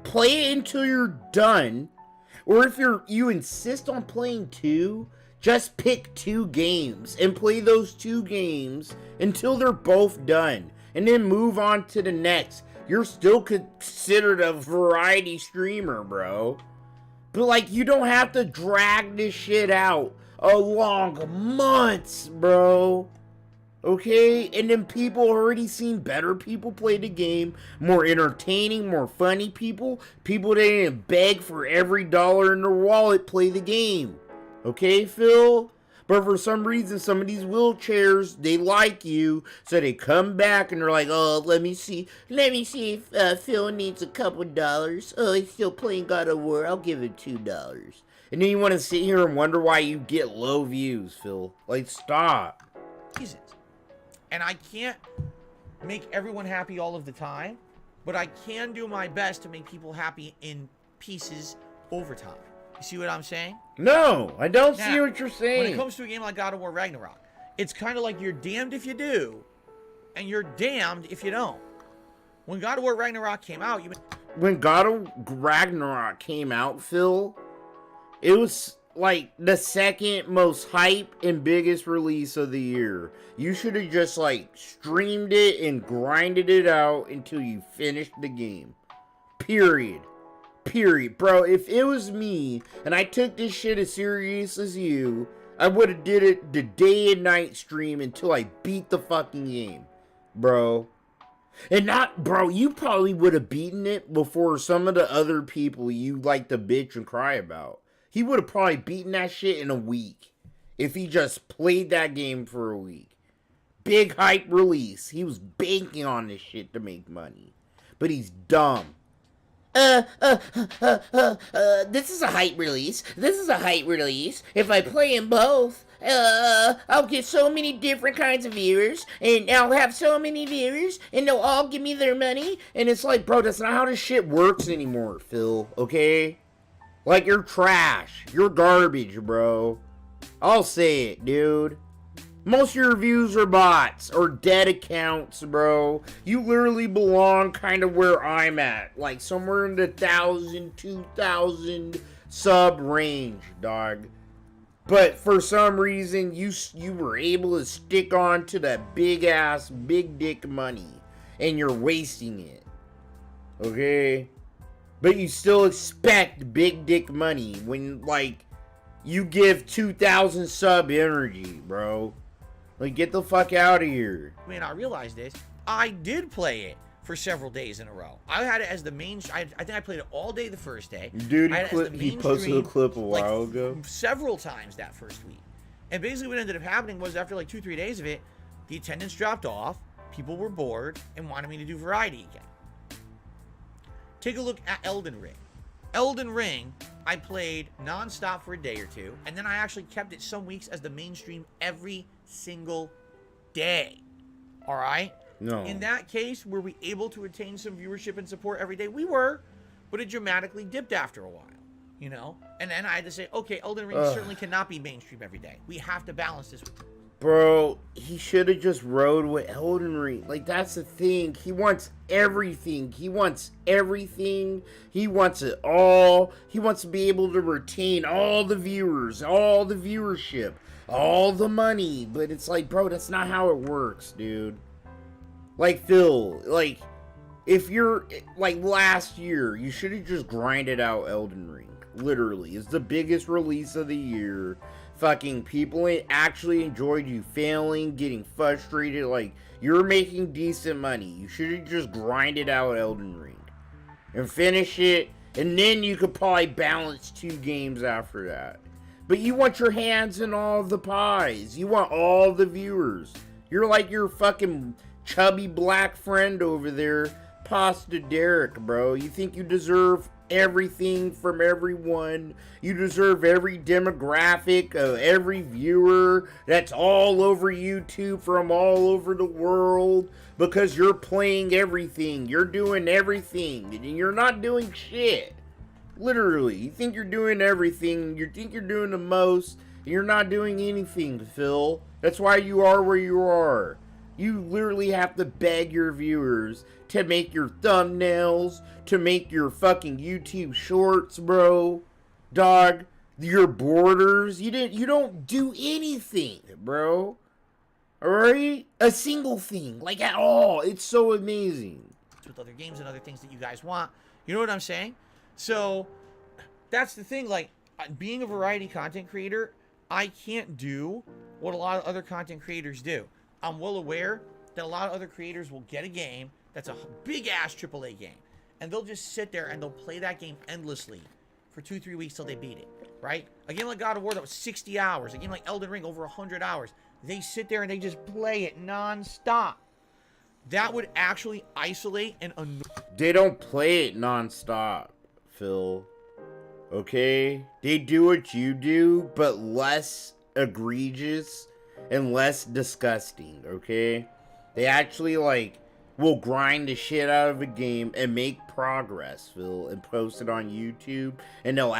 play it until you're done, or if you insist on playing 2, just pick 2 games and play those 2 games until they're both done. And then move on to the next. You're still considered a variety streamer, bro. But, like, you don't have to drag this shit out along months, bro. Okay? And then people already seen better people play the game. More entertaining, more funny people. People that didn't beg for every dollar in their wallet play the game. Okay, Phil? But for some reason, some of these wheelchairs, they like you, so they come back and they're like, oh, let me see if Phil needs a couple dollars. Oh, he's still playing God of War. I'll give him $2. And then you want to sit here and wonder why you get low views, Phil. Like, stop. Jesus. And I can't make everyone happy all of the time, but I can do my best to make people happy in pieces over time. You see what I'm saying? No, I don't see what you're saying. When it comes to a game like God of War Ragnarok, it's kind of like you're damned if you do, and you're damned if you don't. When God of War Ragnarok came out, when God of Ragnarok came out, Phil, it was like the second most hype and biggest release of the year. You should have just like streamed it and grinded it out until you finished the game. Period. Bro, if it was me and I took this shit as serious as you, I would have did it the day and night stream until I beat the fucking game, bro. And not, bro, you probably would have beaten it before some of the other people you like to bitch and cry about. He would have probably beaten that shit in a week if he just played that game for a week. Big hype release. He was banking on this shit to make money. But he's dumb. This is a hype release. If I play them both, I'll get so many different kinds of viewers, and I'll have so many viewers, and they'll all give me their money. And it's like, bro, that's not how this shit works anymore, Phil, okay? Like, you're trash. You're garbage, bro. I'll say it, dude. Most of your views are bots or dead accounts, bro. You literally belong kind of where I'm at. Like somewhere in the 1,000, 2,000 sub range, dog. But for some reason, you were able to stick on to that big ass, big dick money. And you're wasting it. Okay? But you still expect big dick money when, like, you give 2,000 sub energy, bro. Like, get the fuck out of here. I mean, I realized this. I did play it for several days in a row. I had it as the main. I think I played it all day the first day. Dude, he posted a clip a while ago. Several times that first week. And basically what ended up happening was after like 2-3 days of it, the attendance dropped off. People were bored and wanted me to do variety again. Take a look at Elden Ring. Elden Ring, I played non-stop for a day or two, and then I actually kept it some weeks as the mainstream every single day. All right? No. In that case, were we able to attain some viewership and support every day? We were, but it dramatically dipped after a while, you know? And then I had to say, okay, Elden Ring certainly cannot be mainstream every day. We have to balance this with... Bro, he should have just rode with Elden Ring. Like, that's the thing. He wants everything. He wants everything. He wants it all. He wants to be able to retain all the viewers, all the viewership, all the money. But it's like, bro, that's not how it works, dude. Like, Phil, like, if you're, like, last year, you should have just grinded out Elden Ring. Literally. It's the biggest release of the year. Fucking people actually enjoyed you failing, getting frustrated. Like, you're making decent money. You should have just grinded out Elden Ring and finish it, and then you could probably balance 2 games after that. But you want your hands in all the pies. You want all the viewers. You're like your fucking chubby black friend over there, Pasta Derek, bro. You think you deserve everything from everyone. You deserve every demographic of every viewer that's all over YouTube from all over the world because you're playing everything. You're doing everything and you're not doing shit. Literally, you think you're doing everything. You think you're doing the most and you're not doing anything, Phil. That's why you are where you are. You literally have to beg your viewers to make your thumbnails, to make your fucking YouTube shorts, bro. Dog, your borders. You don't do anything, bro. Alright? A single thing, like at all. It's so amazing. With other games and other things that you guys want. You know what I'm saying? So, that's the thing. Like, being a variety content creator, I can't do what a lot of other content creators do. I'm well aware that a lot of other creators will get a game that's a big-ass AAA game, and they'll just sit there and they'll play that game endlessly for 2-3 weeks till they beat it, right? A game like God of War that was 60 hours, a game like Elden Ring over 100 hours, they sit there and they just play it non-stop. That would actually isolate and annoy... They don't play it non-stop, Phil. Okay? They do what you do, but less egregious and less disgusting, okay? They actually, like, will grind the shit out of a game and make progress, Phil, and post it on YouTube. And he'll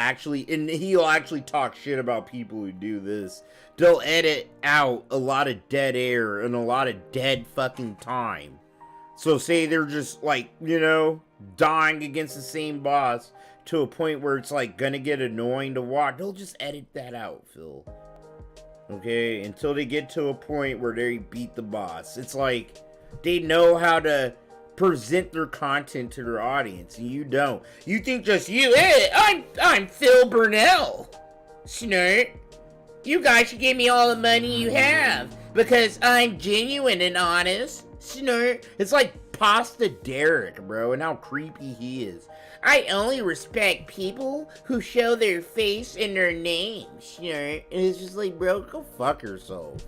actually talk shit about people who do this. They'll edit out a lot of dead air and a lot of dead fucking time. So say they're just, like, you know, dying against the same boss to a point where it's, like, gonna get annoying to watch. They'll just edit that out, Phil. Okay, until they get to a point where they beat the boss. It's like they know how to present their content to their audience, and you don't. You think just you, hey, I'm Phil Burnell. Snort. You guys should give me all the money you have because I'm genuine and honest. Snort. It's like Pasta Derek, bro, and how creepy he is. I only respect people who show their face and their name, Snort. And it's just like, bro, go fuck yourself.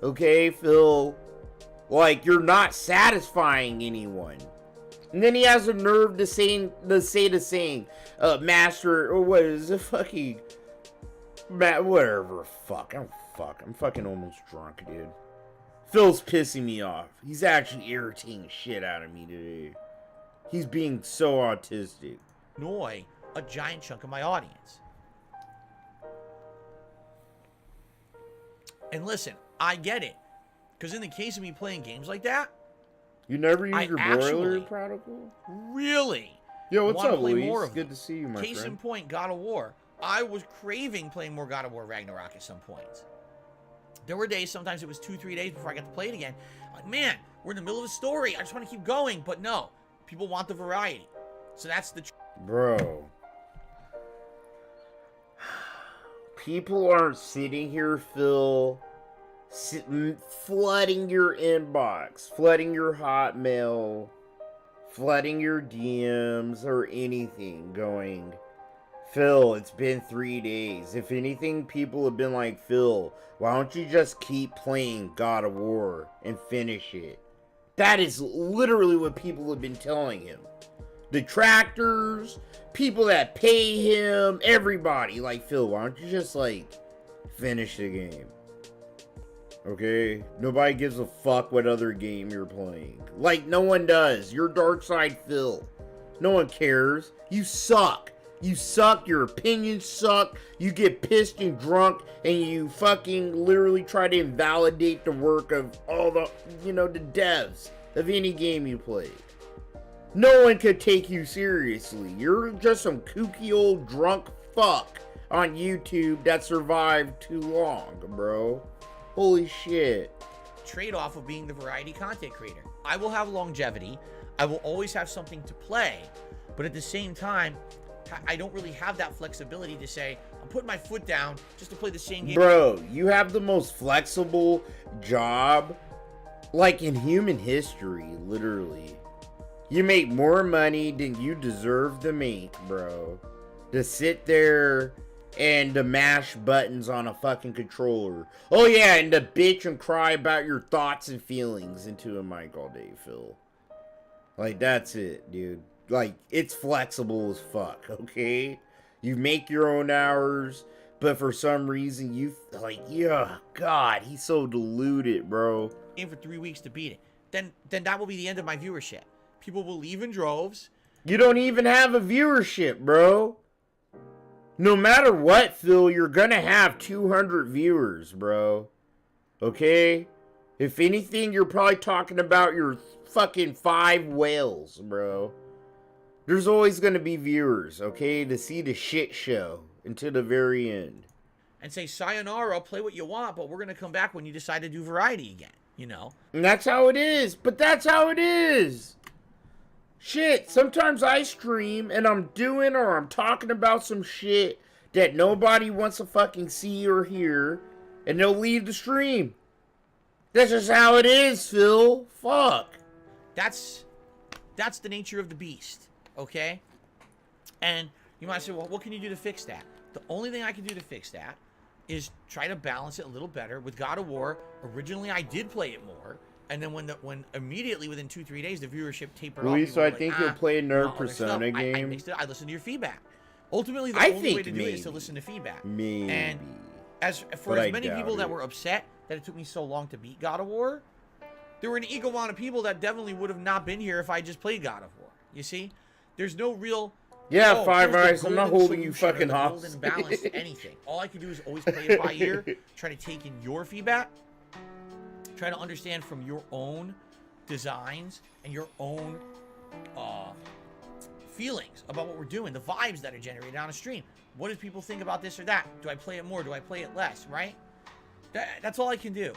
Okay, Phil? Like, you're not satisfying anyone. And then he has the nerve to say the same. Master, or what is it? Fucking... whatever, fuck. I'm fucking almost drunk, dude. Phil's pissing me off. He's actually irritating shit out of me today. He's being so autistic. Annoy a giant chunk of my audience. And listen, I get it. Because in the case of me playing games like that, you never use your broiler protocol? Really? Yo, what's up, Luis? Good to see you, my friend. Case in point, God of War. I was craving playing more God of War Ragnarok at some points. There were days, sometimes it was 2-3 days before I got to play it again. Like, man, we're in the middle of a story. I just want to keep going. But no, people want the variety. So that's the Bro. People aren't sitting here, Phil, flooding your inbox, flooding your Hotmail, flooding your DMs or anything, going, Phil, it's been 3 days. If anything, people have been like, Phil, why don't you just keep playing God of War and finish it? That is literally what people have been telling him. Detractors, people that pay him, everybody. Like, Phil, why don't you just, like, finish the game? Okay? Nobody gives a fuck what other game you're playing. Like, no one does. You're Dark Side Phil. No one cares. You suck. You suck. Your opinions suck. You get pissed and drunk, and you fucking literally try to invalidate the work of all the, the devs of any game you play. No one could take you seriously. You're just some kooky old drunk fuck on YouTube that survived too long, bro. Holy shit. Trade-off of being the variety content creator. I will have longevity. I will always have something to play. But at the same time, I don't really have that flexibility to say, I'm putting my foot down just to play the same game. Bro, you have the most flexible job, like, in human history, literally. You make more money than you deserve to make, bro. To sit there and to mash buttons on a fucking controller. Oh yeah, and to bitch and cry about your thoughts and feelings into a mic all day, Phil. Like, that's it, dude. Like, it's flexible as fuck, okay? You make your own hours, but for some reason you, like, yeah, God, he's so deluded, bro. Game for 3 weeks to beat it. Then that will be the end of my viewership. People will leave in droves. You don't even have a viewership, bro. No matter what, Phil, you're gonna have 200 viewers, bro. Okay? If anything, you're probably talking about your fucking 5 whales, bro. There's always gonna be viewers, okay? To see the shit show until the very end. And say, sayonara, play what you want, but we're gonna come back when you decide to do variety again, And that's how it is. But that's how it is. Shit, sometimes I stream and I'm doing or I'm talking about some shit that nobody wants to fucking see or hear, and they'll leave the stream. That's just how it is, Phil. Fuck. That's the nature of the beast, okay? And you might say, well, what can you do to fix that? The only thing I can do to fix that is try to balance it a little better. With God of War, originally I did play it more. And then when immediately within 2-3 days the viewership tapered off. So I think you'll play a Nerd Persona game. I listen to your feedback. Ultimately, the only way to do it is to listen to feedback. Maybe. And as many people that were upset that it took me so long to beat God of War, there were an equal amount of people that definitely would have not been here if I just played God of War. You see, there's no real. Yeah, Five Eyes. I'm not holding you fucking hostage. Golden balance to anything. All I can do is always play it by ear. Try to take in your feedback. Try to understand from your own designs and your own feelings about what we're doing, the vibes that are generated on a stream. What do people think about this or that? Do I play it more? Do I play it less? Right? That's all I can do.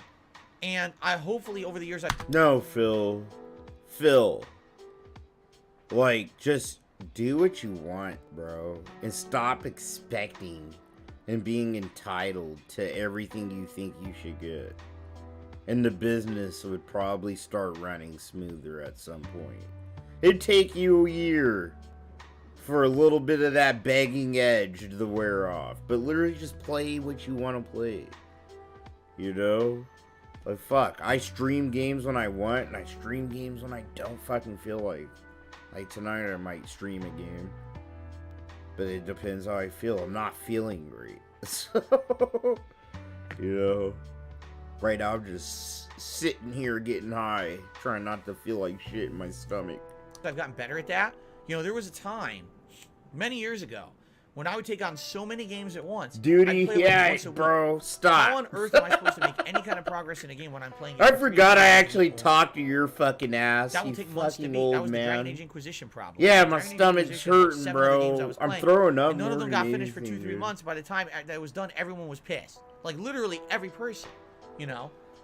And I hopefully over the years No, Phil. Like, just do what you want, bro. And stop expecting and being entitled to everything you think you should get. And the business would probably start running smoother at some point. It'd take you a year for a little bit of that begging edge to wear off. But literally just play what you want to play. Like, fuck. I stream games when I want, and I stream games when I don't fucking feel like. Like, tonight I might stream a game. But it depends how I feel. I'm not feeling great. So, right now, I'm just sitting here getting high, trying not to feel like shit in my stomach. I've gotten better at that. There was a time, many years ago, when I would take on so many games at once. Duty, yeah, bro, stop. How on earth am I supposed to make any kind of progress in a game when I'm playing? I forgot I actually talked to your fucking ass. That will take months to beat. That was the Dragon Age Inquisition problem. Yeah, my stomach's hurting, bro. I'm throwing up. And none of them got finished for 2-3 months. By the time that was done, everyone was pissed. Like, literally every person.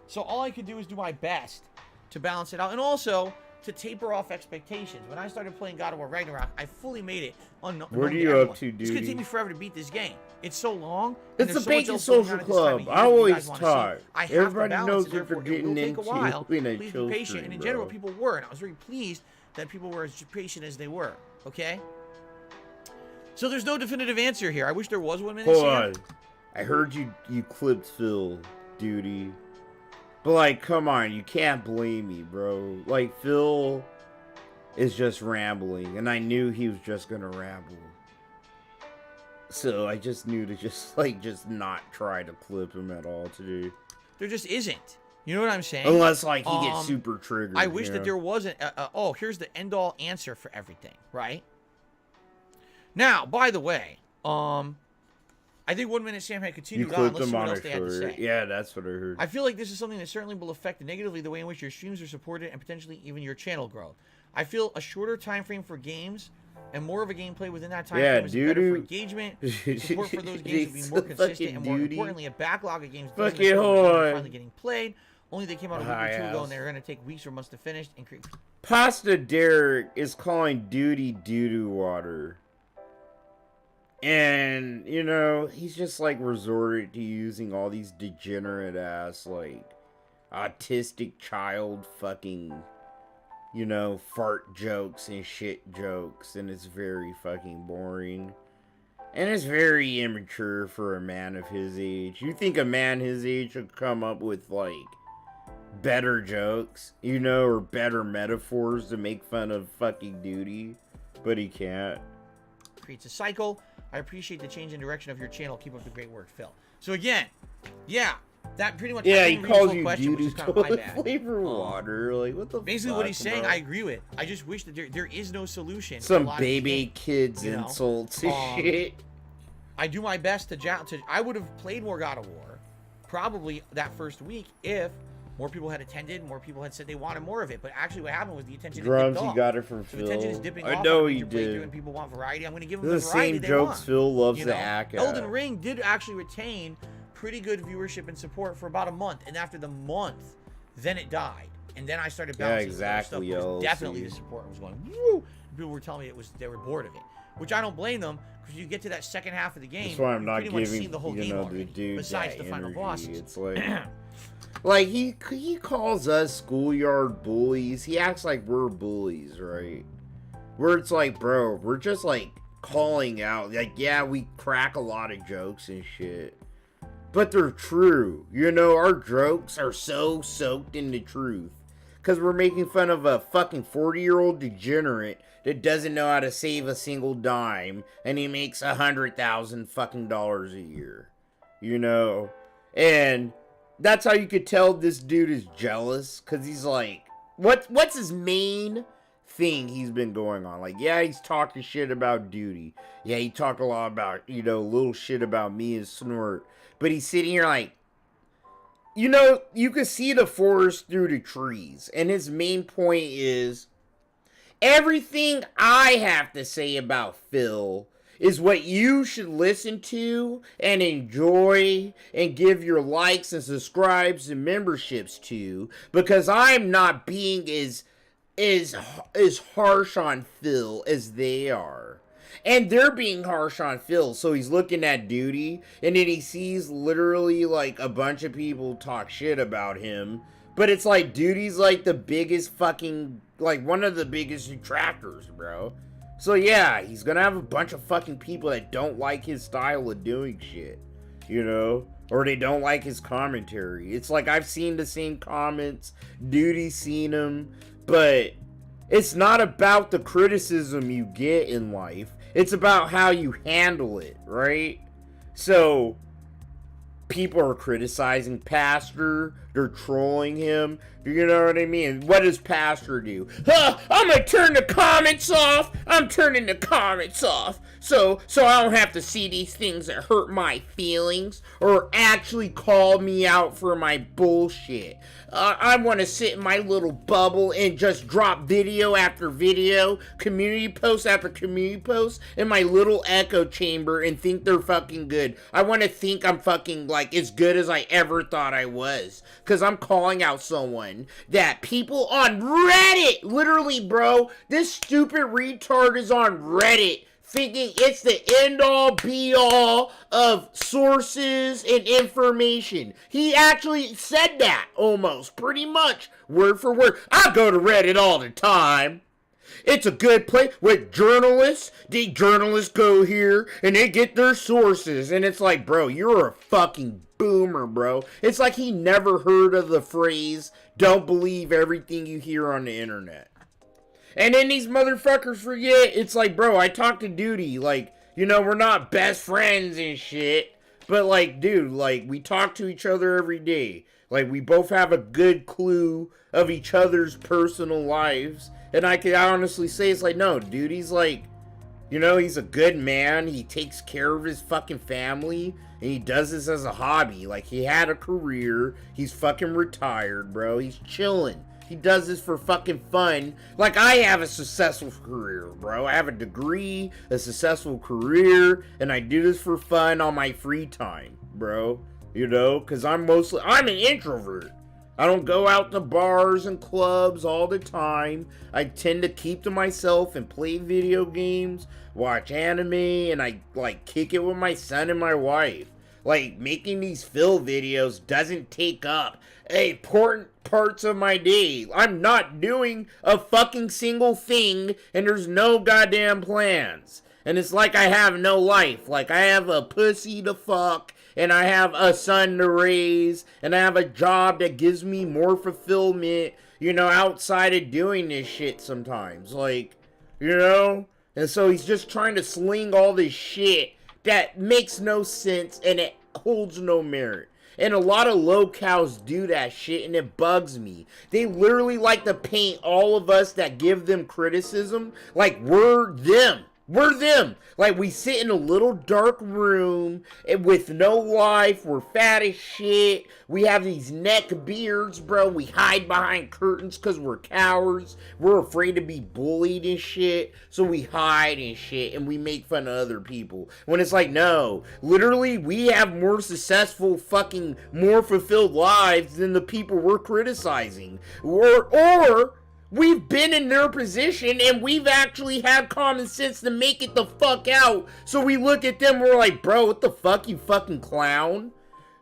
So all I could do is do my best to balance it out. And also, to taper off expectations. When I started playing God of War Ragnarok, I fully made it unknown. What are you up to, dude? It's gonna take me forever to beat this game. It's so long. It's the Bacon Social Club. I always talk. Everybody knows that they're getting into being a Please be patient. And in general, people were, and I was very pleased that people were as patient as they were. Okay. So there's no definitive answer here. I wish there was 1 minute. Hold on. I heard you clipped Phil, duty. But, like, come on. You can't blame me, bro. Like, Phil is just rambling. And I knew he was just going to ramble. So I just knew to just not try to clip him at all today. There just isn't. You know what I'm saying? Unless, like, he gets super triggered. I wish that there wasn't. Oh, here's the end-all answer for everything, right? Now, by the way, I think 1 minute Sam had continued on. Let's see what else they had to say. Yeah, that's what I heard. I feel like this is something that certainly will affect negatively the way in which your streams are supported and potentially even your channel growth. I feel a shorter time frame for games and more of a gameplay within that time frame is better for engagement. Support for those games will be more consistent, and more importantly, a backlog of games finally getting played. Only they came out a week or two ago, and they're going to take weeks or months to finish. Pasta Derek is calling duty doo-doo water. And, you know, he's just, like, resorted to using all these degenerate-ass, like, autistic child fucking, you know, fart jokes and shit jokes. And it's very fucking boring. And it's very immature for a man of his age. You think a man his age would come up with, like, better jokes, you know, or better metaphors to make fun of fucking duty? But he can't. Creates a cycle. I appreciate the change in direction of your channel. Keep up the great work, Phil. So again, yeah, that pretty much. Yeah, he calls you doo-doo toilet flavor water. Like, what the? Basically, what he's saying, I agree with. I just wish that there is no solution. Some baby kids insults and shit. I do my best to. I would have played more God of War, probably that first week if more people had attended, more people had said they wanted more of it. But actually, what happened was the attention Drums, dipped off. You got it from so Phil. attention is dipping off. I know he did. And people want variety. I'm going to give them the variety they same want. jokes Phil loves you to know? act at. Elden Ring did actually retain pretty good viewership and support for about a month, and after the month, then it died, and then I started bouncing. Yeah, exactly. Stuff. Definitely, the support was going woo. People were telling me they were bored of it, which I don't blame them, because you get to that second half of the game. That's why I'm not giving the whole game already, the dude besides the final bosses. It's like. Like, he calls us schoolyard bullies. He acts like we're bullies, right? Where it's like, bro, we're just, like, calling out. Like, yeah, we crack a lot of jokes and shit. But they're true. You know, our jokes are so soaked into truth. Because we're making fun of a fucking 40-year-old degenerate that doesn't know how to save a single dime. And he makes $100,000 fucking dollars a year. You know? And that's how you could tell this dude is jealous, because he's like, what's his main thing he's been going on? Like, yeah, he's talking shit about duty. Yeah, he talked a lot about, you know, little shit about me and Snort. But he's sitting here like, you know, you can see the forest through the trees. And his main point is, everything I have to say about Phil is what you should listen to and enjoy and give your likes and subscribes and memberships to, because I'm not being as harsh on Phil as they are. And they're being harsh on Phil, so he's looking at duty, and then he sees literally, like, a bunch of people talk shit about him, but it's like, duty's, like, the biggest fucking, like, one of the biggest detractors, bro. So yeah, he's gonna have a bunch of fucking people that don't like his style of doing shit, you know? Or they don't like his commentary. It's like, I've seen the same comments, Duty's seen them, but it's not about the criticism you get in life. It's about how you handle it, right? So, people are criticizing Pastor, they're trolling him, you know what I mean? What does Pastor do? I'm gonna turn the comments off. I'm turning the comments off. So I don't have to see these things that hurt my feelings or actually call me out for my bullshit. I want to sit in my little bubble and just drop video after video, community post after community post in my little echo chamber and think they're fucking good. I want to think I'm fucking, like, like as good as I ever thought I was. Because I'm calling out someone that people on Reddit, literally, bro, this stupid retard is on Reddit thinking it's the end-all, be-all of sources and information. He actually said that, almost, pretty much, word for word. I go to Reddit all the time. It's a good place with journalists. The journalists go here and they get their sources. And it's like, bro, you're a fucking boomer, bro. It's like he never heard of the phrase, don't believe everything you hear on the internet. And then these motherfuckers forget, it's like, bro, I talk to Duty, like, you know, we're not best friends and shit, but, like, dude, like, we talk to each other every day. Like, we both have a good clue of each other's personal lives, and I can honestly say, it's like, no, Duty's, like, you know, he's a good man, he takes care of his fucking family, and he does this as a hobby. Like, he had a career, he's fucking retired, bro, he's chilling. He does this for fucking fun. Like, I have a successful career, bro. I have a degree, a successful career, and I do this for fun on my free time, bro. You know, because I'm an introvert. I don't go out to bars and clubs all the time. I tend to keep to myself and play video games, watch anime, and I, like, kick it with my son and my wife. Like, making these fill videos doesn't take up important parts of my day. I'm not doing a fucking single thing, and there's no goddamn plans. And it's like I have no life. Like, I have a pussy to fuck, and I have a son to raise, and I have a job that gives me more fulfillment, you know, outside of doing this shit sometimes. Like, you know? And so he's just trying to sling all this shit that makes no sense, and it holds no merit. And a lot of locals do that shit, and it bugs me. They literally like to paint all of us that give them criticism like we're them. We're them. Like, we sit in a little dark room with no life. We're fat as shit. We have these neck beards, bro. We hide behind curtains because we're cowards. We're afraid to be bullied and shit. So we hide and shit, and we make fun of other people. When it's like, no. Literally, we have more successful, fucking, more fulfilled lives than the people we're criticizing. Or we've been in their position, and we've actually had common sense to make it the fuck out. So we look at them, we're like, bro, what the fuck, you fucking clown?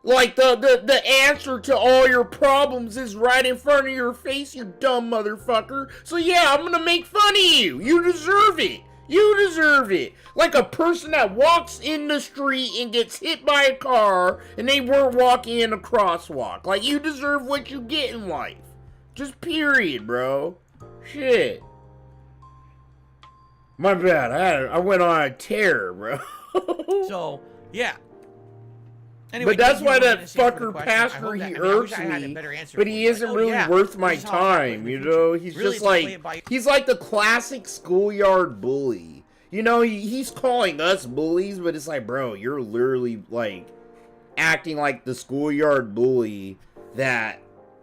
Like, the answer to all your problems is right in front of your face, you dumb motherfucker. So yeah, I'm gonna make fun of you. You deserve it. You deserve it. Like a person that walks in the street and gets hit by a car, and they weren't walking in a crosswalk. Like, you deserve what you get in life. Just period, bro. Shit. My bad. I went on a tear, bro. So, yeah. Anyway, but that's why that fucker pastor, he irks me. But he isn't really worth my time, you know? He's just like, he's like the classic schoolyard bully. You know, he's calling us bullies, but it's like, bro, you're literally, like, acting like the schoolyard bully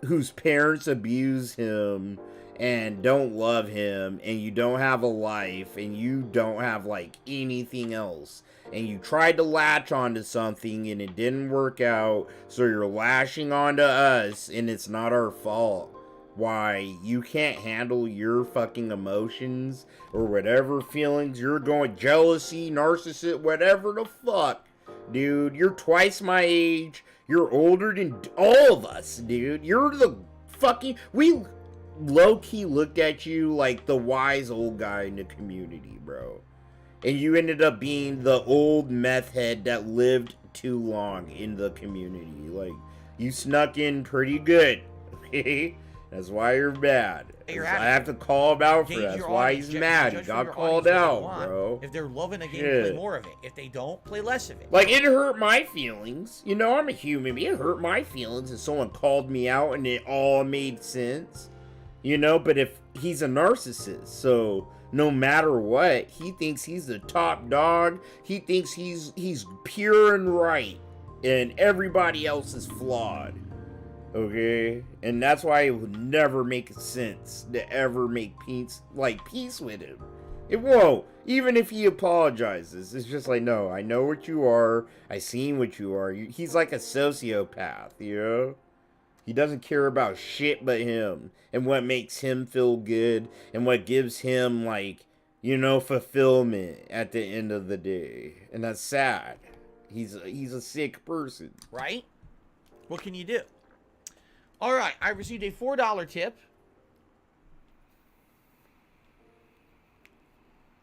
whose parents abuse him and don't love him, and you don't have a life, and you don't have, like, anything else, and you tried to latch onto something and it didn't work out, so you're lashing onto us, and it's not our fault. Why you can't handle your fucking emotions or whatever feelings you're going, jealousy, narcissist, whatever the fuck, dude. You're twice my age. You're older than all of us, dude. You're the fucking... We low-key looked at you like the wise old guy in the community, bro. And you ended up being the old meth head that lived too long in the community. Like, you snuck in pretty good, okay? That's why you're bad. I have to call him out for that. That's why he's mad. He got called out, bro. If they're loving a game, play more of it. If they don't, play less of it. Like, it hurt my feelings. You know, I'm a human being. It hurt my feelings if someone called me out and it all made sense. You know, but if he's a narcissist, so no matter what, he thinks he's the top dog. He thinks he's pure and right, and everybody else is flawed. Okay, and that's why it would never make sense to ever make peace with him. It won't. Even if he apologizes, it's just like, no, I know what you are. I seen what you are. He's like a sociopath, you know? He doesn't care about shit but him and what makes him feel good and what gives him, like, you know, fulfillment at the end of the day. And that's sad. He's a sick person. Right? What can you do? All right, I received a $4 tip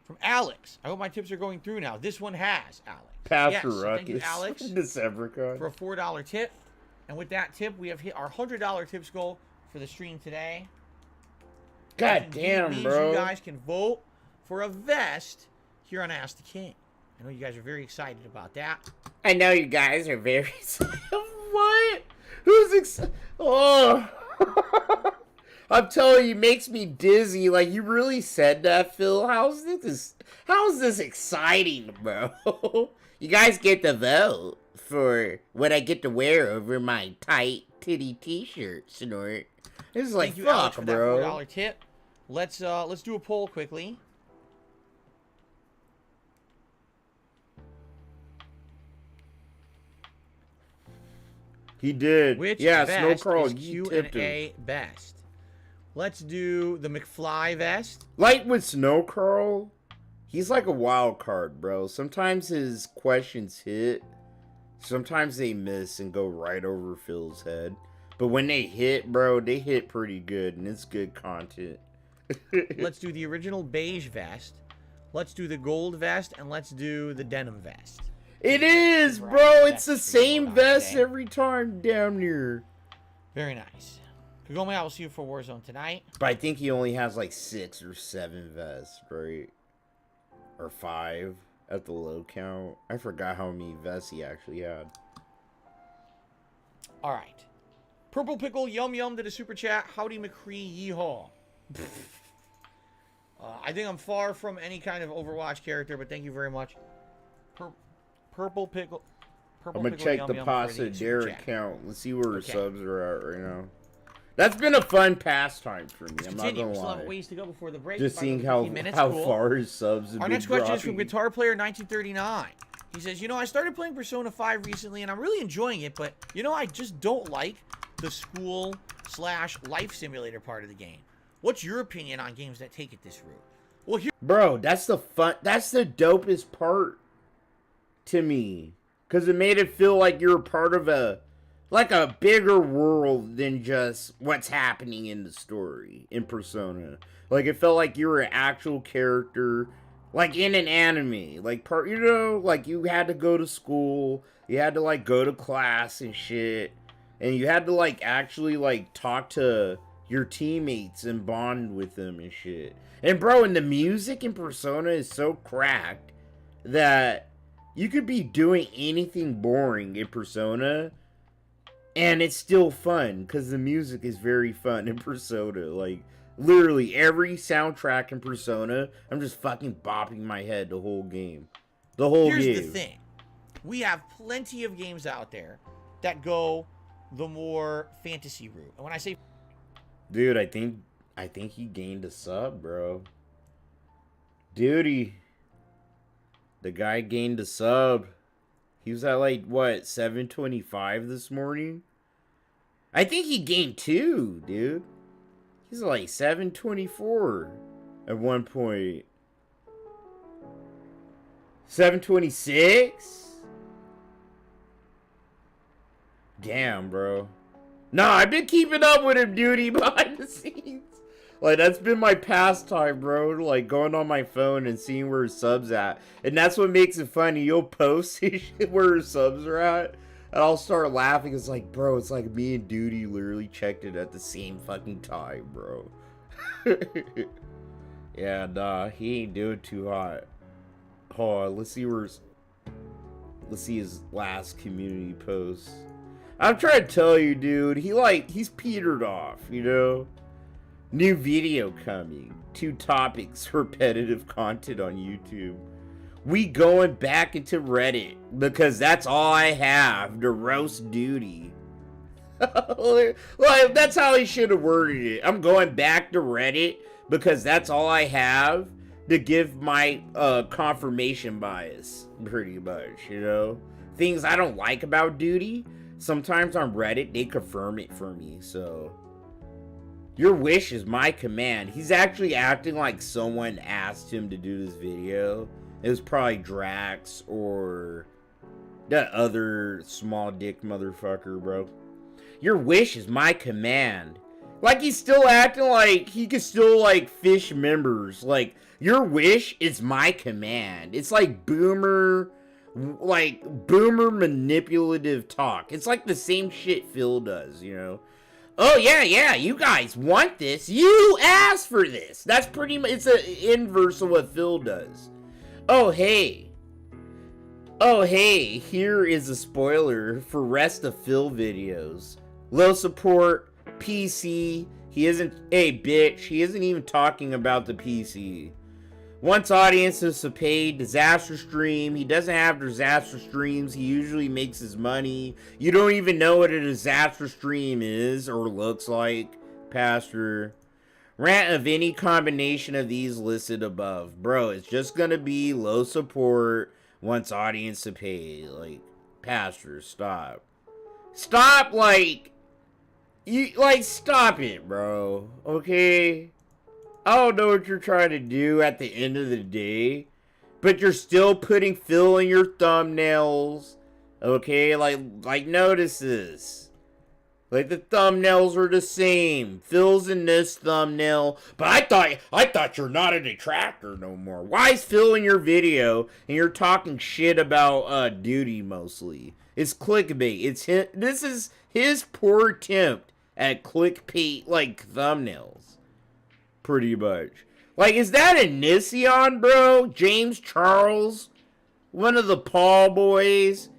from Alex. I hope my tips are going through now. This one has, Alex. Pastor Ruckus. Ruckus. Thank you, Alex, December for a $4 tip. And with that tip, we have hit our $100 tips goal for the stream today. God damn, bro. You guys can vote for a vest here on Ask the King. I know you guys are very excited about that. I know you guys are very excited. What? Who's excited? Oh. I'm telling you, it makes me dizzy. Like, you really said that, Phil? How's this exciting, bro? You guys get the vote for what I get to wear over my tight titty t-shirt, Snort. This is like, thank you, fuck, Alex, for bro. that $4 tip. Let's do a poll quickly. He did. Which yeah, vest Snowcrawl, is Q&A best? Let's do the McFly vest. Like with Snowcrawl, he's like a wild card, bro. Sometimes his questions hit. Sometimes they miss and go right over Phil's head. But when they hit, bro, they hit pretty good, and it's good content. Let's do the original beige vest. Let's do the gold vest, and let's do the denim vest. It is, bro. It's the same vest every time down here. Very nice. Kagome, I will see you for Warzone tonight. But I think he only has like 6 or 7 vests, right? Or 5 at the low count. I forgot how many vests he actually had. All right. Purple Pickle Yum Yum did a super chat. Howdy McCree Yeehaw. I think I'm far from any kind of Overwatch character, but thank you very much. Purple Pickle. I'm going to check the Pasta Derek count. Let's see where her subs are at right now. That's been a fun pastime for me. I'm not going to lie. We still have ways to go before the break. Just seeing how far his subs have been. Our next question is from Guitar Player 1939. He says, you know, I started playing Persona 5 recently, and I'm really enjoying it, but, you know, I just don't like the school/life simulator part of the game. What's your opinion on games that take it this route? Well, bro, that's the dopest part to me, because it made it feel like you're part of a bigger world than just what's happening in the story in Persona. Like, it felt like you were an actual character, like in an anime. Like, you know, like you had to go to school, you had to like go to class and shit, and you had to like actually like talk to your teammates and bond with them and shit. And bro, and the music in Persona is so cracked that you could be doing anything boring in Persona and it's still fun, because the music is very fun in Persona. Like, literally every soundtrack in Persona, I'm just fucking bopping my head the whole game. The whole game. Here's the thing. We have plenty of games out there that go the more fantasy route. And when I say... Dude, I think he gained a sub, bro. Dude, the guy gained a sub. He was at like, what, 725 this morning? I think he gained 2, dude. He's like 724 at one point. 726? Damn, bro. Nah, I've been keeping up with him, dude, behind the scenes. Like, that's been my pastime, bro. Like, going on my phone and seeing where his subs at. And that's what makes it funny. You'll post where his subs are at, and I'll start laughing. It's like, bro, it's like me and Duty literally checked it at the same fucking time, bro. Yeah, nah, he ain't doing too hot. Hold on, let's see his last community post. I'm trying to tell you, dude, he's petered off, you know? New video coming. 2 topics, repetitive content on YouTube. We going back into Reddit, because that's all I have to roast Duty. Like, that's how he should have worded it. I'm going back to Reddit, because that's all I have to give my confirmation bias, pretty much, you know? Things I don't like about Duty, sometimes on Reddit, they confirm it for me, so... Your wish is my command. He's actually acting like someone asked him to do this video. It was probably Drax or that other small dick motherfucker, bro. Your wish is my command. Like, he's still acting like he can still, like, fish members. Like, your wish is my command. It's like boomer manipulative talk. It's like the same shit Phil does, you know? Oh, yeah, you guys want this. You asked for this. That's pretty much, it's an inverse of what Phil does. Oh, hey, here is a spoiler for rest of Phil videos. Low support, PC, he isn't even talking about the PC. Once audiences have paid, disaster stream. He doesn't have disaster streams. He usually makes his money. You don't even know what a disaster stream is or looks like, Pastor. Rant of any combination of these listed above. Bro, it's just gonna be low support once audience have paid. Like, Pastor, stop. Stop, stop it, bro. Okay? I don't know what you're trying to do at the end of the day, but you're still putting Phil in your thumbnails, okay? Like notice this. Like, the thumbnails are the same. Phil's in this thumbnail, but I thought you're not a detractor no more. Why is Phil in your video and you're talking shit about Duty mostly? It's clickbait. It's his, this is his poor attempt at clickbait, like, thumbnails. Pretty much. Like, is that a Nissan, bro? James Charles? One of the Paul boys?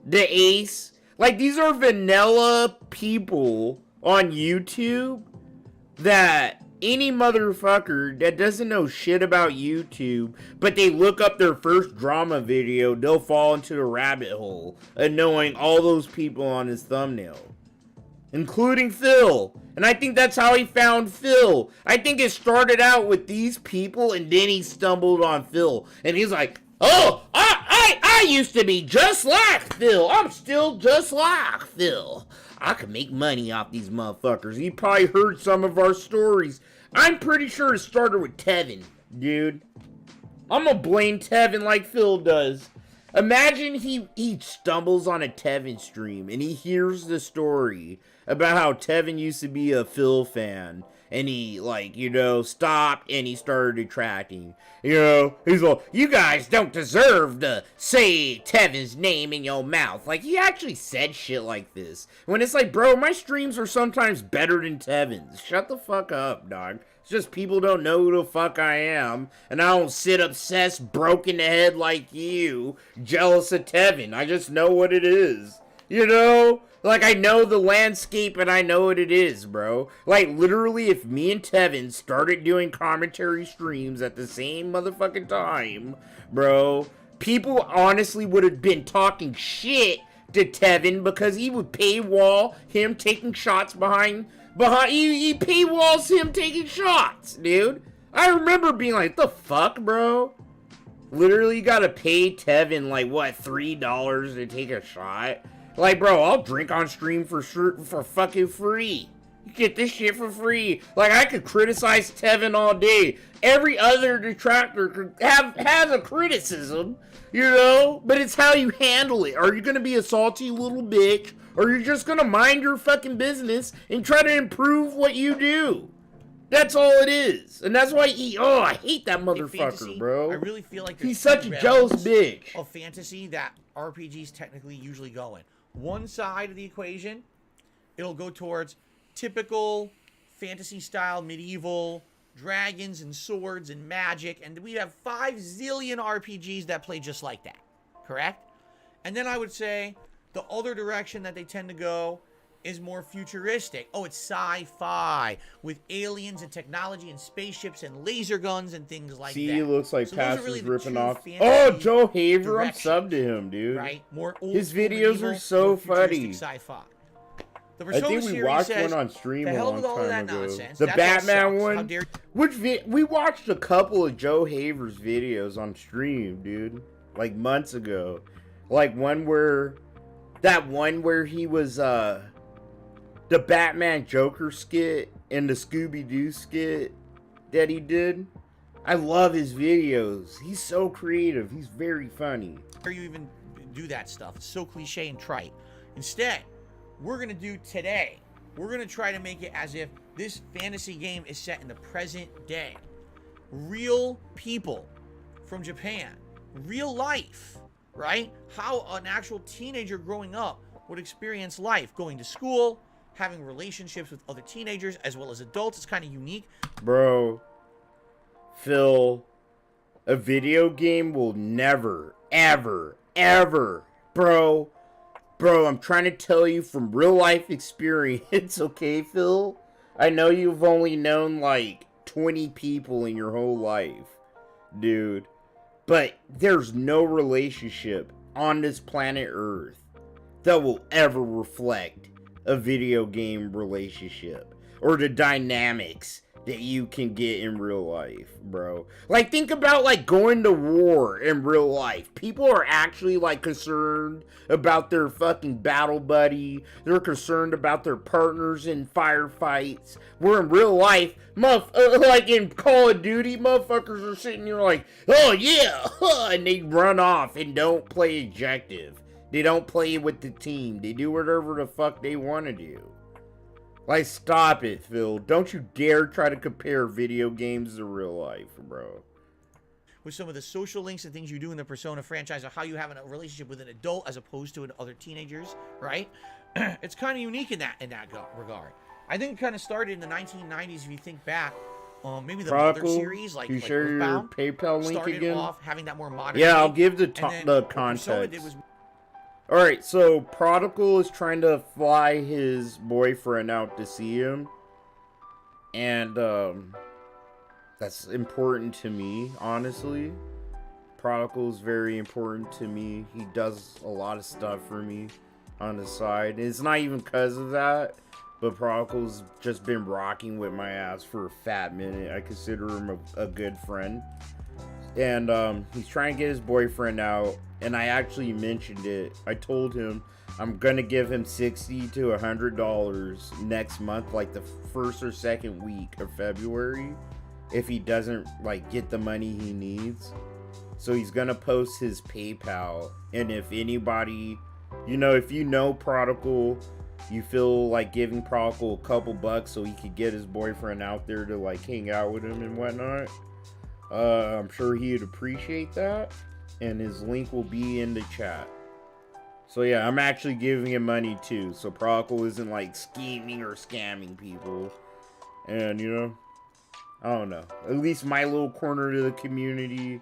The Ace? Like, these are vanilla people on YouTube that any motherfucker that doesn't know shit about YouTube, but they look up their first drama video, they'll fall into the rabbit hole of knowing all those people on his thumbnail. Including Phil. And I think that's how he found Phil. I think it started out with these people and then he stumbled on Phil. And he's like, oh, I used to be just like Phil. I'm still just like Phil. I can make money off these motherfuckers. You probably heard some of our stories. I'm pretty sure it started with Tevin, dude. I'm gonna blame Tevin like Phil does. Imagine he stumbles on a Tevin stream and he hears the story about how Tevin used to be a Phil fan and he, like, you know, stopped and he started detracting. You know, he's like, you guys don't deserve to say Tevin's name in your mouth. Like, he actually said shit like this. When it's like, bro, my streams are sometimes better than Tevin's. Shut the fuck up, dog. It's just people don't know who the fuck I am, and I don't sit obsessed, broke in the head like you, jealous of Tevin. I just know what it is. You know? Like, I know the landscape and I know what it is, bro. Like, literally, if me and Tevin started doing commentary streams at the same motherfucking time, bro, people honestly would have been talking shit to Tevin because he would paywall him taking shots behind he paywalls him taking shots, dude. I remember being like, the fuck, bro? Literally, you gotta pay Tevin, like, what, $3 to take a shot? Like, bro, I'll drink on stream for fucking free. You get this shit for free. Like, I could criticize Tevin all day. Every other detractor has a criticism, you know? But it's how you handle it. Are you gonna be a salty little bitch? Or you're just gonna mind your fucking business and try to improve what you do? That's all it is. And that's why I hate that motherfucker, fantasy, bro. I really feel like he's such a jealous bitch. Of fantasy that RPGs technically usually go in. One side of the equation, it'll go towards typical fantasy-style medieval dragons and swords and magic, and we have 5 zillion RPGs that play just like that, correct? And then I would say the other direction that they tend to go is more futuristic. Oh, it's sci-fi with aliens and technology and spaceships and laser guns and things like that. See, it looks like Pastor's really ripping off. Oh, Joe Haver, I'm subbed to him, dude. Right? More old his videos are so funny. Sci-fi. The Persona I think we series watched says, one on stream the a hell long with all of time that ago. nonsense. The That Batman sucks. one. How dare We watched a couple of Joe Haver's videos on stream, dude. Like months ago. Like one where he was the Batman Joker skit and the Scooby-Doo skit that he did. I love his videos. He's so creative. He's very funny. you even do that stuff? It's so cliche and trite. Instead, we're going to do today. We're going to try to make it as if this fantasy game is set in the present day. Real people from Japan. Real life, right? How an actual teenager growing up would experience life. Going to school, having relationships with other teenagers as well as adults. It's kind of unique. Bro, Phil, a video game will never, ever, bro, I'm trying to tell you from real life experience, okay, Phil? I know you've only known like 20 people in your whole life, dude. But there's no relationship on this planet Earth that will ever reflect a video game relationship or the dynamics that you can get in real life, bro. Like, think about, like, going to war in real life. People are actually, like, concerned about their fucking battle buddy. They're concerned about their partners in firefights. Where in real life, like in Call of Duty, motherfuckers are sitting here like, oh, yeah, and they run off and don't play objective. They don't play with the team. They do whatever the fuck they want to do. Like, stop it, Phil. Don't you dare try to compare video games to real life, bro. With some of the social links and things you do in the Persona franchise, or how you have a relationship with an adult as opposed to other teenagers, right? It's kind of unique in that regard. I think it kind of started in the 1990s if you think back. Maybe the Mother series, like share your PayPal link started again? off having that more modern. Yeah, I'll give the context. Alright, so Prodigal is trying to fly his boyfriend out to see him. And, that's important to me, honestly. Prodigal is very important to me. He does a lot of stuff for me on the side. It's not even because of that, but Prodigal's just been rocking with my ass for a fat minute. I consider him a good friend. And, he's trying to get his boyfriend out. And I actually mentioned it. I told him I'm gonna give him $60 to $100 next month, like the first or second week of February, if he doesn't like get the money he needs. So he's gonna post his PayPal, and if anybody, if you know Prodigal, you feel like giving Prodigal a couple bucks so he could get his boyfriend out there to like hang out with him and whatnot, I'm sure he'd appreciate that. And his link will be in the chat. So yeah, I'm actually giving him money too. So Prodigal isn't like scheming or scamming people. And I don't know. At least my little corner to the community.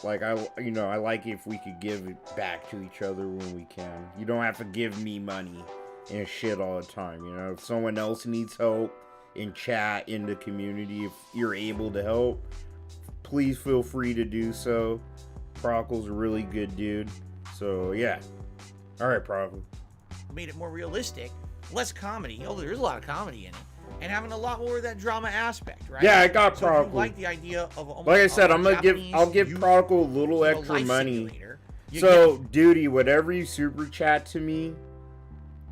Like I like it if we could give it back to each other when we can. You don't have to give me money and shit all the time. If someone else needs help in chat in the community, if you're able to help, please feel free to do so. Prodigal's a really good dude. So, yeah. Alright, Prodigal. Made it more realistic. Less comedy. There's a lot of comedy in it. And having a lot more of that drama aspect, right? Yeah, I got so Prodigal. If you like the idea of like I said, I'll give Prodigal a little extra money. So, Duty, whatever you super chat to me,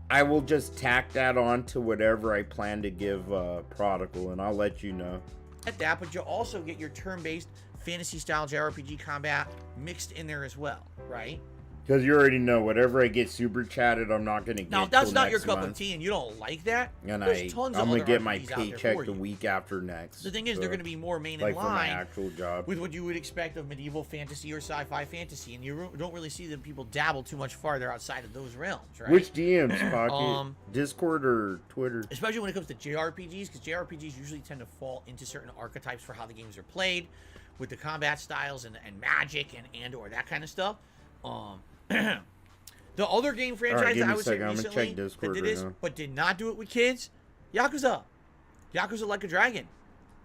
I will just tack that on to whatever I plan to give Prodigal, and I'll let you know. At that, but you'll also get your turn-based fantasy-style JRPG combat mixed in there as well, right? Because you already know, whatever I get super chatted, I'm not going to get. Now, if that's not your cup of tea and you don't like that, and I'm going to get my paycheck the week after next. The thing is, they're going to be more in line for my actual job with what you would expect of medieval fantasy or sci-fi fantasy, and you don't really see them people dabble too much farther outside of those realms, right? Which DMs, Pocket? Discord or Twitter? Especially when it comes to JRPGs, because JRPGs usually tend to fall into certain archetypes for how the games are played, with the combat styles and magic and or that kind of stuff. The other game franchise that I would say recently that did this, but did not do it with kids, Yakuza. Yakuza Like a Dragon.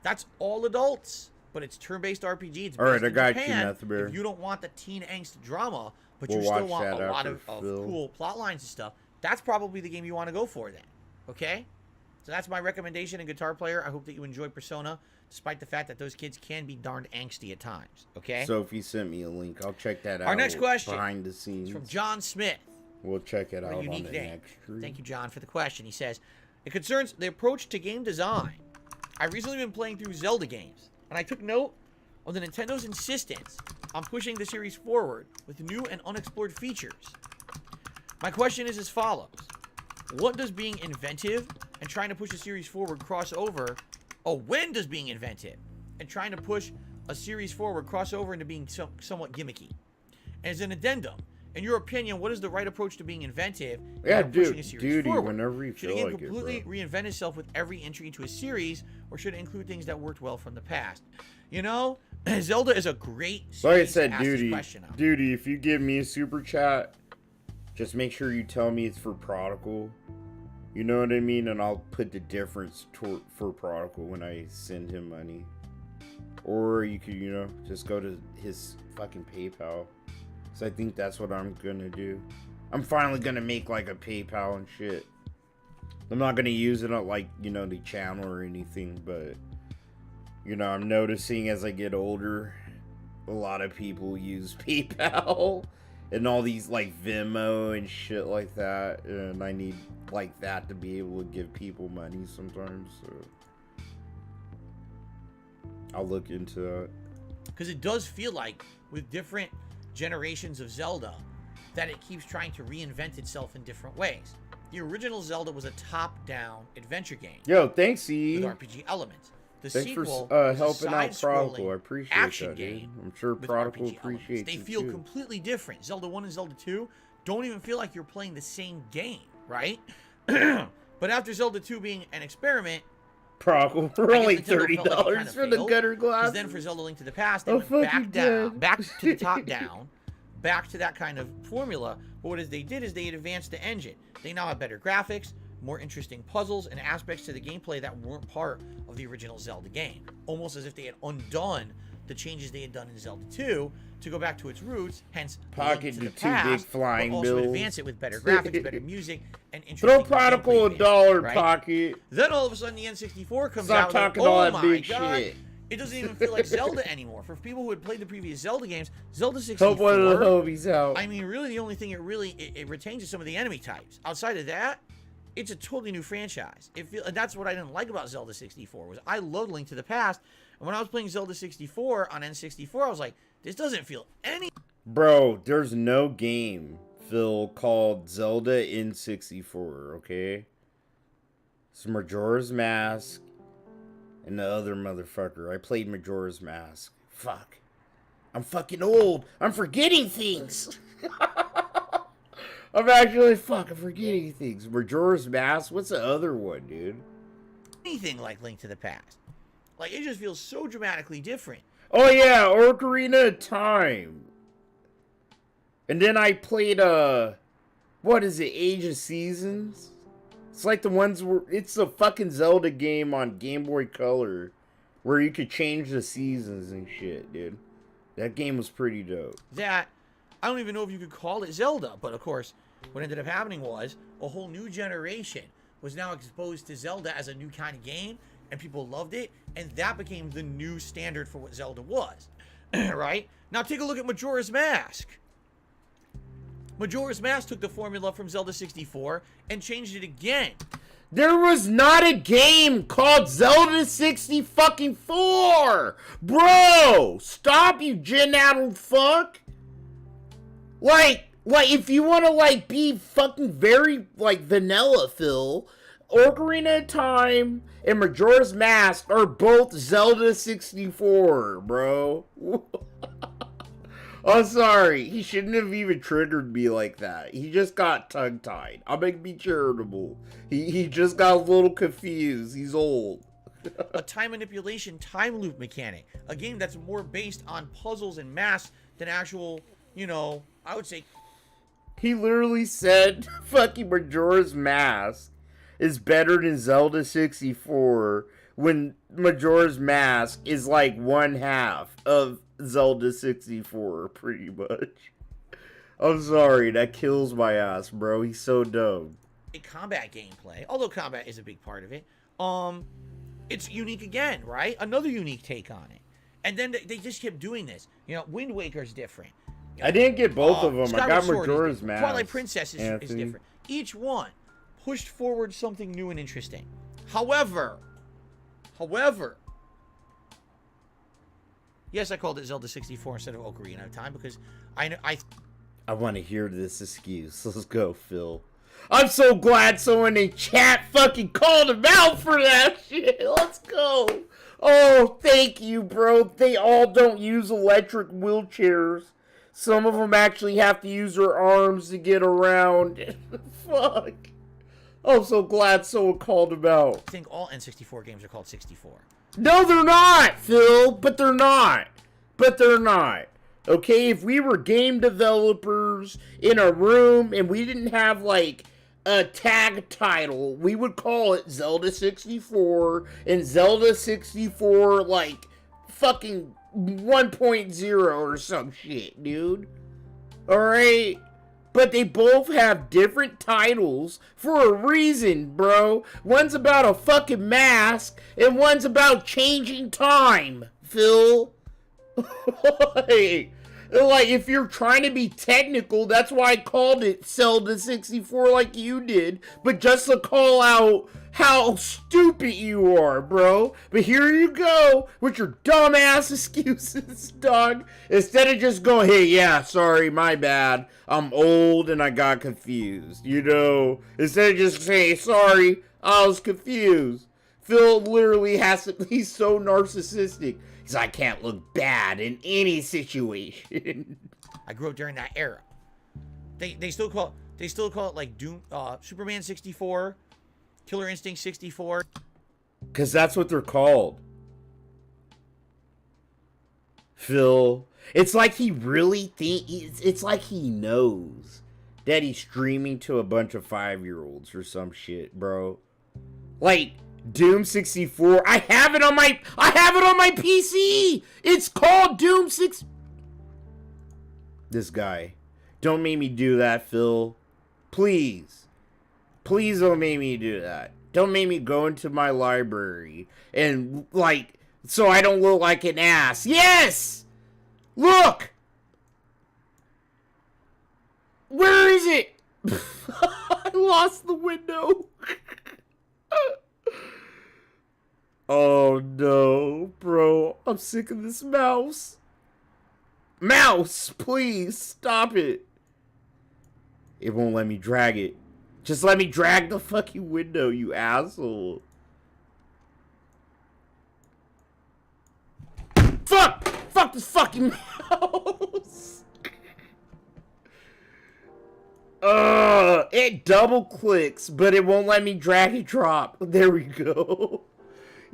That's all adults, but it's turn-based RPG. It's Alright, I got Japan. you, If you don't want the teen angst drama, but you still want a lot of cool plot lines and stuff, that's probably the game you want to go for then. Okay? So that's my recommendation in Guitar Player. I hope that you enjoy Persona, despite the fact that those kids can be darned angsty at times. Okay? Sophie sent me a link. I'll check that out. Our next question behind the scenes is from John Smith. We'll check it out on the name. next stream. Thank you, John, for the question. He says, it concerns the approach to game design. I've recently been playing through Zelda games, and I took note of the Nintendo's insistence on pushing the series forward with new and unexplored features. My question is as follows. What does being inventive and trying to push a series forward cross over? When does being inventive and trying to push a series forward cross over into being somewhat gimmicky? And as an addendum, in your opinion, what is the right approach to being inventive and pushing a series forward? Whenever you should feel a game like completely reinvent itself with every entry into a series, or should it include things that worked well from the past? You know, Zelda is a great series. Like I said, Duty, if you give me a super chat, just make sure you tell me it's for Prodigal. You know what I mean? And I'll put the difference for Prodigal when I send him money. Or you could, just go to his fucking PayPal. So I think that's what I'm gonna do. I'm finally gonna make like a PayPal and shit. I'm not gonna use it on like, the channel or anything, but I'm noticing as I get older, a lot of people use PayPal and all these like Venmo and shit like that, and I need like that to be able to give people money sometimes. So I'll look into that. Because it does feel like with different generations of Zelda that it keeps trying to reinvent itself in different ways. The original Zelda was a top-down adventure game. Yo, thanks, E. With RPG elements. The thanks sequel for helping out Prodigal. I appreciate action that, dude. Game I'm sure Prodigal appreciates They it feel too. completely different. Zelda 1 and Zelda 2 don't even feel like you're playing the same game, right? But after Zelda 2 being an experiment, Prodigal for only $30 like for the gutter glass. Then for Zelda Link to the Past, they went back to the top down, back to that kind of formula. But what they did is they advanced the engine. They now have better graphics, more interesting puzzles, and aspects to the gameplay that weren't part of the original Zelda game. Almost as if they had undone the changes they had done in Zelda 2 to go back to its roots, hence Pocket the two past, big flying but also bills. advance it with better graphics, better music, and interesting Throw Prodigal $1, right? Pocket. Then all of a sudden the N64 comes Stop out. talking like, all oh that my big God. shit. It doesn't even feel like Zelda anymore. For people who had played the previous Zelda games, Zelda 64. Hope one of the hobies out. I mean, really, the only thing it retains is some of the enemy types. Outside of that, it's a totally new franchise. That's what I didn't like about Zelda 64 was I loved Link to the Past, and when I was playing Zelda 64 on N64, I was like, this doesn't feel any. Bro, there's no game, Phil, called Zelda N64. Okay, it's Majora's Mask. And the other motherfucker. I played Majora's Mask. Fuck. I'm fucking old. I'm forgetting things. I'm forgetting things. Majora's Mask? What's the other one, dude? Anything like Link to the Past. Like, it just feels so dramatically different. Oh, yeah. Ocarina of Time. And then I played, what is it? Age of Seasons? It's like the ones where it's a fucking Zelda game on Game Boy Color where you could change the seasons and shit, dude. That game was pretty dope. That, I don't even know if you could call it Zelda, but of course, what ended up happening was a whole new generation was now exposed to Zelda as a new kind of game, and people loved it, and that became the new standard for what Zelda was, right? Now take a look at Majora's Mask. Majora's Mask took the formula from Zelda 64 and changed it again. There was not a game called Zelda 64! Bro! Stop, you gen-addled fuck! Like, if you want to, be fucking very, vanilla, Phil, Ocarina of Time and Majora's Mask are both Zelda 64, bro. Oh, sorry. He shouldn't have even triggered me like that. He just got tongue-tied. I'm gonna be charitable. He just got a little confused. He's old. A time manipulation time loop mechanic. A game that's more based on puzzles and math than actual, I would say... He literally said fucking Majora's Mask is better than Zelda 64 when Majora's Mask is one half of Zelda 64, pretty much. I'm sorry, that kills my ass, bro. He's so dumb. Combat gameplay, although combat is a big part of it, it's unique again, right? Another unique take on it. And then they just kept doing this. You know, Wind Waker's different. You know, I didn't get both of them. Skyward I got Sword Majora's Mask. Twilight Princess is different. Each one pushed forward something new and interesting. However, yes, I called it Zelda 64 instead of Ocarina of Time because I want to hear this excuse. Let's go, Phil. I'm so glad someone in chat fucking called him out for that shit. Let's go. Oh, thank you, bro. They all don't use electric wheelchairs. Some of them actually have to use their arms to get around. Fuck. I'm so glad someone called him out. I think all N64 games are called 64. No, they're not, Phil. But they're not. Okay, if we were game developers in a room and we didn't have, like, a tag title, we would call it Zelda 64 and Zelda 64, like, fucking 1.0 or some shit, dude. Alright? But they both have different titles for a reason, bro. One's about a fucking mask, and one's about changing time, Phil. Like, if you're trying to be technical, that's why I called it Zelda 64 like you did. But just to call out how stupid you are, bro. But here you go with your dumbass excuses, dog. Instead of just going, hey, yeah, sorry, my bad. I'm old and I got confused, you know. Instead of just saying, sorry, I was confused. Phil literally has to, he's so narcissistic. He's like, I can't look bad in any situation. I grew up during that era. They still call it like Doom, Superman 64, Killer Instinct 64. Cause that's what they're called. Phil, it's like he really it's like he knows that he's streaming to a bunch of 5-year-olds or some shit, bro. Like Doom 64. I have it on my PC. It's called Doom 6. This guy. Don't make me do that, Phil. Please. Please don't make me do that. Don't make me go into my library and, like, so I don't look like an ass. Yes! Look! Where is it? I lost the window. Oh no, bro. I'm sick of this mouse. Mouse, please stop it. It won't let me drag it. Just let me drag the fucking window, you asshole. Fuck! Fuck this fucking mouse! It double clicks, but it won't let me drag and drop. There we go.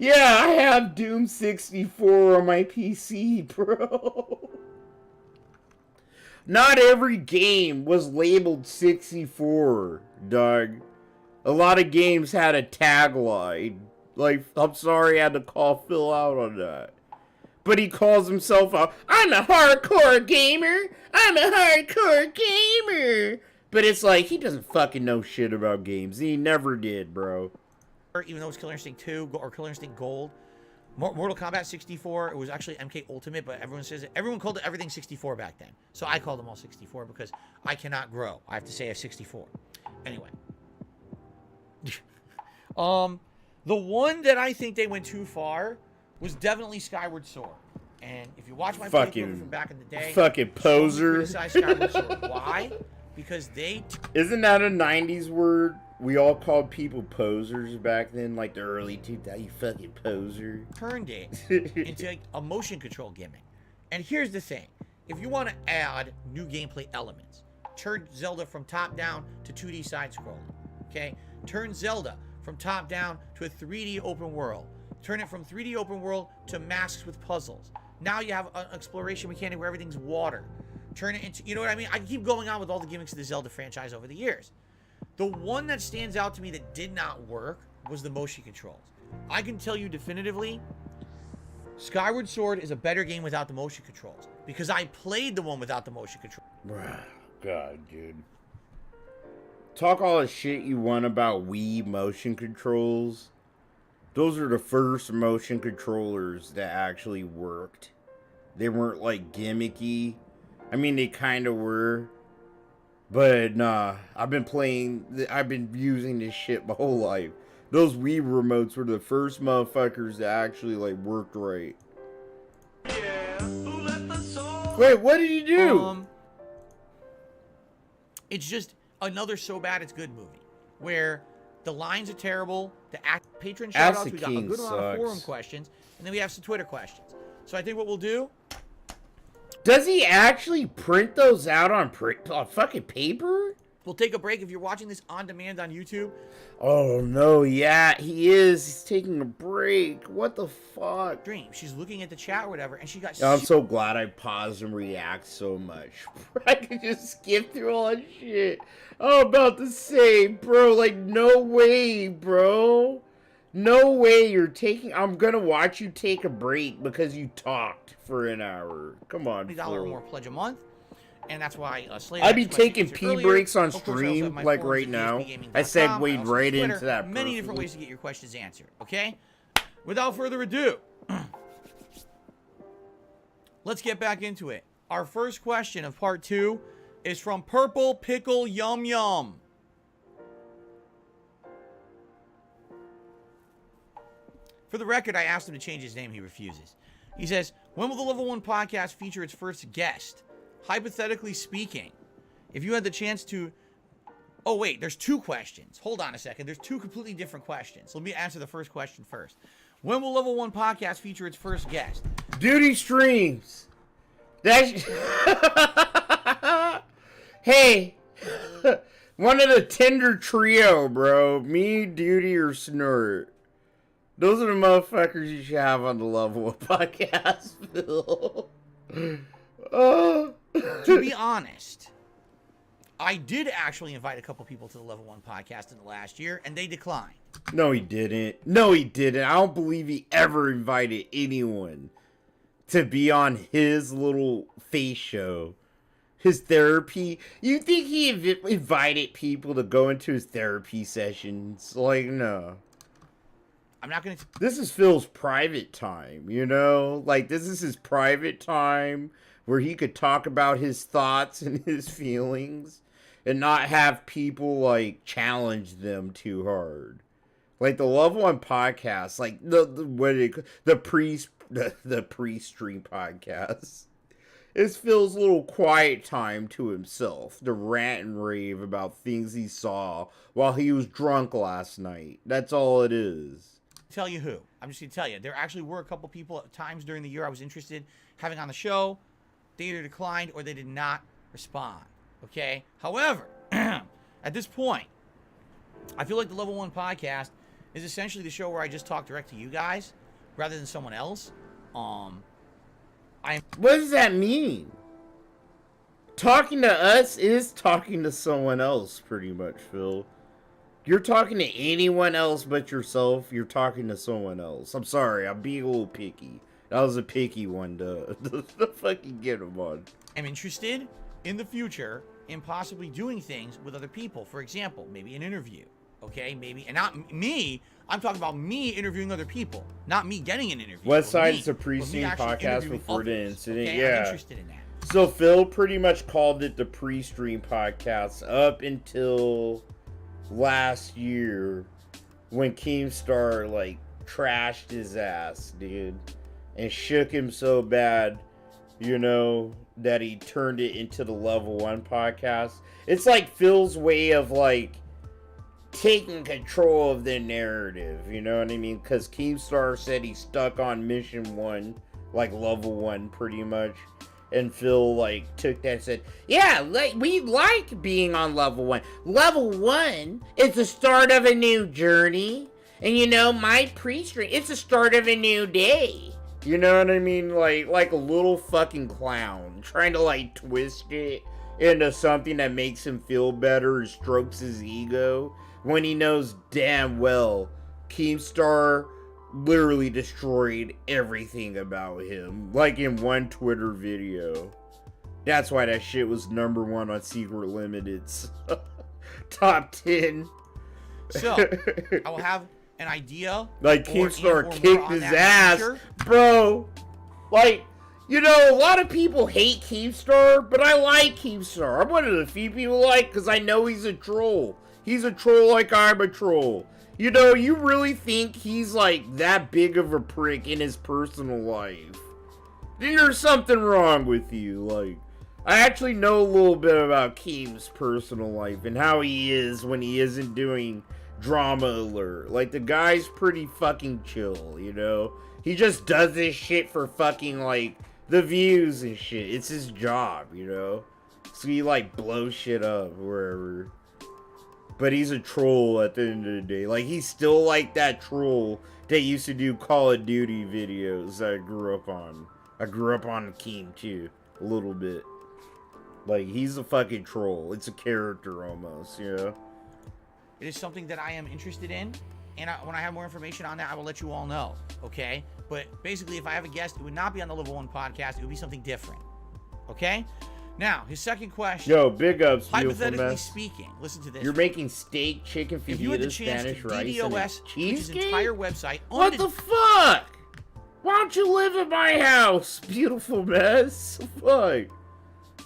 Yeah, I have Doom 64 on my PC, bro. Not every game was labeled 64, dog. A lot of games had a tagline. Like, I'm sorry I had to call Phil out on that. But he calls himself I'm a hardcore gamer. I'm a hardcore gamer. But it's like, he doesn't fucking know shit about games. He never did, bro. Even though it's Killer Instinct 2 or Killer Instinct Gold, Mortal Kombat 64, it was actually MK Ultimate, but everyone called it everything 64 back then. So I called them all 64 because I cannot grow. I have to say I have 64. Anyway. The one that I think they went too far was definitely Skyward Sword. And if you watch my playthrough from back in the day, fucking poser. Skyward Sword. Why? Because they... Isn't that a 90s word? We all called people posers back then, like the early 2000s. You fucking poser. Turned it into a motion control gimmick. And here's the thing. If you want to add new gameplay elements, turn Zelda from top-down to 2D side-scrolling. Okay? Turn Zelda from top-down to a 3D open world. Turn it from 3D open world to masks with puzzles. Now you have an exploration mechanic where everything's water. Turn it into... You know what I mean? I can keep going on with all the gimmicks of the Zelda franchise over the years. The one that stands out to me that did not work was the motion controls. I can tell you definitively, Skyward Sword is a better game without the motion controls. Because I played the one without the motion controls. God, dude. Talk all the shit you want about Wii motion controls. Those are the first motion controllers that actually worked. They weren't like gimmicky. I mean, they kind of were. But nah, I've been using this shit my whole life. Those Wii remotes were the first motherfuckers that actually like worked right. Yeah. Wait, what did you do? It's just another so bad it's good movie where the lines are terrible. The patron shoutouts, we got a good amount of forum questions, and then we have some Twitter questions. So I think what we'll do. Does he actually print those out on fucking paper? We'll take a break if you're watching this on demand on YouTube. Oh, no, yeah, he is. He's taking a break. What the fuck? Dream. She's looking at the chat or whatever, and she got... I'm so glad I paused and react so much. I could just skip through all that shit. I'm about to say, bro, like, no way, bro. No way you're taking... I'm gonna watch you take a break because you talked for an hour. Come on, $20 or more pledge a month. And that's why I'd be taking pee breaks on stream, like right now. I segued right into that. Many different ways to get your questions answered, okay? Without further ado, let's get back into it. Our first question of part 2 is from Purple Pickle Yum Yum. For the record, I asked him to change his name. He refuses. He says, when will the Level 1 podcast feature its first guest? Hypothetically speaking, if you had the chance to... Oh, wait, there's 2 questions. Hold on a second. There's 2 completely different questions. Let me answer the first question first. When will Level 1 podcast feature its first guest? Duty streams. That's... Hey, one of the Tinder trio, bro. Me, Duty, or Snort. Those are the motherfuckers you should have on the Level 1 podcast, Phil. To be honest, I did actually invite a couple people to the Level 1 podcast in the last year, and they declined. No, he didn't. No, he didn't. I don't believe he ever invited anyone to be on his little face show. His therapy. You think he invited people to go into his therapy sessions? Like, no. I'm not going to... This is Phil's private time, you know? Like, this is his private time where he could talk about his thoughts and his feelings and not have people, like, challenge them too hard. Like, the Level 1 podcast, like, the pre-stream podcast is Phil's little quiet time to himself to rant and rave about things he saw while he was drunk last night. That's all it is. Tell you who. I'm just going to tell you. There actually were a couple people at times during the year I was interested in having on the show. They either declined or they did not respond. Okay? However, at this point, I feel like the Level 1 podcast is essentially the show where I just talk direct to you guys rather than someone else. What does that mean? Talking to us is talking to someone else, pretty much, Phil. You're talking to anyone else but yourself, you're talking to someone else. I'm sorry, I'm being a little picky. That was a picky one to fucking get him on. I'm interested in the future in possibly doing things with other people. For example, maybe an interview. Okay, maybe, and not me. I'm talking about me interviewing other people, not me getting an interview. West Side is a pre-stream podcast before the incident. Okay? Yeah, I'm interested in that. So Phil pretty much called it the pre-stream podcast up until last year when Keemstar like trashed his ass, dude, and shook him so bad, you know, that he turned it into the Level 1 podcast. It's like Phil's way of like taking control of the narrative, you know what I mean? Because Keemstar said he stuck on mission 1, like Level 1 pretty much. And Phil, like, took that and said, yeah, we like being on Level 1. Level 1 is the start of a new journey. And, you know, my pre-stream, it's the start of a new day. You know what I mean? Like a little fucking clown. Trying to, like, twist it into something that makes him feel better or strokes his ego. When he knows damn well Keemstar literally destroyed everything about him, like in one Twitter video. That's why that shit was #1 on Secret Limited's top 10. So, I will have an idea. Like, Keemstar kicked his ass. Bro, like, you know, a lot of people hate Keemstar, but I like Keemstar. I'm one of the few people like, because I know he's a troll. He's a troll like I'm a troll. You know, you really think he's, like, that big of a prick in his personal life? Then there's something wrong with you. Like, I actually know a little bit about Keem's personal life and how he is when he isn't doing Drama Alert. Like, the guy's pretty fucking chill, you know? He just does this shit for fucking, like, the views and shit. It's his job, you know? So he, like, blows shit up wherever. But he's a troll at the end of the day. Like, he's still like that troll that used to do Call of Duty videos that I grew up on. I grew up on Keem, too. A little bit. Like, he's a fucking troll. It's a character almost, you know? It is something that I am interested in. And when I have more information on that, I will let you all know, okay? But basically, if I have a guest, it would not be on the Level 1 podcast. It would be something different, okay? Now, his second question. Yo, big ups, hypothetically speaking, listen to this. You're making steak, chicken fajitas, Spanish rice, DDoS and cheesecake? His entire website. What the fuck? Why don't you live in my house, beautiful mess? Fuck.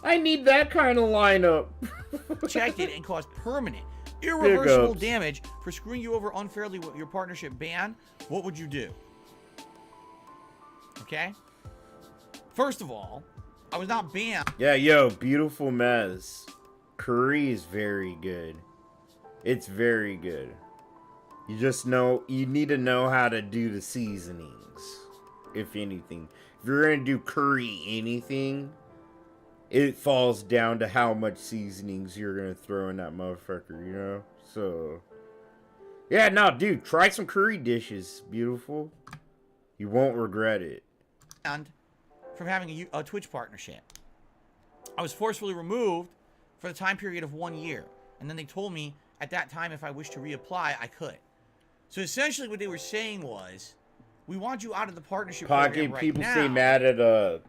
I need that kind of lineup. Checked it and caused permanent, irreversible damage for screwing you over unfairly with your partnership ban. What would you do? Okay? First of all, I was not banned. Yeah, yo, beautiful mess. Curry is very good. It's very good. You just know, you need to know how to do the seasonings, if anything. If you're going to do curry anything, it falls down to how much seasonings you're going to throw in that motherfucker, you know? So, yeah, no, dude, try some curry dishes, beautiful. You won't regret it. And from having a Twitch partnership, I was forcefully removed for the time period of 1 year. And then they told me at that time if I wished to reapply, I could. So essentially what they were saying was, we want you out of the partnership program right people now, stay mad at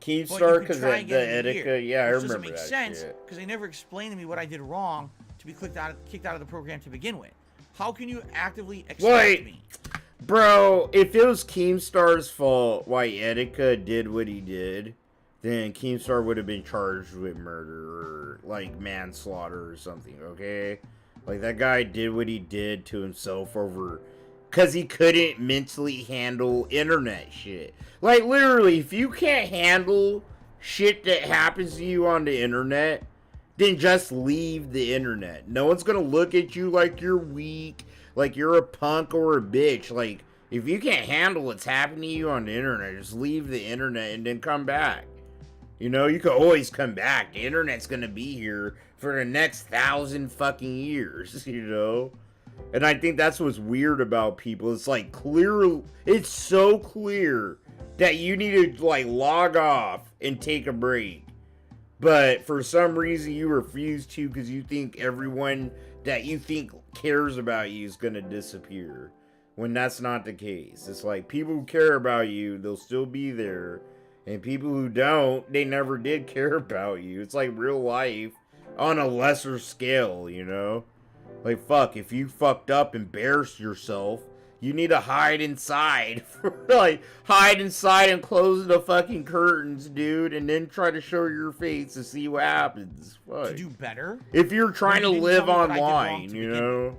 Keemstar because of the etiquette. Yeah, I remember that. Doesn't make sense because they never explained to me what I did wrong to be kicked out of the program to begin with. How can you actively expect me? Bro, if it was Keemstar's fault why Etika did what he did, then Keemstar would have been charged with murder or, like, manslaughter or something, okay? Like, that guy did what he did to himself over... because he couldn't mentally handle internet shit. Like, literally, if you can't handle shit that happens to you on the internet, then just leave the internet. No one's gonna look at you like you're weak, like you're a punk or a bitch. Like, if you can't handle what's happening to you on the internet, just leave the internet and then come back. You know, you can always come back. The internet's gonna be here for the next 1,000 fucking years, you know? And I think that's what's weird about people. It's like it's so clear that you need to, like, log off and take a break. But for some reason you refuse to because you think everyone that you think cares about you is going to disappear. When that's not the case. It's like people who care about you, they'll still be there. And people who don't, they never did care about you. It's like real life on a lesser scale, you know? Like, fuck, if you fucked up, embarrassed yourself, you need to hide inside. Like, hide inside and close the fucking curtains, dude, and then try to show your face to see what happens. Fuck. To do better? If you're trying to live online, you know?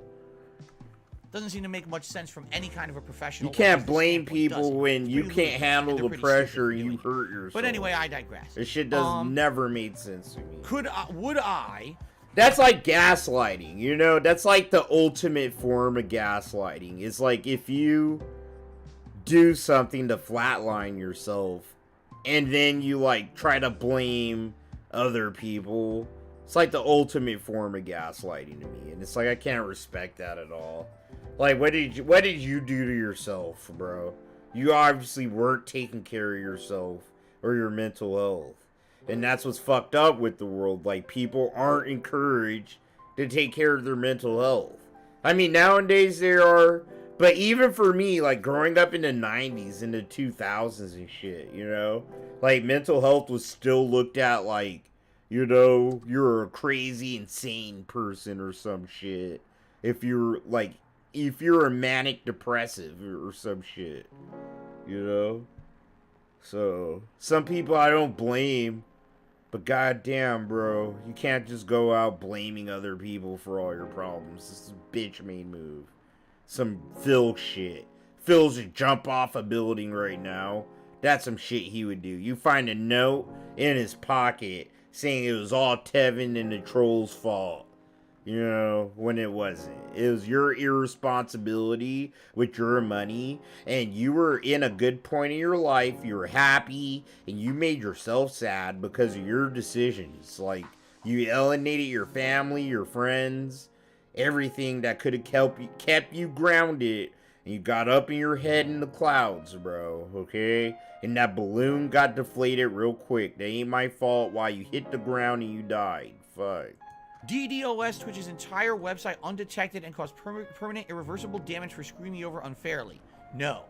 Doesn't seem to make much sense from any kind of a professional. You can't blame people when you can't handle the pressure and you hurt yourself. But anyway, I digress. This shit does never made sense to me. Would I... That's like gaslighting, you know? That's like the ultimate form of gaslighting. It's like if you do something to flatline yourself and then you, like, try to blame other people. It's like the ultimate form of gaslighting to me. And it's like I can't respect that at all. Like, what did you do to yourself, bro? You obviously weren't taking care of yourself or your mental health. And that's what's fucked up with the world. Like, people aren't encouraged to take care of their mental health. I mean, nowadays they are. But even for me, like, growing up in the 90s and the 2000s and shit, you know? Like, mental health was still looked at like, You know, you're a crazy, insane person or some shit. If you're a manic depressive or some shit. You know? So, some people I don't blame. But goddamn, bro, you can't just go out blaming other people for all your problems. This is a bitch-made move. Some Phil shit. Phil should jump off a building right now. That's some shit he would do. You find a note in his pocket saying it was all Tevin and the troll's fault. You know, when it wasn't. It was your irresponsibility with your money, and you were in a good point of your life, you were happy, and you made yourself sad because of your decisions. Like, you alienated your family, your friends, everything that could have kept you grounded, and you got up in your head in the clouds, bro, okay? And that balloon got deflated real quick. That ain't my fault why you hit the ground and you died. Fuck. DDoS Twitch's entire website undetected and caused permanent irreversible damage for screwing me over unfairly. No.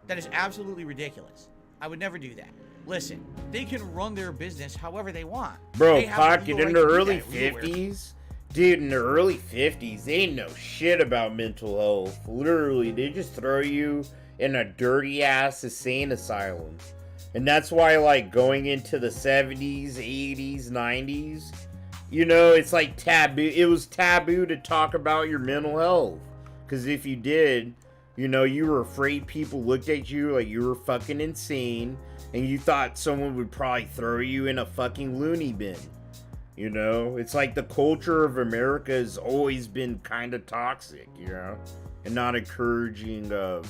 That is absolutely ridiculous. I would never do that. Listen, they can run their business however they want. Bro, Pocket, in the early 50s, dude, in the early 50s, they didn't know shit about mental health. Literally, they just throw you in a dirty-ass insane asylum. And that's why, like, going into the 70s, 80s, 90s... You know, it's like taboo. It was taboo to talk about your mental health. Because if you did, you know, you were afraid people looked at you like you were fucking insane. And you thought someone would probably throw you in a fucking loony bin. You know, it's like the culture of America has always been kind of toxic, you know. And not encouraging of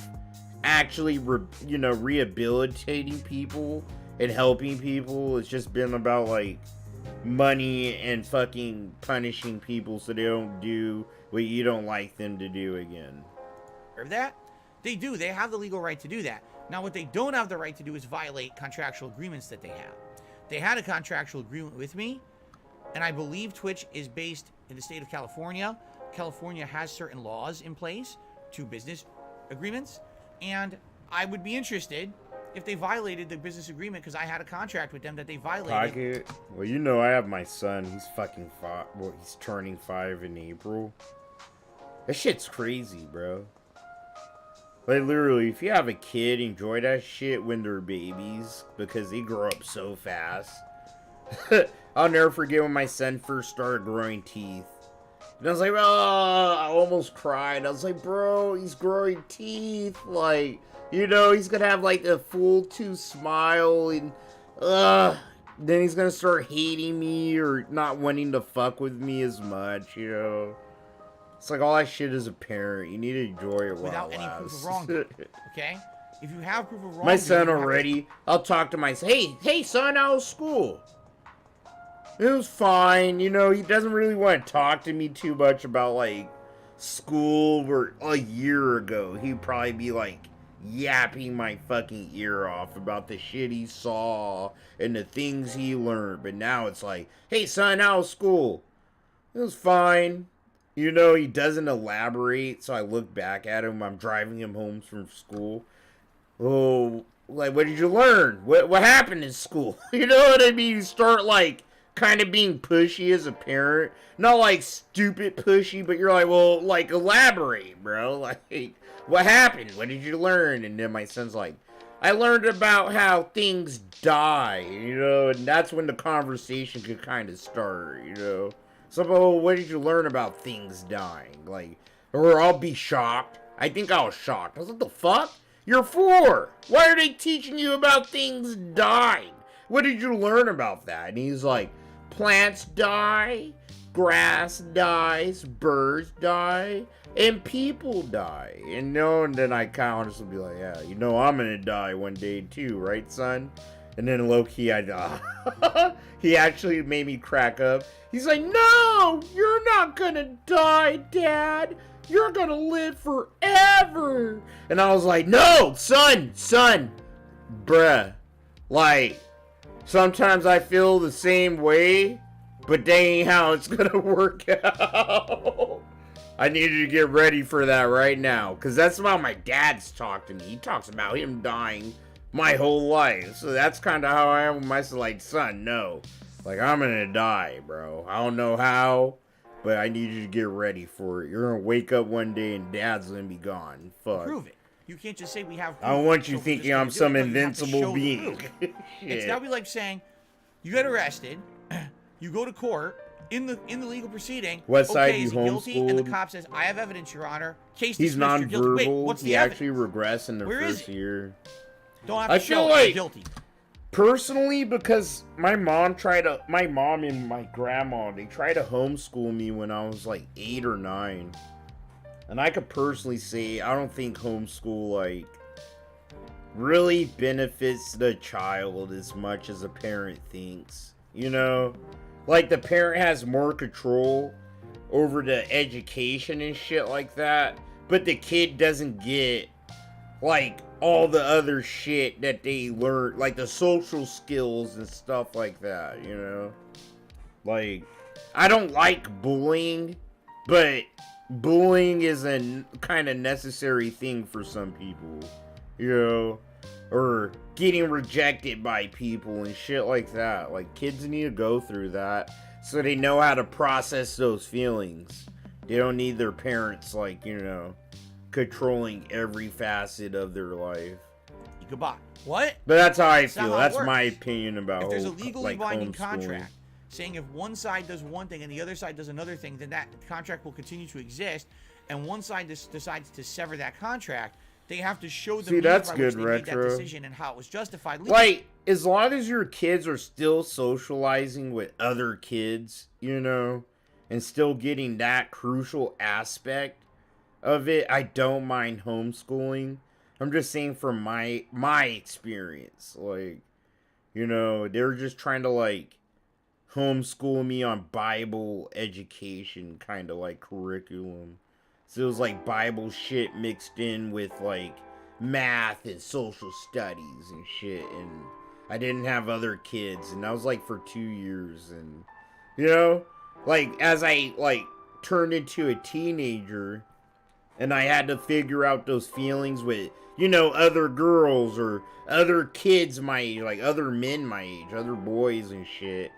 actually, rehabilitating people and helping people. It's just been about, like, money and fucking punishing people so they don't do what you don't like them to do again. Or that? They do. They have the legal right to do that. Now, what they don't have the right to do is violate contractual agreements that they have. They had a contractual agreement with me, and I believe Twitch is based in the state of California. California has certain laws in place to business agreements, and I would be interested if they violated the business agreement, because I had a contract with them that they violated. Pocket. Well, you know, I have my son. He's fucking 5. Well, he's turning 5 in April. That shit's crazy, bro. Like, literally, if you have a kid, enjoy that shit when they're babies, because they grow up so fast. I'll never forget when my son first started growing teeth. And I was like, oh, I almost cried. I was like, bro, he's growing teeth. Like, you know, he's gonna have, like, a full tooth smile, and, then he's gonna start hating me, or not wanting to fuck with me as much, you know? It's like, all that shit as a parent, you need to enjoy it without any proof of wrongdoing, okay? If you have proof of wrongdoing... My son already, I'll talk to my son, hey son, how was school? It was fine, you know, he doesn't really want to talk to me too much about, like, school, where a year ago, he'd probably be, like, yapping my fucking ear off about the shit he saw and the things he learned. But now it's like, hey son, how was school? It was fine. You know, he doesn't elaborate, so I look back at him. I'm driving him home from school. Oh, like, what did you learn? What happened in school? You know what I mean? You start, like, kind of being pushy as a parent. Not, like, stupid pushy, but you're like, well, like, elaborate, bro. Like, what happened? What did you learn? And then my son's like, I learned about how things die, you know? And that's when the conversation could kind of start, you know? So, oh, what did you learn about things dying? Like, or I'll be shocked. I think I was shocked. I was like, what the fuck? You're 4. Why are they teaching you about things dying? What did you learn about that? And he's like, plants die, grass dies, birds die, and people die. And, no, and then I kind of honestly be like, yeah, you know I'm gonna die one day too, right, son? And then low-key, I die. He actually made me crack up. He's like, no, you're not gonna die, Dad. You're gonna live forever. And I was like, no, son, bruh. Like, sometimes I feel the same way, but that ain't how it's gonna work out. I need you to get ready for that right now, because that's how my dad's talked to me. He talks about him dying my whole life. So that's kind of how I am with myself. Like, son, no. Like, I'm gonna die, bro. I don't know how, but I need you to get ready for it. You're gonna wake up one day and Dad's gonna be gone. Fuck. Prove it. You can't just say we have proof. I don't want you thinking I'm some invincible being. It's gotta be like saying, you get arrested, you go to court, in the legal proceeding. What side you guilty? And the homeschooled? cop says, I have evidence, Your Honor. Case He's dismissed, you're guilty. Wait, nonverbal. what's the He evidence? actually regressed in the Where is first it? year. Don't have to I show feel it, like you're guilty. Personally, because my mom and my grandma, they tried to homeschool me when I was like 8 or 9. And I could personally say I don't think homeschool like really benefits the child as much as a parent thinks. You know? Like, the parent has more control over the education and shit like that, but the kid doesn't get, like, all the other shit that they learn, like the social skills and stuff like that, you know? Like, I don't like bullying, but bullying is a kind of necessary thing for some people, you know? Or getting rejected by people and shit like that. Like, kids need to go through that so they know how to process those feelings. They don't need their parents, like, you know, controlling every facet of their life. Goodbye. What? But that's how I That's feel. not how it That's works. my opinion about If there's a legally like, binding homeschooling. contract saying if one side does one thing and the other side does another thing, then that contract will continue to exist, and one side decides to sever that contract, they have to show the means that's by good, which they made that Retro. decision and how it was justified legally. Like, as long as your kids are still socializing with other kids, you know, and still getting that crucial aspect of it, I don't mind homeschooling. I'm just saying from my experience, like, you know, they're just trying to, like, homeschool me on Bible education kind of, like, curriculum. So it was, like, Bible shit mixed in with, like, math and social studies and shit, and I didn't have other kids, and that was, like, for 2 years, and, you know, like, as I, like, turned into a teenager, and I had to figure out those feelings with, you know, other girls or other kids my age, like other men my age, other boys and shit.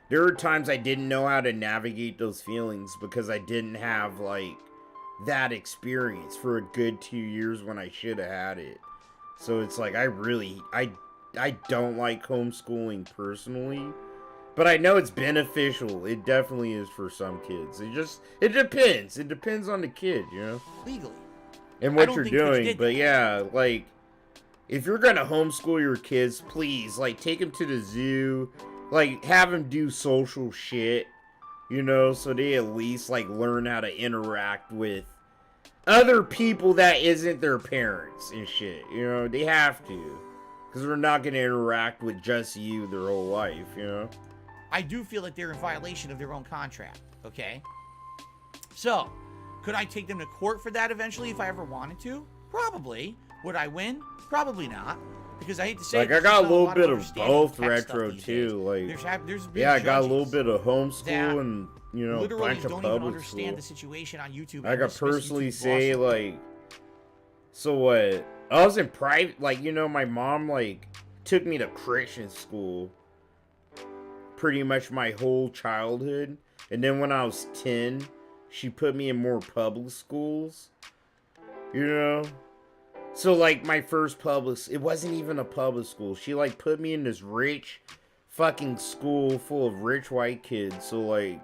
There were times I didn't know how to navigate those feelings because I didn't have, like, that experience for a good 2 years when I should have had it. So it's like, I don't like homeschooling personally. But I know it's beneficial. It definitely is for some kids. It depends. It depends on the kid, you know? Legally. And what you're doing. But yeah, like, if you're gonna homeschool your kids, please, like, take them to the zoo. Like, have them do social shit, you know? So they at least, like, learn how to interact with other people that isn't their parents and shit, you know? They have to. Because they're not gonna interact with just you their whole life, you know? I do feel like they're in violation of their own contract, okay? So, could I take them to court for that eventually if I ever wanted to? Probably. Would I win? Probably not. Because I hate to say like, it, I got a little bit of understanding both tech Retro stuff too. Like, there's yeah, I got a little judges bit of homeschool that and, you know, a literally bunch of don't even public understand school. the situation on YouTube. I and could dismiss personally YouTube say, lawsuits. like, so what? I was in private, like, you know, my mom, like, took me to Christian school pretty much my whole childhood. And then when I was 10, she put me in more public schools, you know? So, like, my first it wasn't even a public school. She, like, put me in this rich fucking school full of rich white kids. So, like,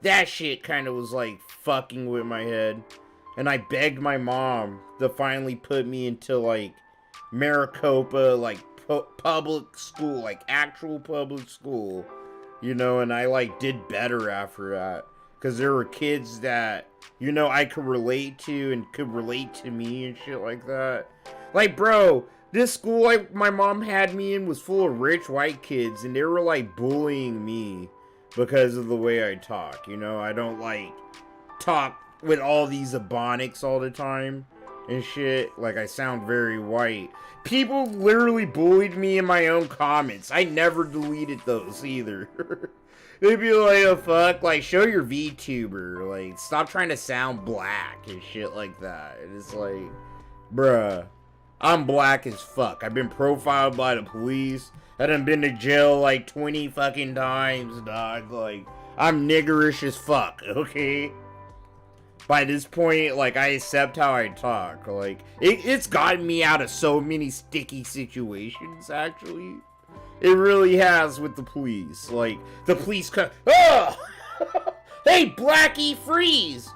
that shit kind of was, like, fucking with my head. And I begged my mom to finally put me into, like, Maricopa, like, public school, like, actual public school. You know, and I, like, did better after that. Because there were kids that, you know, I could relate to and could relate to me and shit like that. Like, bro, this school like my mom had me in was full of rich white kids. And they were, like, bullying me because of the way I talk. You know, I don't, like, talk with all these ebonics all the time and shit. Like, I sound very white. People literally bullied me in my own comments. I never deleted those either. They'd be like, oh fuck, like, show your VTuber. Like, stop trying to sound black and shit like that. And it's like, bruh, I'm black as fuck. I've been profiled by the police. I done been to jail like 20 fucking times, dog. Like, I'm niggerish as fuck, okay? By this point, like, I accept how I talk. Like, it's gotten me out of so many sticky situations, actually. It really has with the police. Like, the police come, oh! Hey, Blackie, freeze!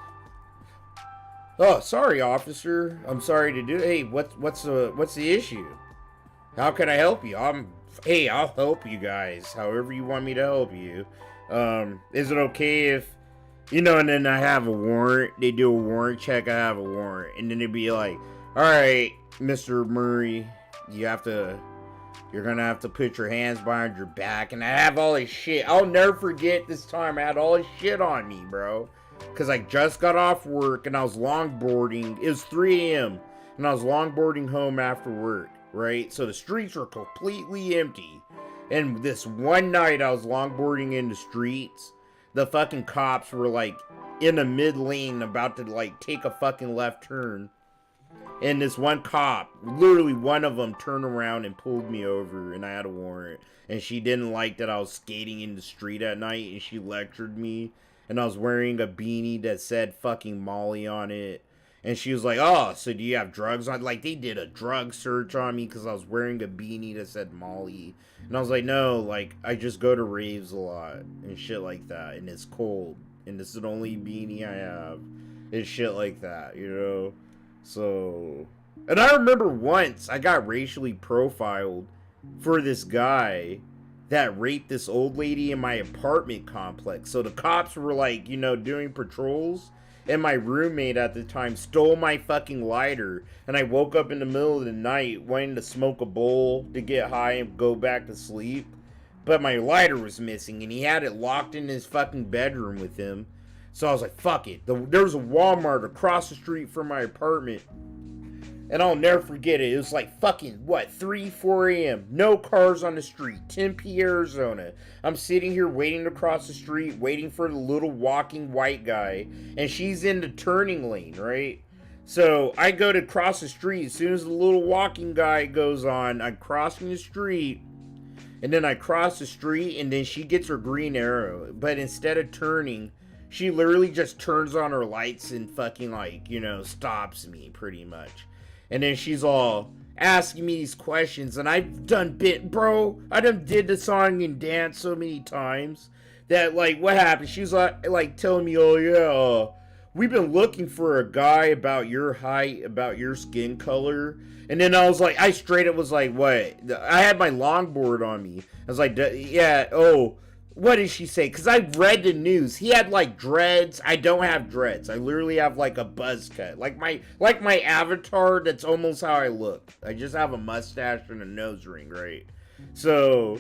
Oh, sorry, officer. I'm sorry to do. Hey, what's the issue? How can I help you? Hey, I'll help you guys. However you want me to help you. Is it okay if, you know? And then I have a warrant. They do a warrant check. I have a warrant, and then they'd be like, "All right, Mr. Murray, you're gonna have to put your hands behind your back." And I have all this shit. I'll never forget this time. I had all this shit on me, bro. Because I just got off work and I was longboarding. It was 3 a.m. and I was longboarding home after work, right? So the streets were completely empty. And this one night I was longboarding in the streets. The fucking cops were like in a mid lane about to like take a fucking left turn. And this one cop, literally one of them, turned around and pulled me over, and I had a warrant. And she didn't like that I was skating in the street at night, and she lectured me. And I was wearing a beanie that said fucking Molly on it. And she was like, "Oh, so do you have drugs on?" Like, they did a drug search on me because I was wearing a beanie that said Molly. And I was like, "No, like, I just go to raves a lot and shit like that. And it's cold. And this is the only beanie I have." And shit like that, you know? So, and I remember once I got racially profiled for this guy that raped this old lady in my apartment complex. So the cops were like, you know, doing patrols, and my roommate at the time stole my fucking lighter, and I woke up in the middle of the night wanting to smoke a bowl to get high and go back to sleep, but my lighter was missing, and he had it locked in his fucking bedroom with him. So I was like, fuck it. There was a Walmart across the street from my apartment. And I'll never forget it. It was like fucking, 3, 4 a.m. No cars on the street. Tempe, Arizona. I'm sitting here waiting to cross the street, waiting for the little walking white guy. And she's in the turning lane, right? So I go to cross the street. As soon as the little walking guy goes on, I'm crossing the street. And then I cross the street, and then she gets her green arrow. But instead of turning, she literally just turns on her lights and fucking, like, you know, stops me pretty much. And then she's all asking me these questions, and I've done I done did the song and dance so many times that, like, what happened? She's like telling me, "Oh yeah, we've been looking for a guy about your height, about your skin color." And then I was like, I straight up was like, "What?" I had my longboard on me. I was like, "Yeah, oh." What did she say? Because I read the news. He had, like, dreads. I don't have dreads. I literally have, like, a buzz cut. Like my avatar, that's almost how I look. I just have a mustache and a nose ring, right? So,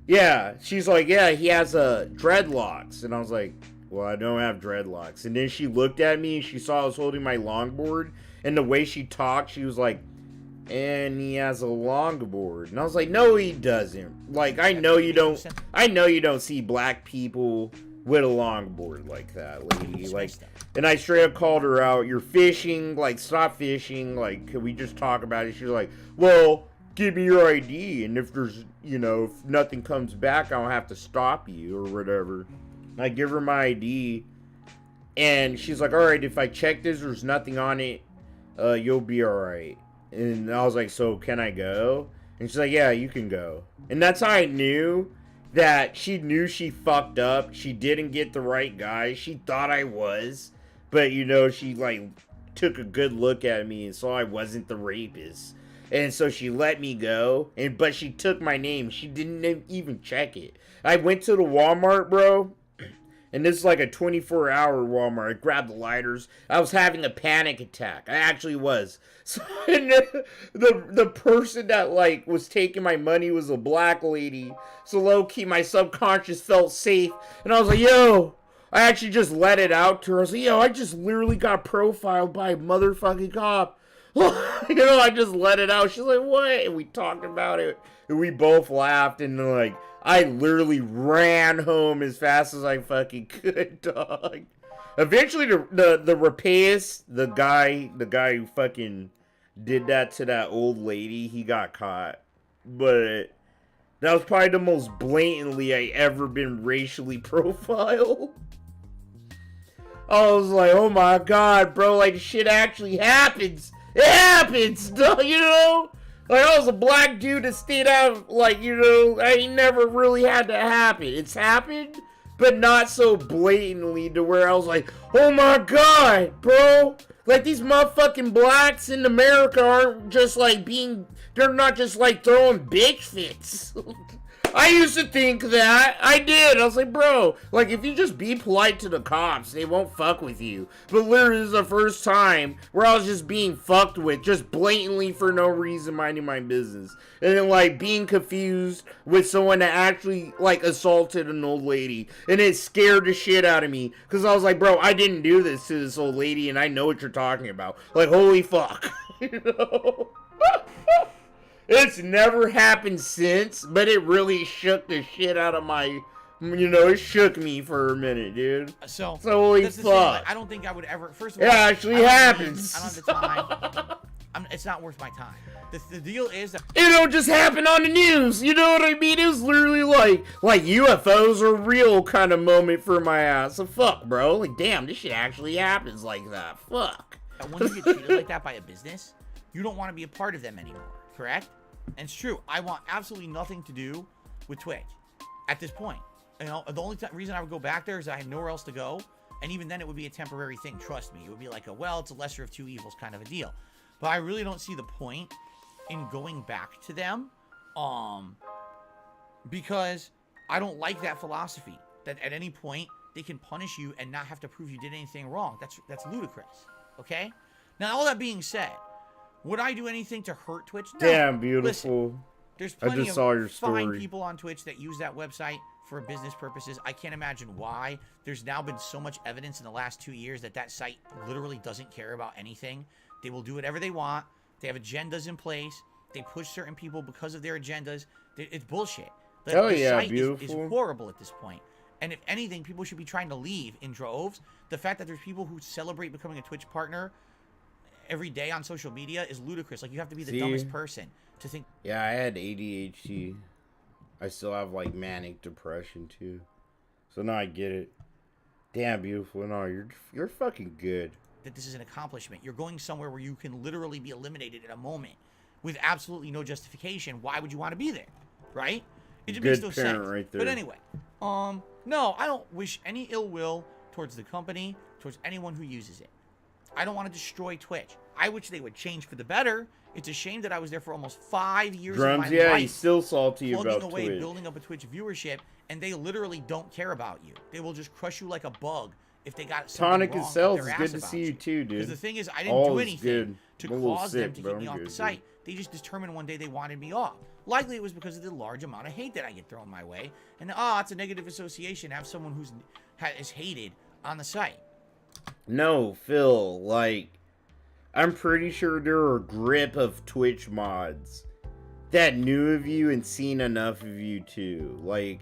yeah. She's like, "Yeah, he has dreadlocks." And I was like, "Well, I don't have dreadlocks." And then she looked at me, and she saw I was holding my longboard. And the way she talked, she was like, "And he has a longboard." And I was like, "No, he doesn't. Like, I know you don't see black people with a longboard like that, lady." Like, and I straight up called her out. "You're fishing. Like, stop fishing. Like, can we just talk about it?" She was like, "Well, give me your ID. And if there's, you know, if nothing comes back, I don't have to stop you or whatever." I give her my ID. And she's like, "All right, if I check this, there's nothing on it, you'll be all right." And I was like, "So can I go?" And she's like, "Yeah, you can go." And that's how I knew that she knew she fucked up. She didn't get the right guy. She thought I was. But, you know, she, like, took a good look at me and saw I wasn't the rapist. And so she let me go. But she took my name. She didn't even check it. I went to the Walmart, bro. And this is like a 24-hour Walmart. I grabbed the lighters. I was having a panic attack. I actually was. So the person that, like, was taking my money was a black lady. So low-key, my subconscious felt safe. And I was like, "Yo." I actually just let it out to her. I was like, "Yo, I just literally got profiled by a motherfucking cop." You know, I just let it out. She's like, "What?" And we talked about it. And we both laughed. And, like, I literally ran home as fast as I fucking could, dog. Eventually, the rapist, the guy who fucking did that to that old lady, he got caught. But That was probably the most blatantly I ever been racially profiled. I was like, oh my god, bro, like, shit actually happens. It happens, you know? Like, I was a black dude that stayed out, like, you know, I ain't never really had to happen. It's happened, but not so blatantly to where I was like, oh my god, bro. Like, these motherfucking blacks in America aren't just, like, they're not just, like, throwing bitch fits. I used to think that. I did. I was like, bro, like, if you just be polite to the cops, they won't fuck with you. But literally, this is the first time where I was just being fucked with, just blatantly for no reason, minding my business. And then, like, being confused with someone that actually, like, assaulted an old lady. And it scared the shit out of me. Because I was like, bro, I didn't do this to this old lady, and I know what you're talking about. Like, holy fuck. You know? It's never happened since, but it really shook the shit out of my, you know, it shook me for a minute, dude. So holy fuck. Like, I don't think I would ever, first of all. It actually happens. I don't have the time. It's not worth my time. The deal is that it don't just happen on the news, you know what I mean? It was literally like UFOs are real kind of moment for my ass. So fuck, bro. Like, damn, this shit actually happens like that. Fuck. When you get treated like that by a business, you don't want to be a part of them anymore. Correct? And it's true. I want absolutely nothing to do with Twitch at this point. You know, the only reason I would go back there is I had nowhere else to go. And even then, it would be a temporary thing. Trust me. It would be like it's a lesser of two evils kind of a deal. But I really don't see the point in going back to them. Because I don't like that philosophy. That at any point, they can punish you and not have to prove you did anything wrong. That's ludicrous. Okay? Now, all that being said, would I do anything to hurt Twitch? No. Damn, beautiful. Listen, there's plenty of fine people on Twitch that use that website for business purposes. I can't imagine why. There's now been so much evidence in the last 2 years that site literally doesn't care about anything. They will do whatever they want. They have agendas in place. They push certain people because of their agendas. It's bullshit. The site is horrible at this point. And if anything, people should be trying to leave in droves. The fact that there's people who celebrate becoming a Twitch partner every day on social media is ludicrous. Like, you have to be the dumbest person to think. Yeah, I had ADHD. I still have, like, manic depression too. So now I get it. Damn, beautiful. No, you're fucking good. That this is an accomplishment. You're going somewhere where you can literally be eliminated in a moment with absolutely no justification. Why would you want to be there? Right? It just makes no sense. Right there. But anyway, no, I don't wish any ill will towards the company, towards anyone who uses it. I don't want to destroy Twitch. I wish they would change for the better. It's a shame that I was there for almost 5 years of my life. He's still salty about Twitch. Building up a Twitch viewership, and they literally don't care about you. They will just crush you like a bug if they got something wrong with their ass. Good to see you too, dude. Because the thing is, I didn't do anything to cause them to get me off the site. They just determined one day they wanted me off. Likely it was because of the large amount of hate that I get thrown my way. And, it's a negative association to have someone who's is hated on the site. No, Phil, like, I'm pretty sure there are a grip of Twitch mods that knew of you and seen enough of you too. Like,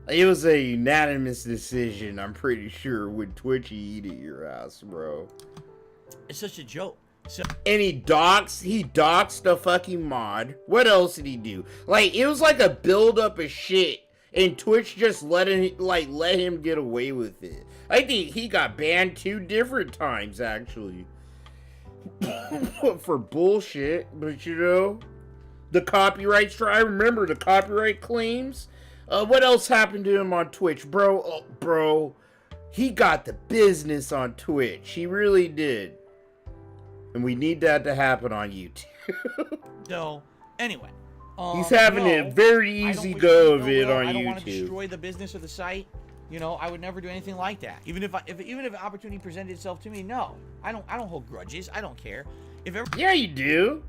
it was a unanimous decision, I'm pretty sure, when Twitch eat at your ass, bro. It's such a joke. And he doxed a fucking mod. What else did he do? Like, it was like a build-up of shit. And Twitch just let him get away with it. I think he got banned 2 different times, actually. For bullshit. But, you know, the copyright strike. I remember the copyright claims. What else happened to him on Twitch? Bro, he got the business on Twitch. He really did. And we need that to happen on YouTube. So, anyway. He's having a very easy go of it on YouTube. I don't want to destroy the business of the site. You know, I would never do anything like that. Even if an opportunity presented itself to me, no. I don't hold grudges. I don't care. Yeah, you do.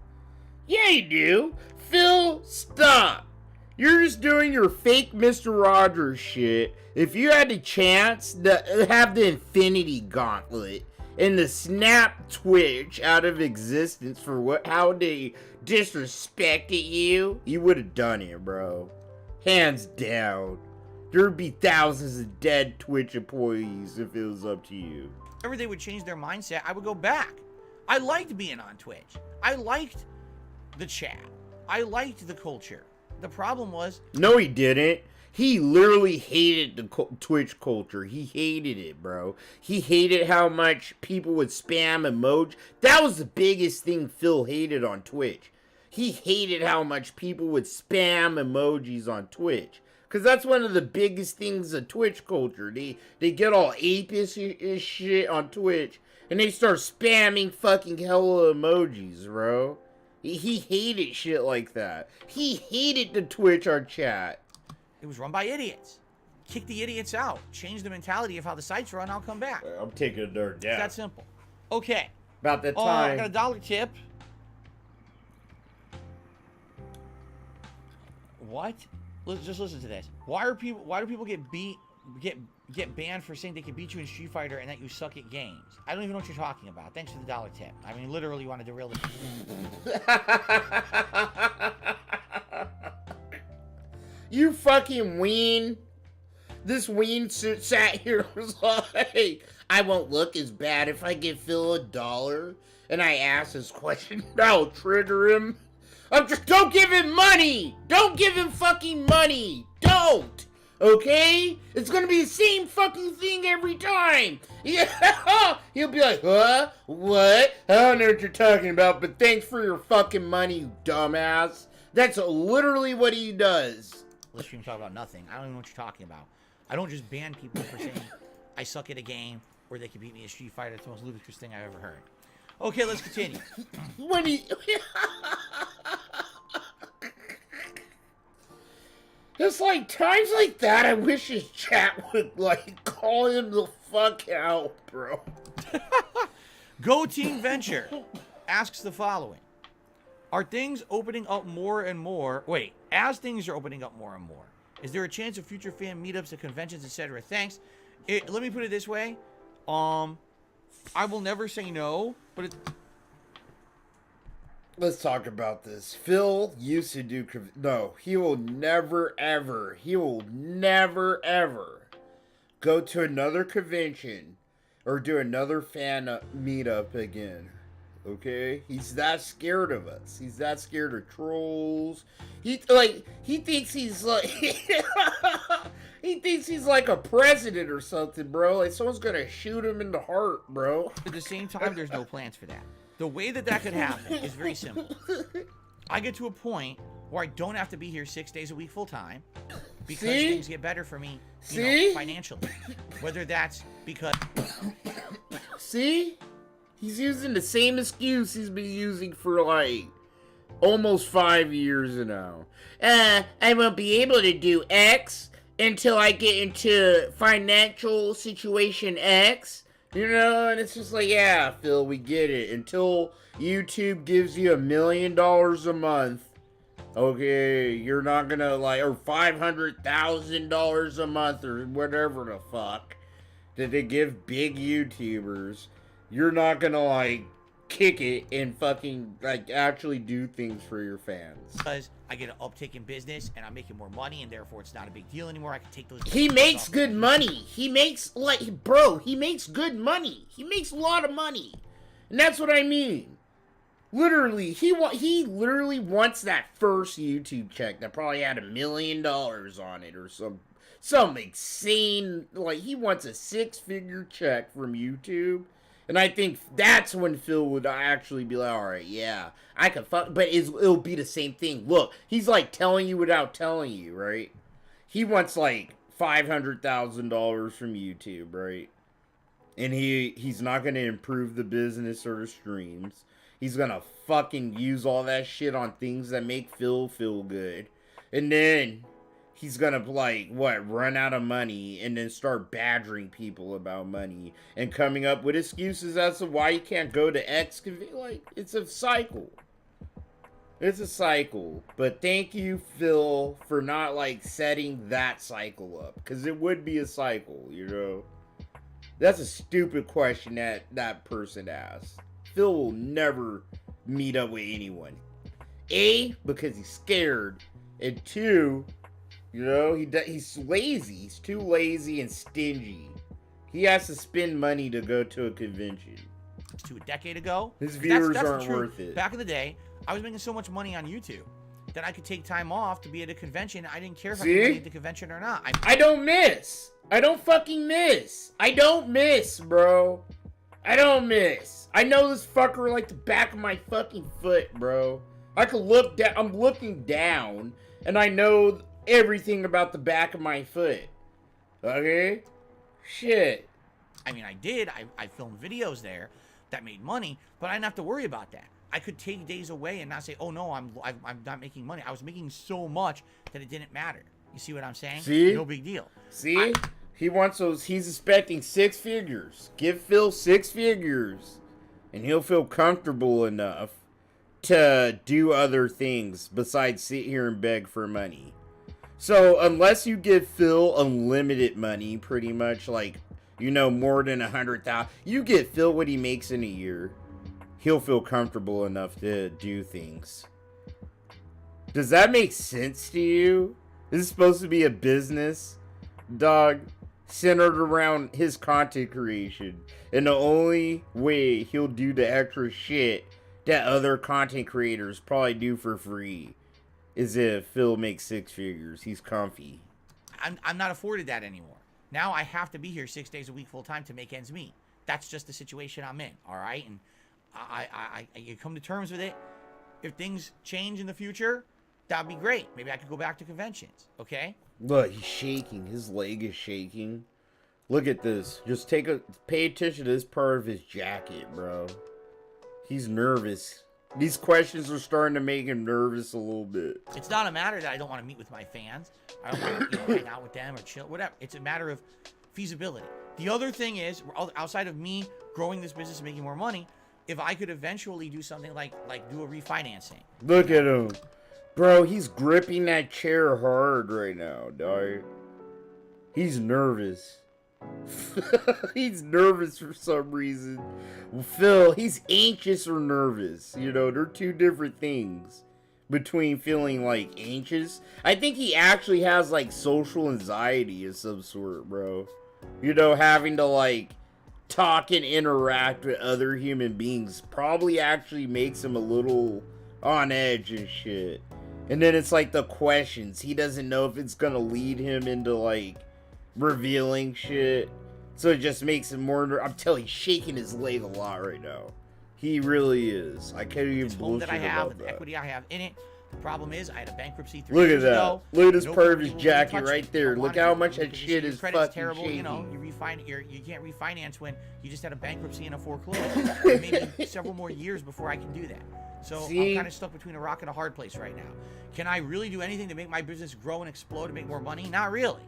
Yeah, you do. Phil, stop. You're just doing your fake Mr. Rogers shit. If you had the chance to have the Infinity Gauntlet and to snap Twitch out of existence for how they disrespected you, you would have done it, bro. Hands down. There would be thousands of dead Twitch employees if it was up to you. Whenever they would change their mindset, I would go back. I liked being on Twitch. I liked the chat. I liked the culture. the problem was... No, he didn't. He literally hated the Twitch culture. He hated it, bro. He hated how much people would spam emoji. That was the biggest thing Phil hated on Twitch. He hated how much people would spam emojis on Twitch. Because that's one of the biggest things of Twitch culture. They get all apish shit on Twitch. And they start spamming fucking hella emojis, bro. He hated shit like that. He hated the Twitch our chat. It was run by idiots. Kick the idiots out. Change the mentality of how the sites run. I'll come back. I'm taking a dirt down. It's that simple. Okay. About that time. I got a $1 tip. What? Just listen to this. Why do people get banned for saying they can beat you in Street Fighter and that you suck at games? I don't even know what you're talking about. Thanks for the $1 tip. I mean, literally wanted to really. You fucking ween. This ween sat here and was like, I won't look as bad if I give Phil $1. And I asked this question. That'll trigger him. Don't give him money. Don't give him fucking money. Don't. Okay? It's gonna be the same fucking thing every time. Yeah. He'll be like, huh? What? I don't know what you're talking about, but thanks for your fucking money, you dumbass. That's literally what he does. Let's stream talk about nothing. I don't even know what you're talking about. I don't just ban people for saying I suck at a game or they can beat me in Street Fighter. It's the most ludicrous thing I've ever heard. Okay, let's continue. When he... It's like times like that, I wish his chat would like call him the fuck out, bro. Go Team Venture asks the following. Are things opening up more and more? Wait, as things are opening up more and more, is there a chance of future fan meetups at conventions, etc.? Thanks. Let me put it this way. I will never say no, but let's talk about this. Phil used to do... No, he will never, ever go to another convention or do another fan meetup again. Okay? He's that scared of us. He's that scared of trolls. He thinks he's like... he thinks he's like a president or something, bro. Like someone's gonna shoot him in the heart, bro. At the same time, there's no plans for that. The way that could happen is very simple. I get to a point where I don't have to be here 6 days a week full time because things get better for me, financially. Whether that's because... See? He's using the same excuse he's been using for like almost 5 years now. I won't be able to do X until I get into financial situation X. You know, and it's just like, yeah, Phil, we get it. Until YouTube gives you $1 million a month, okay, you're not gonna like, or $500,000 a month, or whatever the fuck that they give big YouTubers. You're not gonna like kick it and fucking like actually do things for your fans. Because I get an uptick in business and I'm making more money and therefore it's not a big deal anymore. I can take those. He makes good money. He makes like, bro, he makes good money. He makes a lot of money. And that's what I mean. Literally, he literally wants that first YouTube check that probably had $1 million on it or some insane, like he wants a 6-figure check from YouTube. And I think that's when Phil would actually be like, all right, yeah, I can fuck. But it'll be the same thing. Look, he's like telling you without telling you, right? He wants like $500,000 from YouTube, right? And he's not going to improve the business or the streams. He's going to fucking use all that shit on things that make Phil feel good. And then he's gonna, like, run out of money and then start badgering people about money and coming up with excuses as to why he can't go to X. Like, it's a cycle. It's a cycle. But thank you, Phil, for not, like, setting that cycle up. Because it would be a cycle, you know? That's a stupid question that person asked. Phil will never meet up with anyone. A, because he's scared. And 2... you know, he's lazy. He's too lazy and stingy. He has to spend money to go to a convention. To a decade ago. His viewers aren't worth it. Back in the day, I was making so much money on YouTube then I could take time off to be at a convention. I didn't care if I could be at the convention or not. I don't miss. I don't fucking miss. I don't miss, bro. I don't miss. I know this fucker like the back of my fucking foot, bro. I could look down. I'm looking down, and I know everything about the back of my foot. Okay? Shit. I mean, I did. I filmed videos there that made money, but I didn't have to worry about that. I could take days away and not say, oh no, I'm not making money. I was making so much that it didn't matter. You see what I'm saying? See? No big deal. See? He wants those. He's expecting 6 figures. Give Phil 6 figures, and he'll feel comfortable enough to do other things besides sit here and beg for money. So unless you give Phil unlimited money, pretty much, like, you know, more than 100,000, you get Phil what he makes in a year, he'll feel comfortable enough to do things. Does that make sense to you? This is supposed to be a business, dog, centered around his content creation. And the only way he'll do the extra shit that other content creators probably do for free is if Phil makes 6 figures. He's comfy. I'm not afforded that anymore. Now I have to be here 6 days a week full time to make ends meet. That's just the situation I'm in, all right? And I come to terms with it. If things change in the future, that'd be great. Maybe I could go back to conventions, okay? Look, he's shaking. His leg is shaking. Look at this. Just pay attention to this part of his jacket, bro. He's nervous. These questions are starting to make him nervous a little bit. It's not a matter that I don't want to meet with my fans. I don't want to hang out with them or chill, whatever. It's a matter of feasibility. The other thing is, outside of me growing this business and making more money, if I could eventually do something like do a refinancing. Look at him. Bro, he's gripping that chair hard right now, dog. He's nervous. He's nervous for some reason. Phil, he's anxious or nervous. You know, they're two different things. Between feeling like anxious, I think he actually has like social anxiety of some sort, bro. You know, having to like talk and interact with other human beings probably actually makes him a little on edge and shit. And then it's like the questions. He doesn't know if it's gonna lead him into like revealing shit. So it just makes him more. I'm telling you, he's shaking his leg a lot right now. He really is. I can't even bullshit that I have, about the that. equity I have in it. The problem is, I had a bankruptcy 3 Look years at that. ago. Look at this No part of his people jacket touch right it. there. I Look wanted how to much that because shit your is credit's fucking terrible. shaking. You know, you can't refinance when you just had a bankruptcy and a foreclosure. Maybe several more years before I can do that. So I'm kind of stuck between a rock and a hard place right now. Can I really do anything to make my business grow and explode and make more money? Not really.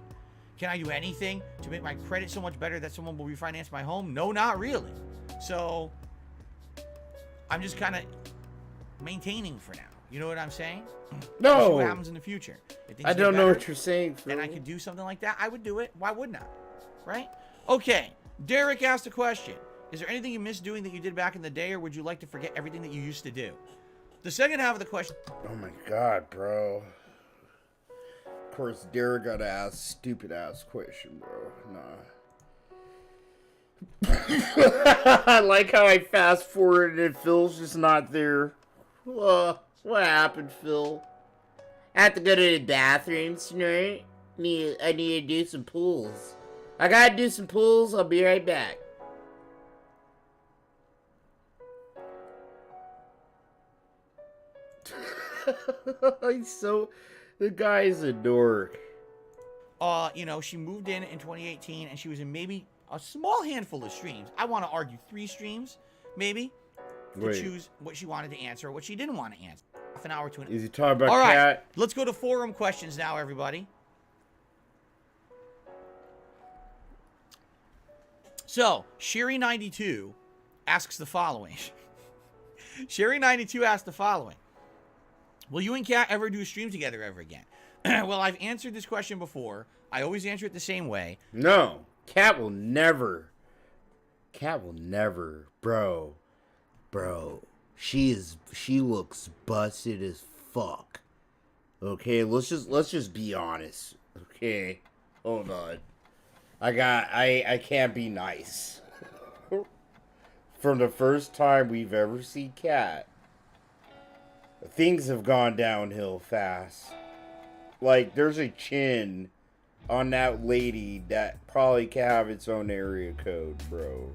Can I do anything to make my credit so much better that someone will refinance my home? No, not really. So I'm just kind of maintaining for now. You know what I'm saying? No. We'll see what happens in the future. I don't know what you're saying, Phil. And I could do something like that. I would do it. Why wouldn't I? Right? Okay. Derek asked a question. Is there anything you miss doing that you did back in the day, or would you like to forget everything that you used to do? The second half of the question. Oh my god, bro. Of course, Derek got to ask stupid ass question, bro. Nah. I like how I fast forwarded and Phil's just not there. What happened, Phil? I have to go to the bathroom tonight. I need to do some pulls. I gotta do some pulls. I'll be right back. The guy's a dork. You know, she moved in 2018, and she was in maybe a small handful of streams. I want to argue 3 streams, maybe, to choose what she wanted to answer or what she didn't want to answer. Half an hour to an hour. Is he talking about All right, cat? let's go to forum questions now, everybody. So, Sherry92 asks the following. Sherry92 asks the following. Will you and Kat ever do a stream together ever again? Well, I've answered this question before. I always answer it the same way. No. Kat will never. Kat will never. Bro. She looks busted as fuck. Okay, let's just be honest. Okay. Hold on. I can't be nice. From the first time we've ever seen Kat. things have gone downhill fast. Like, there's a chin on that lady that probably can have its own area code, bro.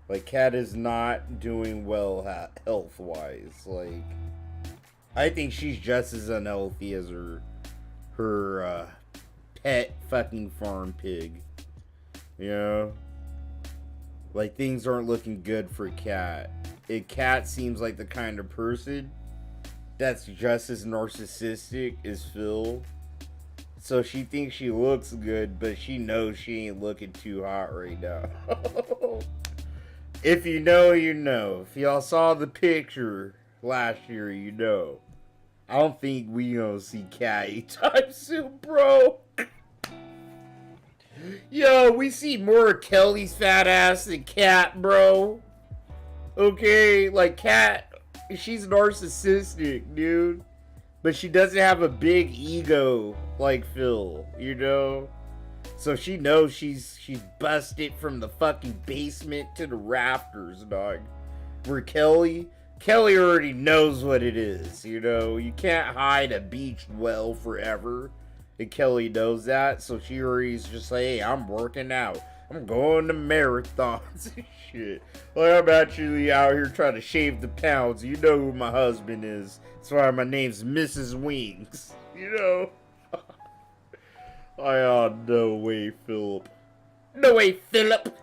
Like, Cat is not doing well health-wise. Like, I think she's just as unhealthy as her pet fucking farm pig. You know? Like, things aren't looking good for Cat. Cat seems like the kind of person that's just as narcissistic as Phil. So she thinks she looks good, but she knows she ain't looking too hot right now. If you know, you know. If y'all saw the picture last year, you know. I don't think we gonna see Cat anytime soon, bro. Yo, we see more of Kelly's fat ass than Cat, bro. Okay, like Cat, she's narcissistic, dude. But she doesn't have a big ego like Phil, you know? So she knows she's busted from the fucking basement to the rafters, dog. Where Kelly already knows what it is, you know? You can't hide a beached well forever. And Kelly knows that, so she already's just like, hey, I'm working out. I'm going to marathons and shit. Like, I'm actually out here trying to shave the pounds. You know who my husband is. That's why my name's Mrs. Wings. You know? No way, Philip. No way, Philip.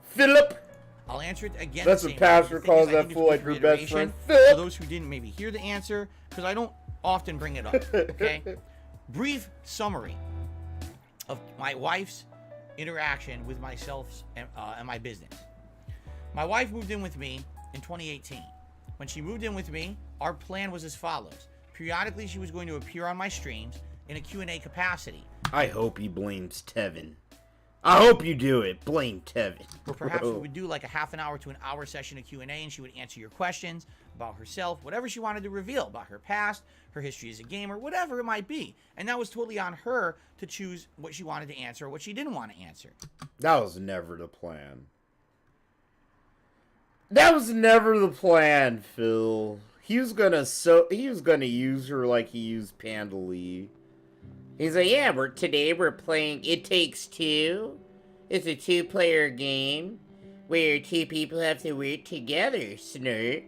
Philip. I'll answer it again. That's what Pastor calls that fool like your best friend. Philip. For those who didn't maybe hear the answer, because I don't often bring it up, okay? Brief summary of my wife's interaction with myself and my business. My wife moved in with me in 2018. When she moved in with me, our plan was as follows. Periodically, she was going to appear on my streams in a Q&A capacity. I hope he blames Tevin. I hope you do it. Blame Tevin. Or perhaps we would do like a half an hour to an hour session of Q&A, and she would answer your questions about herself, whatever she wanted to reveal about her past, her history as a gamer, whatever it might be. And that was totally on her to choose what she wanted to answer or what she didn't want to answer. That was never the plan. That was never the plan, Phil. He was gonna use her like he used Panda Lee. He's like, yeah, today we're playing It Takes Two. It's a 2-player game where 2 people have to work together, Snort.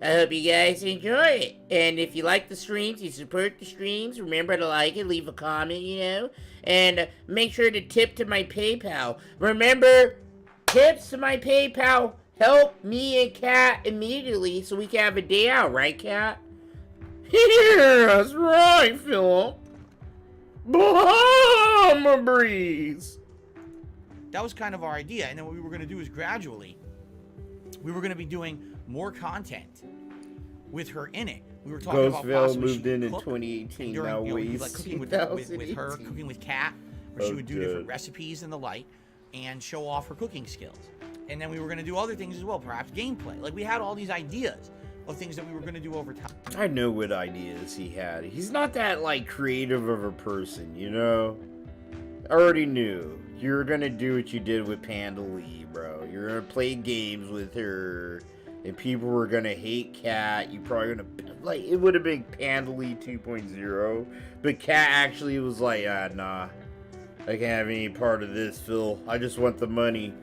I hope you guys enjoy it. And if you like the streams, you support the streams, remember to like it, leave a comment, you know. And make sure to tip to my PayPal. Remember, tips to my PayPal help me and Kat immediately so we can have a day out, right, Kat? Yeah, that's right, Philip. Bahama breeze. That was kind of our idea, and then what we were going to do is gradually, we were going to be doing more content with her in it. We were talking about possibly moved in 2018. During, now like cooking with her, cooking with Kat, where she would do different recipes and the like, and show off her cooking skills. And then we were going to do other things as well, perhaps gameplay. Like, we had all these ideas of things that we were going to do over time. I know what ideas he had. He's not that, like, creative of a person, you know? I already knew. You were going to do what you did with Panda Lee, bro. You're going to play games with her, and people were going to hate Kat. You probably going to, like, it would have been Panda Lee 2.0, but Kat actually was like, nah, I can't have any part of this, Phil. I just want the money.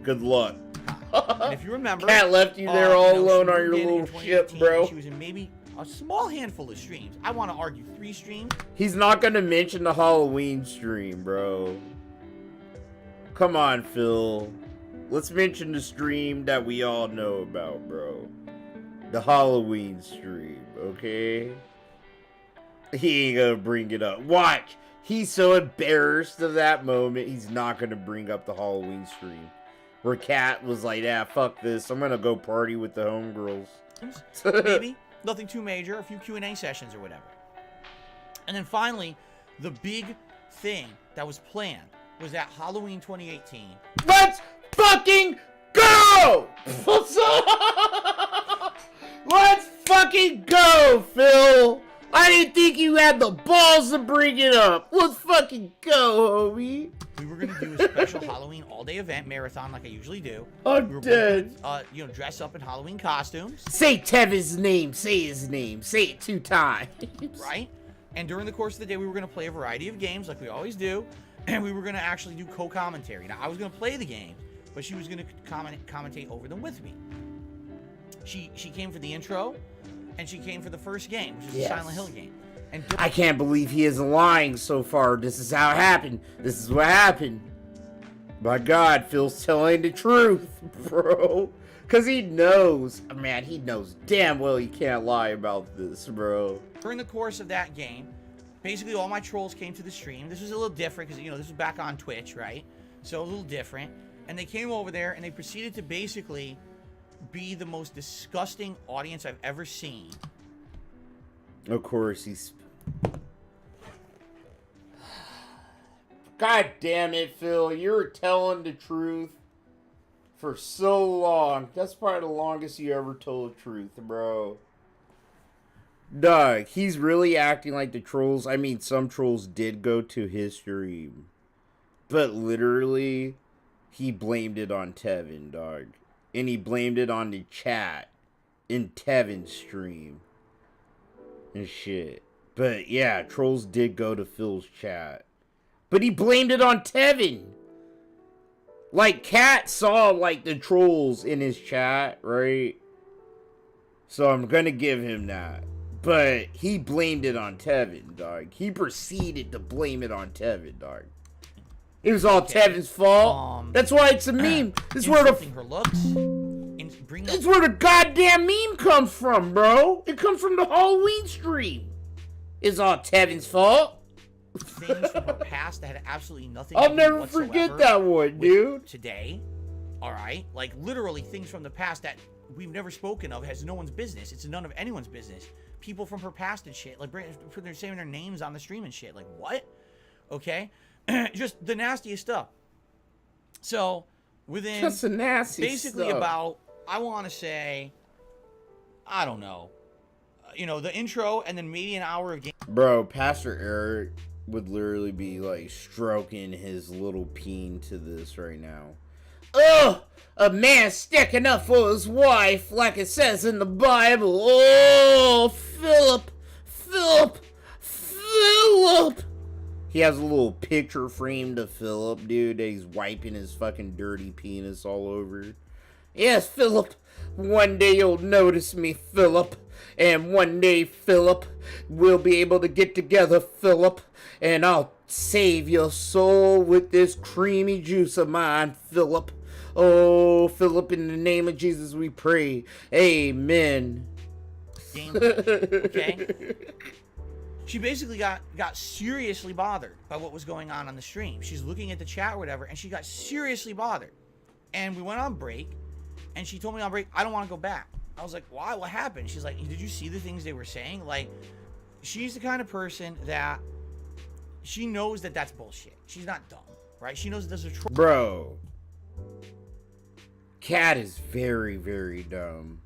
Good luck. And if you remember, Kat left you there all alone on your little ship, bro. She was in maybe a small handful of streams. I want to argue 3 streams. He's not going to mention the Halloween stream, bro. Come on, Phil. Let's mention the stream that we all know about, bro. The Halloween stream, okay? He ain't going to bring it up. Watch. He's so embarrassed of that moment, he's not going to bring up the Halloween stream. Where Kat was like, yeah, fuck this. I'm going to go party with the homegirls. Maybe. Nothing too major. A few Q&A sessions or whatever. And then finally, the big thing that was planned was that Halloween 2018. Let's fucking go! Let's fucking go, Phil! I didn't think you had the balls to bring it up. Let's fucking go, homie. We were gonna do a special Halloween all-day event marathon like I usually do. I'm dead. You know, dress up in Halloween costumes. Say Tevin's name. Say his name. Say it 2 times. Right? And during the course of the day, we were gonna play a variety of games like we always do, and we were gonna actually do co-commentary. Now, I was gonna play the game, but she was gonna commentate over them with me. She came for the intro, and she came for the first game, which is the Silent Hill game. And I can't believe he isn't lying so far. This is how it happened. This is what happened. My God, Phil's telling the truth, bro. Because he knows. Man, he knows damn well he can't lie about this, bro. During the course of that game, basically all my trolls came to the stream. This was a little different because, you know, this was back on Twitch, right? So a little different. And they came over there and they proceeded to basically be the most disgusting audience I've ever seen. Of course, he's... God damn it, Phil. You were telling the truth for so long. That's probably the longest you ever told the truth, bro. Doug, he's really acting like the trolls. I mean, some trolls did go to his stream. But literally, he blamed it on Tevin, dog. And he blamed it on the chat in Tevin's stream. And shit. But yeah, trolls did go to Phil's chat. But he blamed it on Tevin. Like, Cat saw, like, the trolls in his chat, right? So I'm gonna give him that. But he blamed it on Tevin, dog. He proceeded to blame it on Tevin, dog. It was all Tevin's fault. That's why it's a meme. This is where her looks. This is where the goddamn meme comes from, bro. It comes from the Halloween stream. It's all Tevin's fault. Things from her past that had absolutely nothing I'll to do never forget that one, dude. Today, all right? Like, literally things from the past that we've never spoken of, has no one's business. It's none of anyone's business. People from her past and shit. Like, they're saying their names on the stream and shit. Like, what? Okay? Just the nastiest stuff. So, within... Just the nasty basically stuff. About, I want to say, I don't know. You know, the intro and then maybe an hour of game. Bro, Pastor Eric would literally be like stroking his little peen to this right now. Ugh! A man sticking up for his wife like it says in the Bible. Oh, Philip! He has a little picture framed of Philip, dude, that he's wiping his fucking dirty penis all over. Yes, Philip. One day you'll notice me, Philip. And one day, Philip, we'll be able to get together, Philip. And I'll save your soul with this creamy juice of mine, Philip. Oh, Philip, in the name of Jesus we pray. Amen. Okay? She basically got seriously bothered by what was going on the stream. She's looking at the chat or whatever, and she got seriously bothered. And we went on break, and she told me on break, I don't want to go back. I was like, why? What happened? She's like, did you see the things they were saying? Like, she's the kind of person that she knows that that's bullshit. She's not dumb, right? She knows that there's a troll. Bro, Kat is very, very dumb.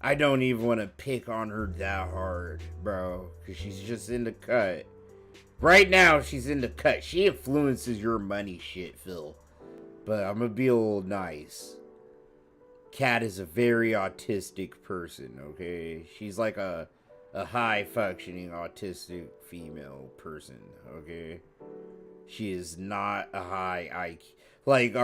I don't even want to pick on her that hard, bro, because she's just in the cut. Right now, she's in the cut. She influences your money shit, Phil. But I'm going to be a little nice. Kat is a very autistic person, okay? She's like a high-functioning autistic female person, okay? She is not a high IQ. Like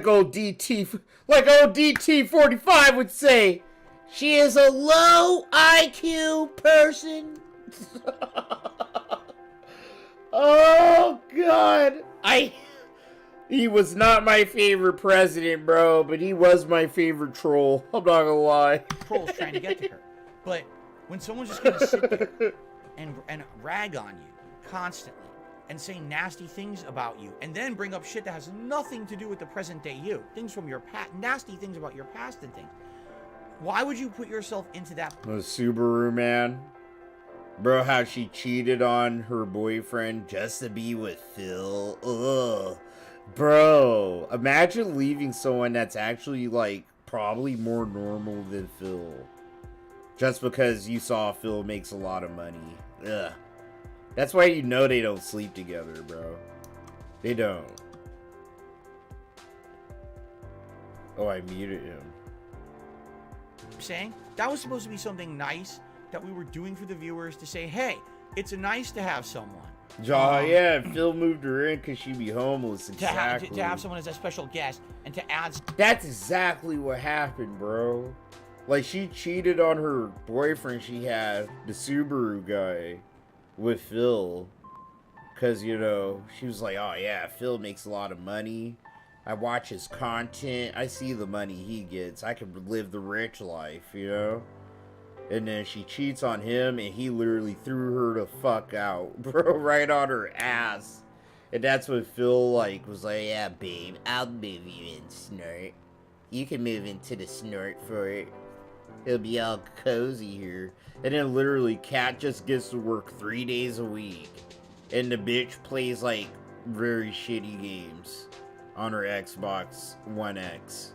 old DT45 would say, she is a low IQ person. Oh, God. He was not my favorite president, bro, but he was my favorite troll. I'm not gonna lie. Trolls trying to get to her. But when someone's just gonna sit there and rag on you constantly and say nasty things about you and then bring up shit that has nothing to do with the present day you, things from your past, nasty things about your past and things, why would you put yourself into that? The Subaru man. Bro, how she cheated on her boyfriend just to be with Phil. Ugh. Bro, imagine leaving someone that's actually, like, probably more normal than Phil. Just because you saw Phil makes a lot of money. Ugh. That's why you know they don't sleep together, bro. They don't. Oh, I muted him. Saying that was supposed to be something nice that we were doing for the viewers to say, hey, it's nice to have someone. Yeah, Phil moved her in because she'd be homeless. Exactly. To have someone as a special guest and to add. That's exactly what happened, bro. Like, she cheated on her boyfriend she had, the Subaru guy, with Phil. Because, you know, she was like, oh yeah, Phil makes a lot of money. I watch his content. I see the money he gets. I can live the rich life, you know? And then she cheats on him, and he literally threw her the fuck out, bro, right on her ass. And that's when Phil, like, was like, yeah, babe, I'll move you in, Snort. You can move into the Snort for it. It'll be all cozy here. And then literally, Kat just gets to work 3 days a week. And the bitch plays, like, very shitty games on her Xbox One X.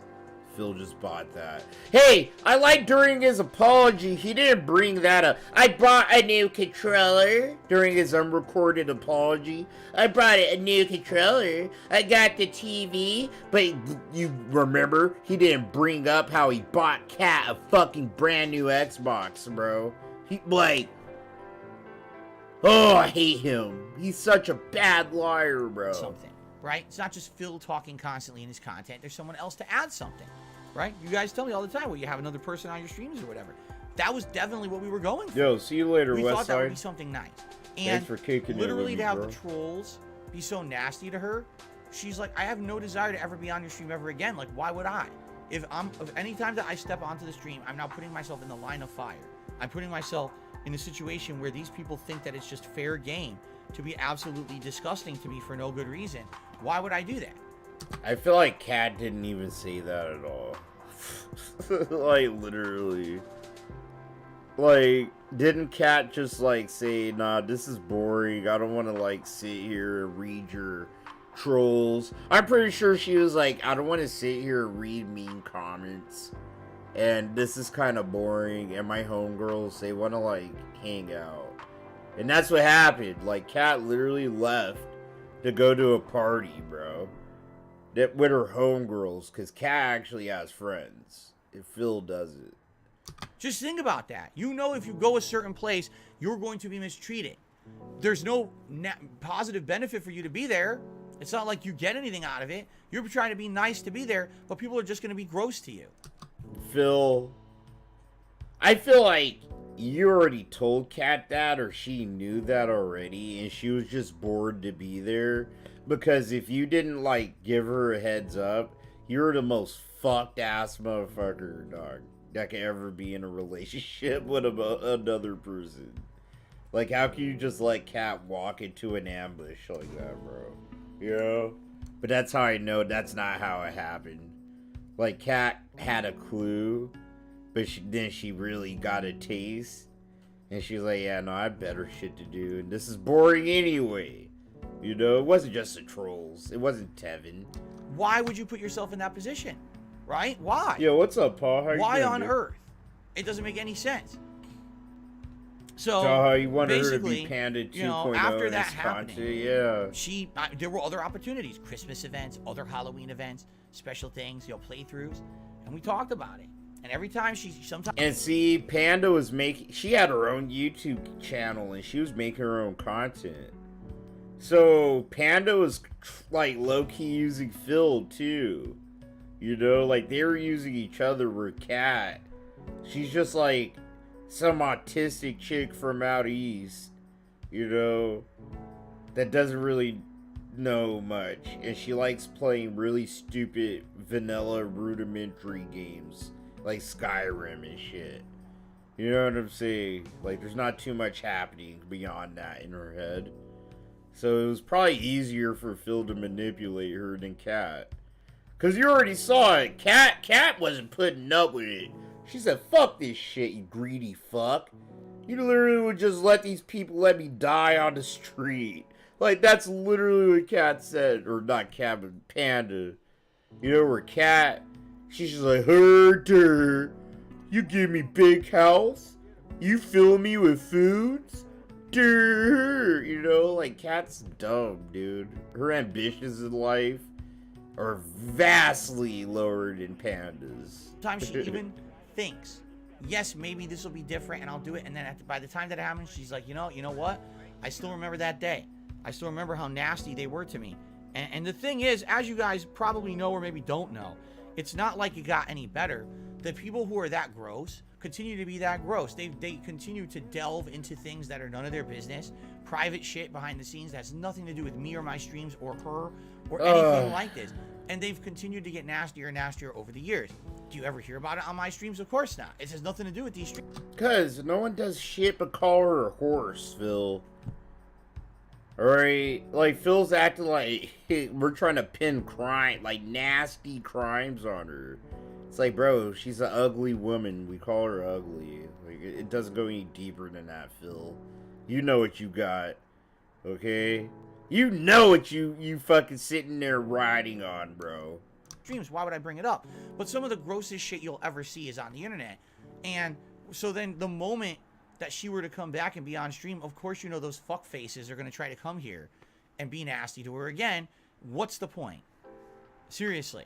Phil just bought that. Hey, I like during his apology, he didn't bring that up. I bought a new controller during his unrecorded apology. I brought a new controller. I got the TV. But you remember, he didn't bring up how he bought Kat a fucking brand new Xbox, bro. He, like, oh, I hate him. He's such a bad liar, bro. Something. Right? It's not just Phil talking constantly in his content. There's someone else to add something. Right? You guys tell me all the time, well, you have another person on your streams or whatever. That was definitely what we were going for. Yo, see you later, We Westside. thought that would be something nice. And thanks for kicking literally it with to me, have bro. the trolls be so nasty to her, she's like, I have no desire to ever be on your stream ever again. Like, why would I? If any time that I step onto the stream, I'm now putting myself in the line of fire. I'm putting myself in a situation where these people think that it's just fair game to be absolutely disgusting to me for no good reason. Why would I do that? I feel like Kat didn't even say that at all. Like, literally. Like, didn't Kat just, like, say, nah, this is boring. I don't want to, like, sit here and read your trolls. I'm pretty sure she was like, I don't want to sit here and read mean comments. And this is kind of boring. And my homegirls, they want to, like, hang out. And that's what happened. Like, Kat literally left to go to a party, bro. That with her homegirls, because Kat actually has friends. If Phil doesn't. Just think about that. You know, if you go a certain place, you're going to be mistreated. There's no positive benefit for you to be there. It's not like you get anything out of it. You're trying to be nice to be there, but people are just going to be gross to you. Phil, I feel like you already told Kat that, or she knew that already, and she was just bored to be there. Because if you didn't, like, give her a heads up, you're the most fucked ass motherfucker, dog, that can ever be in a relationship with another person. Like, how can you just let Kat walk into an ambush like that, bro? You know? But that's how I know that's not how it happened. Like, Kat had a clue, but then she really got a taste. And she's like, yeah, no, I have better shit to do. And this is boring anyway. You know, it wasn't just the trolls. It wasn't Tevin. Why would you put yourself in that position? Right? Why? Yo, what's up, Paul? How you Why doing, on dude? earth? It doesn't make any sense. So you wanted her to be Panda 2.0, you know, after that content, happening, yeah. There were other opportunities, Christmas events, other Halloween events, special things, you know, playthroughs, and we talked about it. And every time sometimes. And see, Panda was she had her own YouTube channel, and she was making her own content. So Panda was like low-key using Phil too. You know, like they were using each other with Kat. She's just like some autistic chick from out east, you know, that doesn't really know much. And she likes playing really stupid vanilla rudimentary games like Skyrim and shit. You know what I'm saying? Like there's not too much happening beyond that in her head. So it was probably easier for Phil to manipulate her than Kat. Cause you already saw it. Kat wasn't putting up with it. She said, fuck this shit, you greedy fuck. You literally would just let these people let me die on the street. Like, that's literally what Kat said. Or not Kat, but Panda. You know, where Kat, she's just like, hurt her. You give me big house. You fill me with foods. Durr. You know, like, Kat's dumb, dude. Her ambitions in life are vastly lower than Panda's. Sometimes she even thinks, yes, maybe this will be different and I'll do it. And then by the time that happens, she's like, you know what? I still remember that day. I still remember how nasty they were to me. And the thing is, as you guys probably know or maybe don't know, it's not like it got any better. The people who are that gross continue to be that gross. They continue to delve into things that are none of their business. Private shit behind the scenes that has nothing to do with me or my streams or her or anything like this. And they've continued to get nastier and nastier over the years. Do you ever hear about it on my streams? Of course not. It has nothing to do with these streams. Because no one does shit but call her a horse, Phil. Alright? Like, Phil's acting like we're trying to pin crime, like nasty crimes on her. It's like, bro, she's an ugly woman. We call her ugly. Like, it doesn't go any deeper than that, Phil. You know what you got. Okay? You know what you fucking sitting there riding on, bro. Streams, why would I bring it up? But some of the grossest shit you'll ever see is on the internet. And so then the moment that she were to come back and be on stream, of course, you know, those fuck faces are going to try to come here and be nasty to her again. What's the point? Seriously.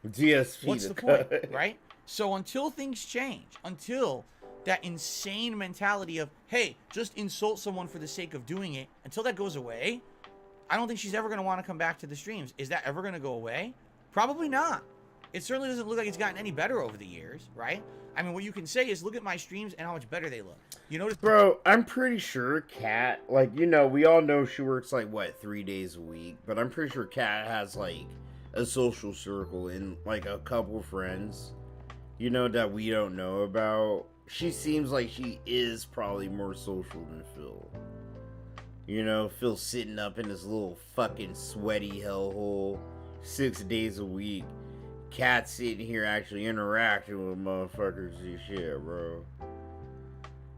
DSP. What's the point, right? So until things change, until that insane mentality of, hey, just insult someone for the sake of doing it, until that goes away, I don't think she's ever going to want to come back to the streams. Is that ever going to go away? Probably not. It certainly doesn't look like it's gotten any better over the years, right? I mean, what you can say is look at my streams and how much better they look. You notice? Bro, I'm pretty sure Kat, like, you know, we all know she works, like, what, 3 days a week? But I'm pretty sure Kat has, like, a social circle and, like, a couple friends, you know, that we don't know about. She seems like she is probably more social than Phil. You know, Phil sitting up in this little fucking sweaty hellhole 6 days a week. Kat sitting here actually interacting with motherfuckers and shit, bro.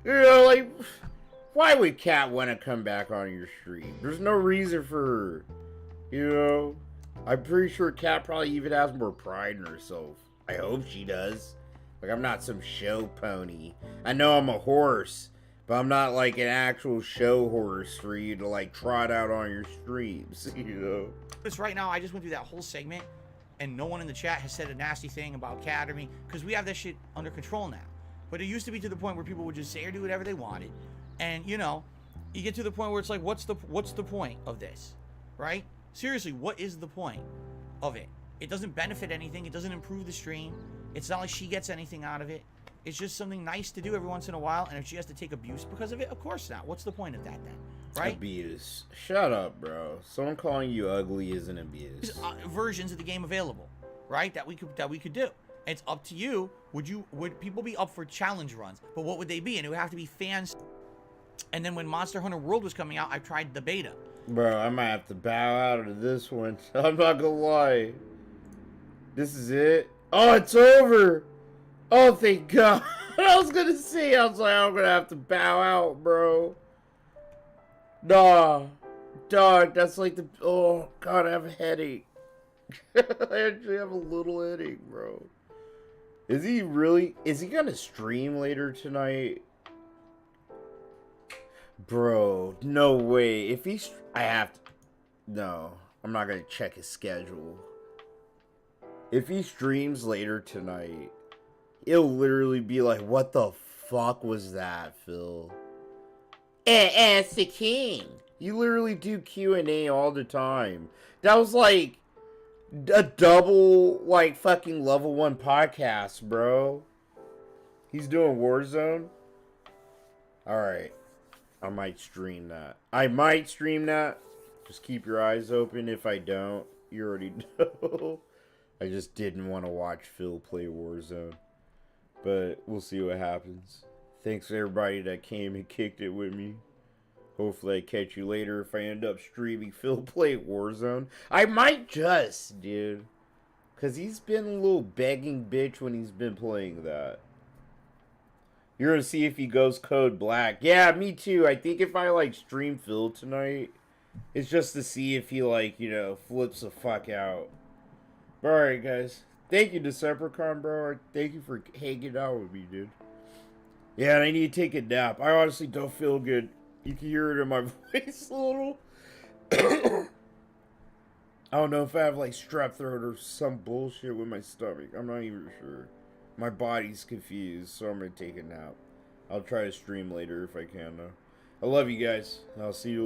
You know, like, why would Kat want to come back on your stream? There's no reason for her. You know? I'm pretty sure Kat probably even has more pride in herself. I hope she does. Like, I'm not some show pony. I know I'm a horse, but I'm not like an actual show horse for you to like trot out on your streams, you know? This right now, I just went through that whole segment and no one in the chat has said a nasty thing about Kat or me because we have that shit under control now. But it used to be to the point where people would just say or do whatever they wanted. And, you know, you get to the point where it's like, what's the point of this? Right? Seriously, what is the point of it? It doesn't benefit anything. It doesn't improve the stream. It's not like she gets anything out of it. It's just something nice to do every once in a while. And if she has to take abuse because of it, of course not. What's the point of that then? Right? Abuse. Shut up, bro. Someone calling you ugly isn't abuse. There's versions of the game available, right? That we could do. It's up to you. Would people be up for challenge runs? But what would they be? And it would have to be fans. And then when Monster Hunter World was coming out, I tried the beta. Bro, I might have to bow out of this one. I'm not gonna lie. This is it. Oh, it's over. Oh, thank God. I was gonna say, I was like, I'm gonna have to bow out, bro. Nah. Dog, that's like the... Oh, God, I have a headache. I actually have a little headache, bro. Is he gonna stream later tonight? Bro, no way. If he's... I have to... No, I'm not gonna check his schedule. If he streams later tonight, it'll literally be like, what the fuck was that, Phil? Ask the king. You literally do Q&A all the time. That was like a double, like, fucking level 1 podcast, bro. He's doing Warzone? Alright. I might stream that. Just keep your eyes open. If I don't, you already know. I just didn't want to watch Phil play Warzone. But we'll see what happens. Thanks to everybody that came and kicked it with me. Hopefully I catch you later if I end up streaming Phil play Warzone. I might just, dude. Because he's been a little begging bitch when he's been playing that. You're going to see if he goes code black. Yeah, me too. I think if I, like, stream Phil tonight, it's just to see if he, like, you know, flips the fuck out. Alright, guys. Thank you, Decepticon, bro. Thank you for hanging out with me, dude. Yeah, and I need to take a nap. I honestly don't feel good. You can hear it in my voice a little. I don't know if I have like strep throat or some bullshit with my stomach. I'm not even sure. My body's confused, so I'm gonna take a nap. I'll try to stream later if I can, though. I love you guys. I'll see you